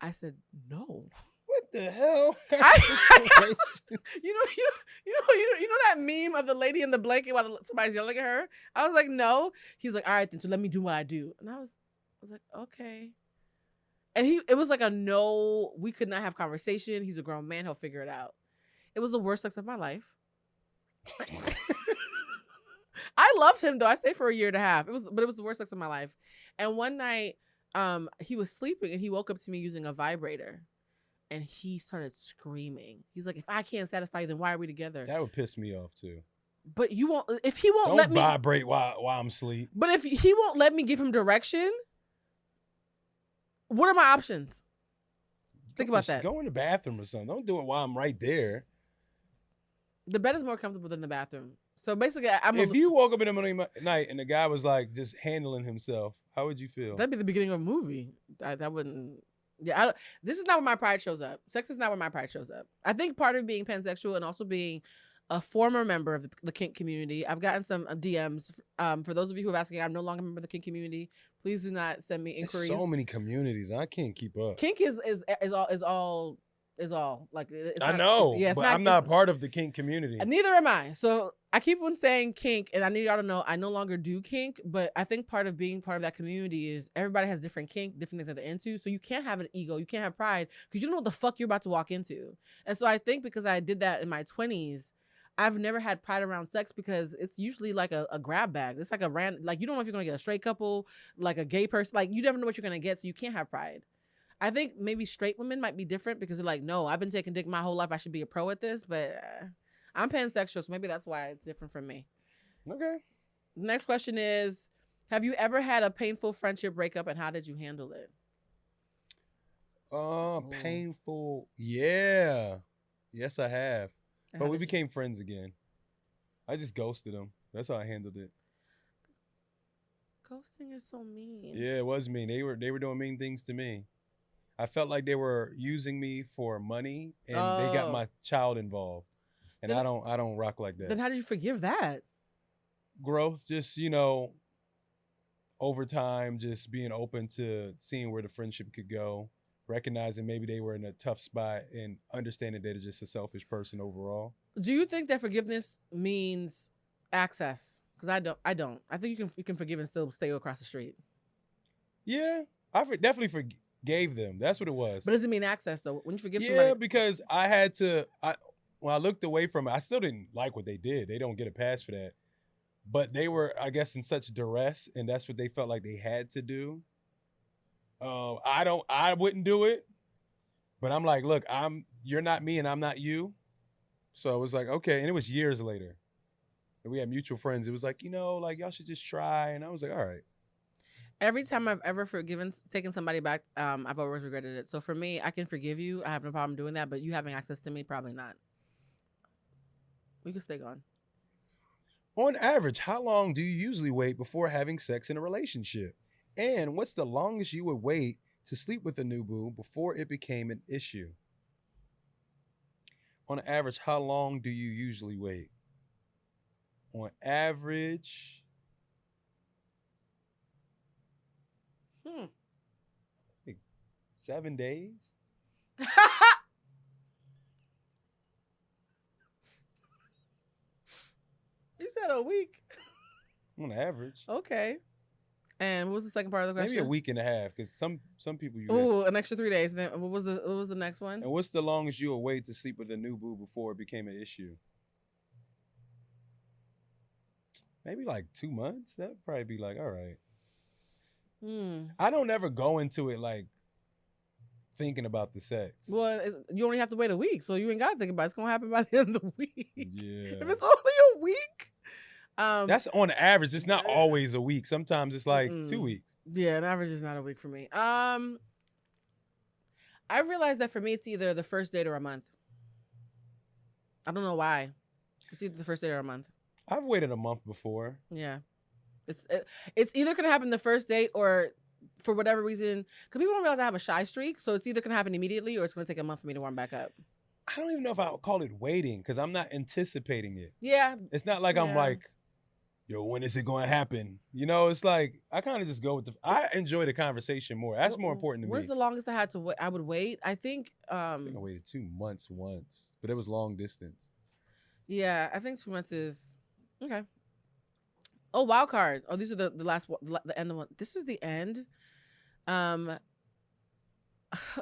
Speaker 1: I said, no.
Speaker 2: What the hell?
Speaker 1: You know that meme of the lady in the blanket while somebody's yelling at her? I was like, no. He's like, all right, then, so let me do what I do. And I was like, okay. And it was like a no, we could not have conversation. He's a grown man. He'll figure it out. It was the worst sex of my life. I loved him though. I stayed for a year and a half. It was the worst sex of my life. And one night, he was sleeping and he woke up to me using a vibrator, and he started screaming. He's like, "If I can't satisfy you, then why are we together?"
Speaker 2: That would piss me off too.
Speaker 1: But you won't. If he won't
Speaker 2: Don't
Speaker 1: let me
Speaker 2: vibrate while I'm asleep.
Speaker 1: But if he won't let me give him direction, what are my options? Think about that.
Speaker 2: Go in the bathroom or something. Don't do it while I'm right there.
Speaker 1: The bed is more comfortable than the bathroom. So basically,
Speaker 2: if you woke up in the middle of the night and the guy was like just handling himself, how would you feel?
Speaker 1: That'd be the beginning of a movie. That wouldn't. Yeah, this is not where my pride shows up. Sex is not where my pride shows up. I think part of being pansexual and also being a former member of the kink community, I've gotten some DMs. For those of you who are asking, I'm no longer a member of the kink community. Please do not send me inquiries.
Speaker 2: There's so many communities. I can't keep up.
Speaker 1: Kink is all like it's
Speaker 2: I
Speaker 1: not,
Speaker 2: know,
Speaker 1: it's
Speaker 2: but
Speaker 1: not,
Speaker 2: I'm not part of the kink community.
Speaker 1: Neither am I. So I keep on saying kink, and I need y'all to know I no longer do kink. But I think part of being part of that community is everybody has different kink, different things that they're into. So you can't have an ego, you can't have pride because you don't know what the fuck you're about to walk into. And so I think because I did that in my 20s, I've never had pride around sex because it's usually like a grab bag. It's like a like you don't know if you're gonna get a straight couple, like a gay person, like you never know what you're gonna get, so you can't have pride. I think maybe straight women might be different because they're like, no, I've been taking dick my whole life. I should be a pro at this, but I'm pansexual, so maybe that's why it's different from me.
Speaker 2: Okay.
Speaker 1: Next question is, have you ever had a painful friendship breakup and how did you handle it?
Speaker 2: Painful. Yeah. Yes, I have.
Speaker 1: And
Speaker 2: But
Speaker 1: how
Speaker 2: we
Speaker 1: did you-
Speaker 2: became friends again. I just ghosted them. That's how I handled it.
Speaker 1: Ghosting is so mean.
Speaker 2: Yeah, it was mean. They were doing mean things to me. I felt like they were using me for money and they got my child involved. And
Speaker 1: Then-
Speaker 2: I don't rock like that.
Speaker 1: Then how did you forgive that?
Speaker 2: Growth, just, over time, just being open to seeing where the friendship could go, recognizing maybe they were in a tough spot and understanding they're just a selfish person overall.
Speaker 1: Do you think that forgiveness means access? Because I don't. I think you can forgive and still stay across the street.
Speaker 2: Yeah, I definitely forgave them. That's what it was.
Speaker 1: But does it mean access though? When you forgive
Speaker 2: Yeah,
Speaker 1: somebody,
Speaker 2: because I had to. When I looked away from it, I still didn't like what they did. They don't get a pass for that. But they were, I guess, in such duress, and that's what they felt like they had to do. I wouldn't do it. But I'm like, look, you're not me, and I'm not you. So it was like, okay, and it was years later. And we had mutual friends. It was like, y'all should just try. And I was like, all right.
Speaker 1: every time I've ever taken somebody back, I've always regretted it. So for me, I can forgive you. I have no problem doing that. But you having access to me, probably not. We can stay gone.
Speaker 2: On average, how long do you usually wait before having sex in a relationship? And what's the longest you would wait to sleep with a new boo before it became an issue? On average, how long do you usually wait? On average, like 7 days.
Speaker 1: You said a week.
Speaker 2: On average.
Speaker 1: Okay. And what was the second part of the question?
Speaker 2: Maybe a week and a half, because some people you get.
Speaker 1: Ooh, an extra 3 days. Then what was the next one?
Speaker 2: And what's the longest you would wait to sleep with a new boo before it became an issue? Maybe like 2 months. That'd probably be like, all right. I don't ever go into it like thinking about the sex.
Speaker 1: Well, you only have to wait a week, so you ain't got to think about it. It's gonna happen by the end of the week.
Speaker 2: Yeah.
Speaker 1: If it's only a week.
Speaker 2: That's on average. It's not always a week. Sometimes it's like 2 weeks.
Speaker 1: Yeah, an average is not a week for me. I realized that for me, it's either the first date or a month. I don't know why. It's either the first date or a month.
Speaker 2: I've waited a month before.
Speaker 1: Yeah. It's either going to happen the first date or for whatever reason, because people don't realize I have a shy streak, so it's either going to happen immediately or it's going to take a month for me to warm back up.
Speaker 2: I don't even know if I would call it waiting, because I'm not anticipating it.
Speaker 1: Yeah.
Speaker 2: It's not like I'm like, yo, when is it going to happen? It's like, I kind of just go with I enjoy the conversation more. That's more important to me.
Speaker 1: When's the longest I would wait? I think
Speaker 2: I waited 2 months once, but it was long distance.
Speaker 1: Yeah, I think 2 months is okay. Oh, wild card. Oh, these are the last the end of one. This is the end. On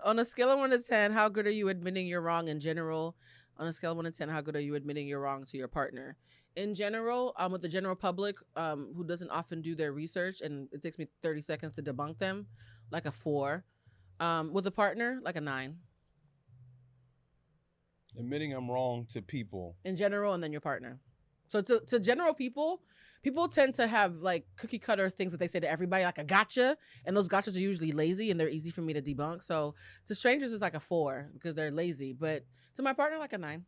Speaker 1: a scale of 1 to 10, how good are you admitting you're wrong in general? On a scale of 1 to 10, how good are you admitting you're wrong to your partner? In general, with the general public, who doesn't often do their research, and it takes me 30 seconds to debunk them, like a 4. With a partner, like a 9.
Speaker 2: Admitting I'm wrong to people.
Speaker 1: In general, and then your partner. So to general people tend to have like cookie cutter things that they say to everybody, like a gotcha. And those gotchas are usually lazy and they're easy for me to debunk. So to strangers, it's like a 4 because they're lazy. But to my partner, like a 9.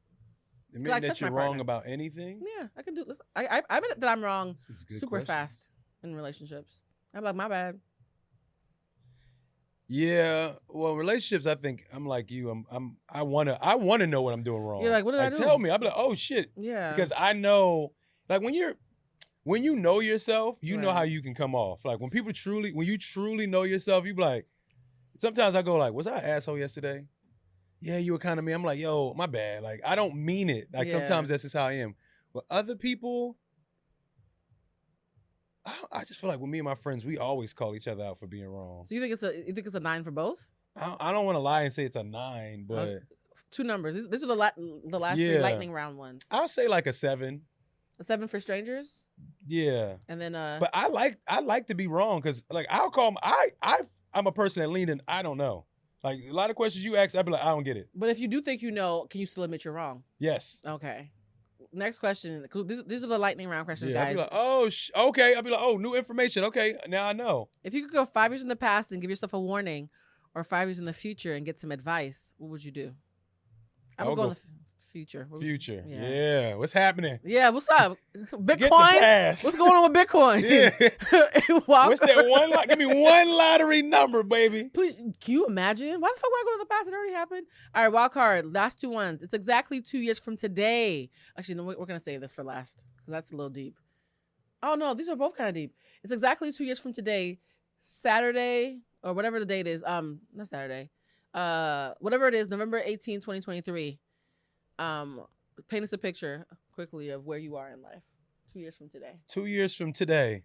Speaker 2: Admitting that you're wrong about anything?
Speaker 1: Yeah, I can do this. I admit that I'm wrong super
Speaker 2: questions.
Speaker 1: fast in relationships. I'm like, my bad.
Speaker 2: Yeah, well, relationships. I think I'm like you. I wanna know what I'm doing wrong.
Speaker 1: You're like, what did I do?
Speaker 2: Tell me. I'm like, oh shit,
Speaker 1: Yeah.
Speaker 2: because I know, like when you know yourself, you know how
Speaker 1: Right.
Speaker 2: you can come off. Like when you truly know yourself, you be like. Sometimes I go like, was I an asshole yesterday? Yeah, you were kind of me. I'm like, yo, my bad. Like I don't mean it. Like sometimes that's just how I am. But other people. I just feel like with me and my friends, we always call each other out for being wrong.
Speaker 1: So you think it's a 9 for both?
Speaker 2: I don't want to lie and say it's a 9, but
Speaker 1: 2 numbers. These are the last 3 lightning round ones.
Speaker 2: I'll say like a 7.
Speaker 1: A 7 for strangers.
Speaker 2: Yeah.
Speaker 1: And then
Speaker 2: But I like to be wrong because like I'm a person that leaned in. I don't know. Like a lot of questions you ask, I'd be like, I don't get it.
Speaker 1: But if you do think you know, can you still admit you're wrong?
Speaker 2: Yes.
Speaker 1: Okay. Next question. These are the lightning round questions, guys.
Speaker 2: I'd be like, oh, okay. I'd be like, oh, new information. Okay, now I know.
Speaker 1: If you could go 5 years in the past and give yourself a warning, or 5 years in the future and get some advice, what would you do? I would go in the future.
Speaker 2: Future. Yeah. What's happening?
Speaker 1: Yeah. What's up? Bitcoin.
Speaker 2: Get the past.
Speaker 1: What's going on with Bitcoin?
Speaker 2: Yeah. What's that one? Give me one lottery number, baby.
Speaker 1: Please, can you imagine? Why the fuck would I go to the past? It already happened. All right, wild card. Last 2 ones. It's exactly 2 years from today. Actually, no, we're gonna save this for last because that's a little deep. Oh no, these are both kind of deep. It's exactly 2 years from today, Saturday or whatever the date is. Not Saturday. Whatever it is, November 18, 2023. Paint us a picture quickly of where you are in life 2 years from today.
Speaker 2: 2 years from today,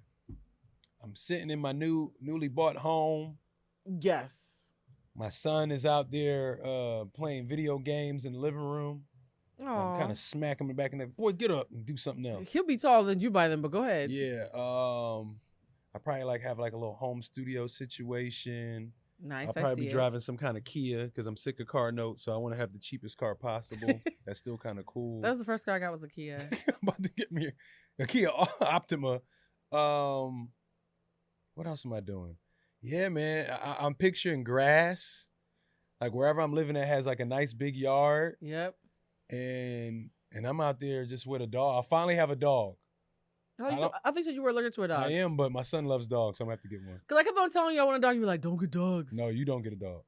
Speaker 2: I'm sitting in my newly bought home.
Speaker 1: Yes.
Speaker 2: My son is out there playing video games in the living room. I'm kind of smacking him back in the boy, get up and do something else.
Speaker 1: He'll be taller than you by then, but go ahead.
Speaker 2: Yeah. I probably have like a little home studio situation.
Speaker 1: Nice.
Speaker 2: I'll probably be driving some kind of Kia because I'm sick of car notes, so I want to have the cheapest car possible. That's still kind of cool.
Speaker 1: That was the first car I got was a Kia.
Speaker 2: I'm about to get me a Kia Optima. What else am I doing? Yeah, man, I'm picturing grass. Like wherever I'm living at has like a nice big yard.
Speaker 1: Yep.
Speaker 2: And I'm out there just with a dog. I finally have a dog.
Speaker 1: I think you were allergic to a dog.
Speaker 2: I am, but my son loves dogs, so I'm gonna have to get one.
Speaker 1: Because I kept on telling you I want a dog. You were like, don't get dogs.
Speaker 2: No, you don't get a dog.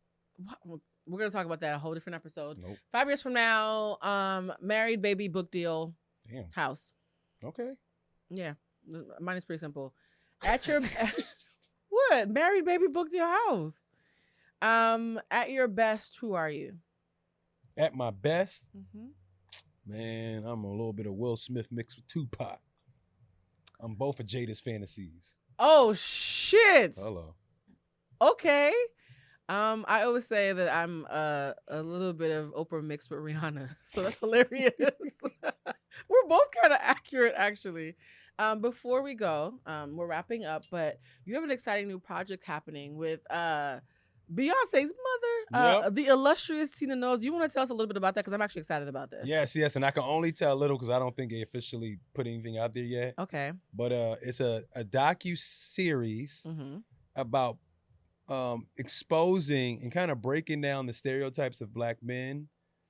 Speaker 1: What? We're going to talk about that a whole different episode.
Speaker 2: Nope.
Speaker 1: 5 years from now, married, baby, book deal,
Speaker 2: Damn.
Speaker 1: house.
Speaker 2: Okay.
Speaker 1: Yeah. Mine is pretty simple. At your... What? Married, baby, book deal, house. At your best, who are you?
Speaker 2: At my best?
Speaker 1: Mm-hmm.
Speaker 2: Man, I'm a little bit of Will Smith mixed with Tupac. I'm both of Jada's fantasies.
Speaker 1: Oh, shit.
Speaker 2: Hello.
Speaker 1: Okay. I always say that I'm a little bit of Oprah mixed with Rihanna. So that's hilarious. We're both kind of accurate, actually. Before we go, we're wrapping up, but you have an exciting new project happening with Beyonce's mother, the illustrious Tina Knowles. Do you want to tell us a little bit about that? Because I'm actually excited about this.
Speaker 2: Yes, and I can only tell a little because I don't think they officially put anything out there yet.
Speaker 1: Okay.
Speaker 2: But it's a docu-series about exposing and kind of breaking down the stereotypes of black men,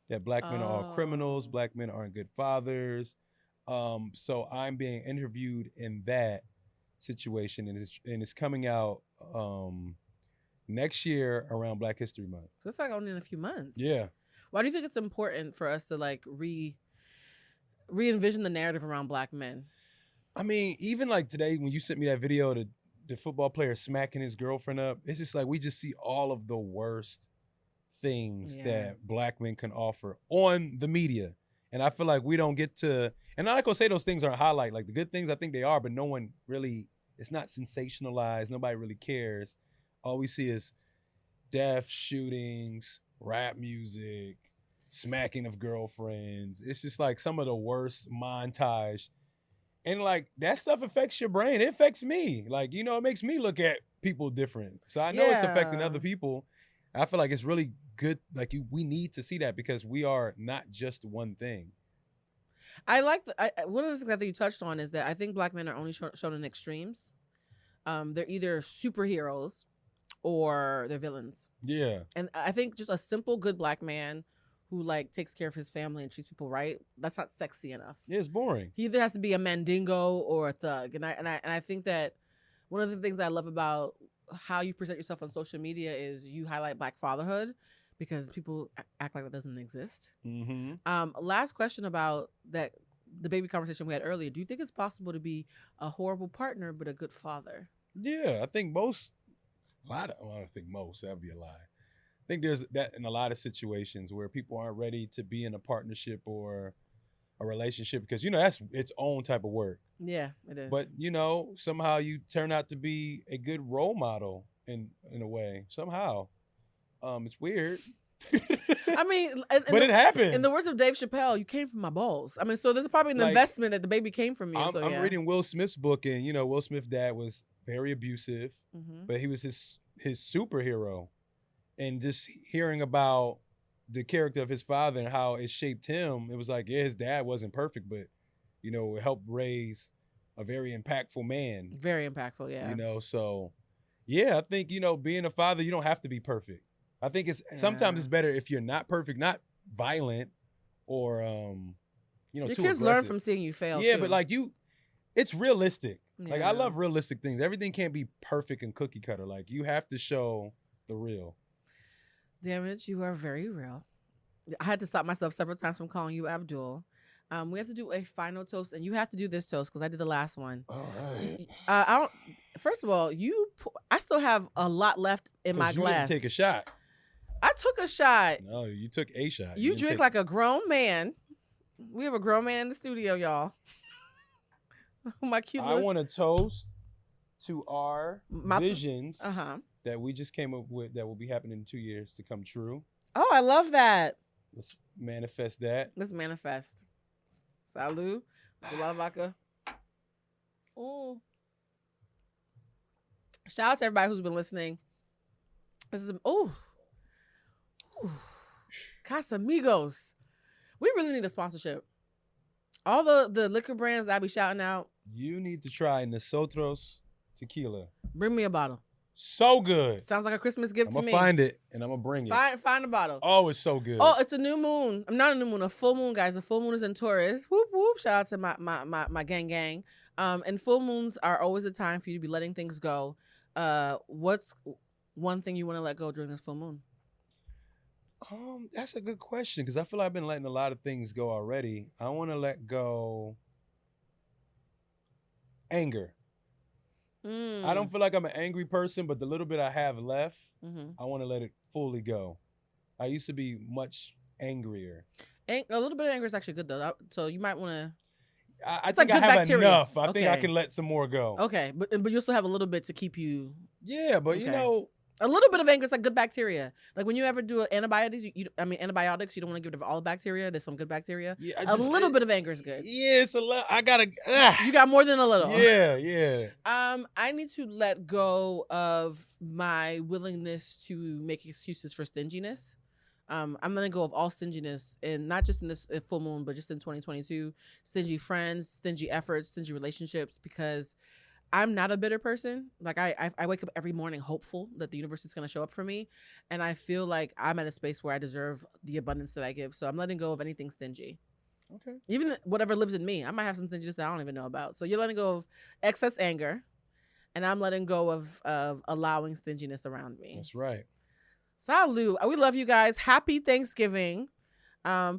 Speaker 2: that black men are all criminals, black men aren't good fathers. So I'm being interviewed in that situation, and it's coming out next year around Black History Month.
Speaker 1: So it's like only in a few months.
Speaker 2: Yeah.
Speaker 1: Why do you think it's important for us to like re-envision the narrative around black men?
Speaker 2: I mean, even like today when you sent me that video, the football player smacking his girlfriend up, it's just like we just see all of the worst things that black men can offer on the media. And I feel like we don't get to, and I'm not gonna say those things aren't highlight, like the good things I think they are, but no one really, it's not sensationalized, nobody really cares. All we see is death, shootings, rap music, smacking of girlfriends. It's just like some of the worst montage. And like that stuff affects your brain. It affects me. Like, you know, it makes me look at people different. So I know it's affecting other people. I feel like it's really good. Like we need to see that because we are not just one thing.
Speaker 1: I like one of the things I think you touched on is that I think black men are only shown in extremes. They're either superheroes or they're villains. Yeah. And I think just a simple good black man who like takes care of his family and treats people right, that's not sexy enough.
Speaker 2: Yeah, it's boring.
Speaker 1: He either has to be a mandingo or a thug. And I think that one of the things I love about how you present yourself on social media is you highlight Black fatherhood because people act like that doesn't exist. Last question about that, the baby conversation we had earlier. Do you think it's possible to be a horrible partner but a good father?
Speaker 2: Yeah, I think most. I don't think most. That'd be a lie. I think there's that in a lot of situations where people aren't ready to be in a partnership or a relationship because that's its own type of work.
Speaker 1: Yeah, it is.
Speaker 2: But somehow you turn out to be a good role model in a way. Somehow, it's weird.
Speaker 1: I mean,
Speaker 2: but it happened.
Speaker 1: In the words of Dave Chappelle, you came from my balls. I mean, so there's probably an investment that the baby came from you.
Speaker 2: I'm reading Will Smith's book, and Will Smith's dad was very abusive, but he was his superhero, and just hearing about the character of his father and how it shaped him, it was like, yeah, his dad wasn't perfect, but it helped raise a very impactful man.
Speaker 1: Very impactful, yeah.
Speaker 2: So yeah, I think being a father, you don't have to be perfect. I think sometimes it's better if you're not perfect, not violent, or
Speaker 1: your
Speaker 2: too
Speaker 1: kids
Speaker 2: aggressive.
Speaker 1: learn from seeing you fail.
Speaker 2: Yeah,
Speaker 1: too.
Speaker 2: but it's realistic.
Speaker 1: Yeah.
Speaker 2: Like I love realistic things. Everything can't be perfect and cookie cutter. Like you have to show the real.
Speaker 1: Damn it, you are very real. I had to stop myself several times from calling you Abdul. We have to do a final toast, and you have to do this toast because I did the last one.
Speaker 2: All right.
Speaker 1: I don't. First of all, I still have a lot left in my glass.
Speaker 2: You didn't take a shot.
Speaker 1: I took a shot.
Speaker 2: No, you took a shot.
Speaker 1: You drink like a grown man. We have a grown man in the studio, y'all. My cute.
Speaker 2: I want to toast to our visions that we just came up with that will be happening in 2 years to come true.
Speaker 1: Oh, I love that.
Speaker 2: Let's manifest that.
Speaker 1: Let's manifest. Salud. It's a lot of vodka. Oh. Shout out to everybody who's been listening. This is Casamigos. We really need a sponsorship. All the liquor brands I be shouting out.
Speaker 2: You need to try Nosotros tequila.
Speaker 1: Bring me a bottle.
Speaker 2: So good.
Speaker 1: Sounds like a Christmas gift to me.
Speaker 2: I'm gonna find it and I'm gonna bring it.
Speaker 1: Find a bottle.
Speaker 2: Oh, it's so good.
Speaker 1: Oh, it's a new moon. I'm not a new moon, a full moon, guys. A full moon is in Taurus. Whoop whoop. Shout out to my gang. And full moons are always a time for you to be letting things go. What's one thing you want to let go during this full moon?
Speaker 2: That's a good question because I feel like I've been letting a lot of things go already. I want to let go anger. I don't feel like I'm an angry person, but the little bit I have left, I want to let it fully go. I used to be much angrier. A
Speaker 1: little bit of anger is actually good though. So you might want to.
Speaker 2: I think I have bacteria. Enough. I think I can let some more go.
Speaker 1: Okay, but you still have a little bit to keep you.
Speaker 2: Yeah, but
Speaker 1: a little bit of anger is like good bacteria. Like when you ever do antibiotics, antibiotics, you don't want to give it all the bacteria. There's some good bacteria. Yeah, a little bit of anger is good.
Speaker 2: Yeah, it's a lot. I gotta.
Speaker 1: You got more than a little.
Speaker 2: Yeah.
Speaker 1: I need to let go of my willingness to make excuses for stinginess. I'm letting go of all stinginess, and not just in this full moon, but just in 2022. Stingy friends, stingy efforts, stingy relationships, because I'm not a bitter person. Like I wake up every morning hopeful that the universe is going to show up for me. And I feel like I'm at a space where I deserve the abundance that I give. So I'm letting go of anything stingy.
Speaker 2: Okay.
Speaker 1: Even whatever lives in me. I might have some stinginess that I don't even know about. So you're letting go of excess anger. And I'm letting go of allowing stinginess around me.
Speaker 2: That's right.
Speaker 1: Salud. We love you guys. Happy Thanksgiving.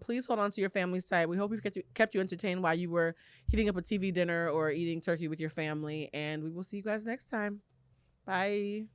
Speaker 1: Please hold on to your family's tight. We hope we've kept you entertained while you were heating up a TV dinner or eating turkey with your family. And we will see you guys next time. Bye.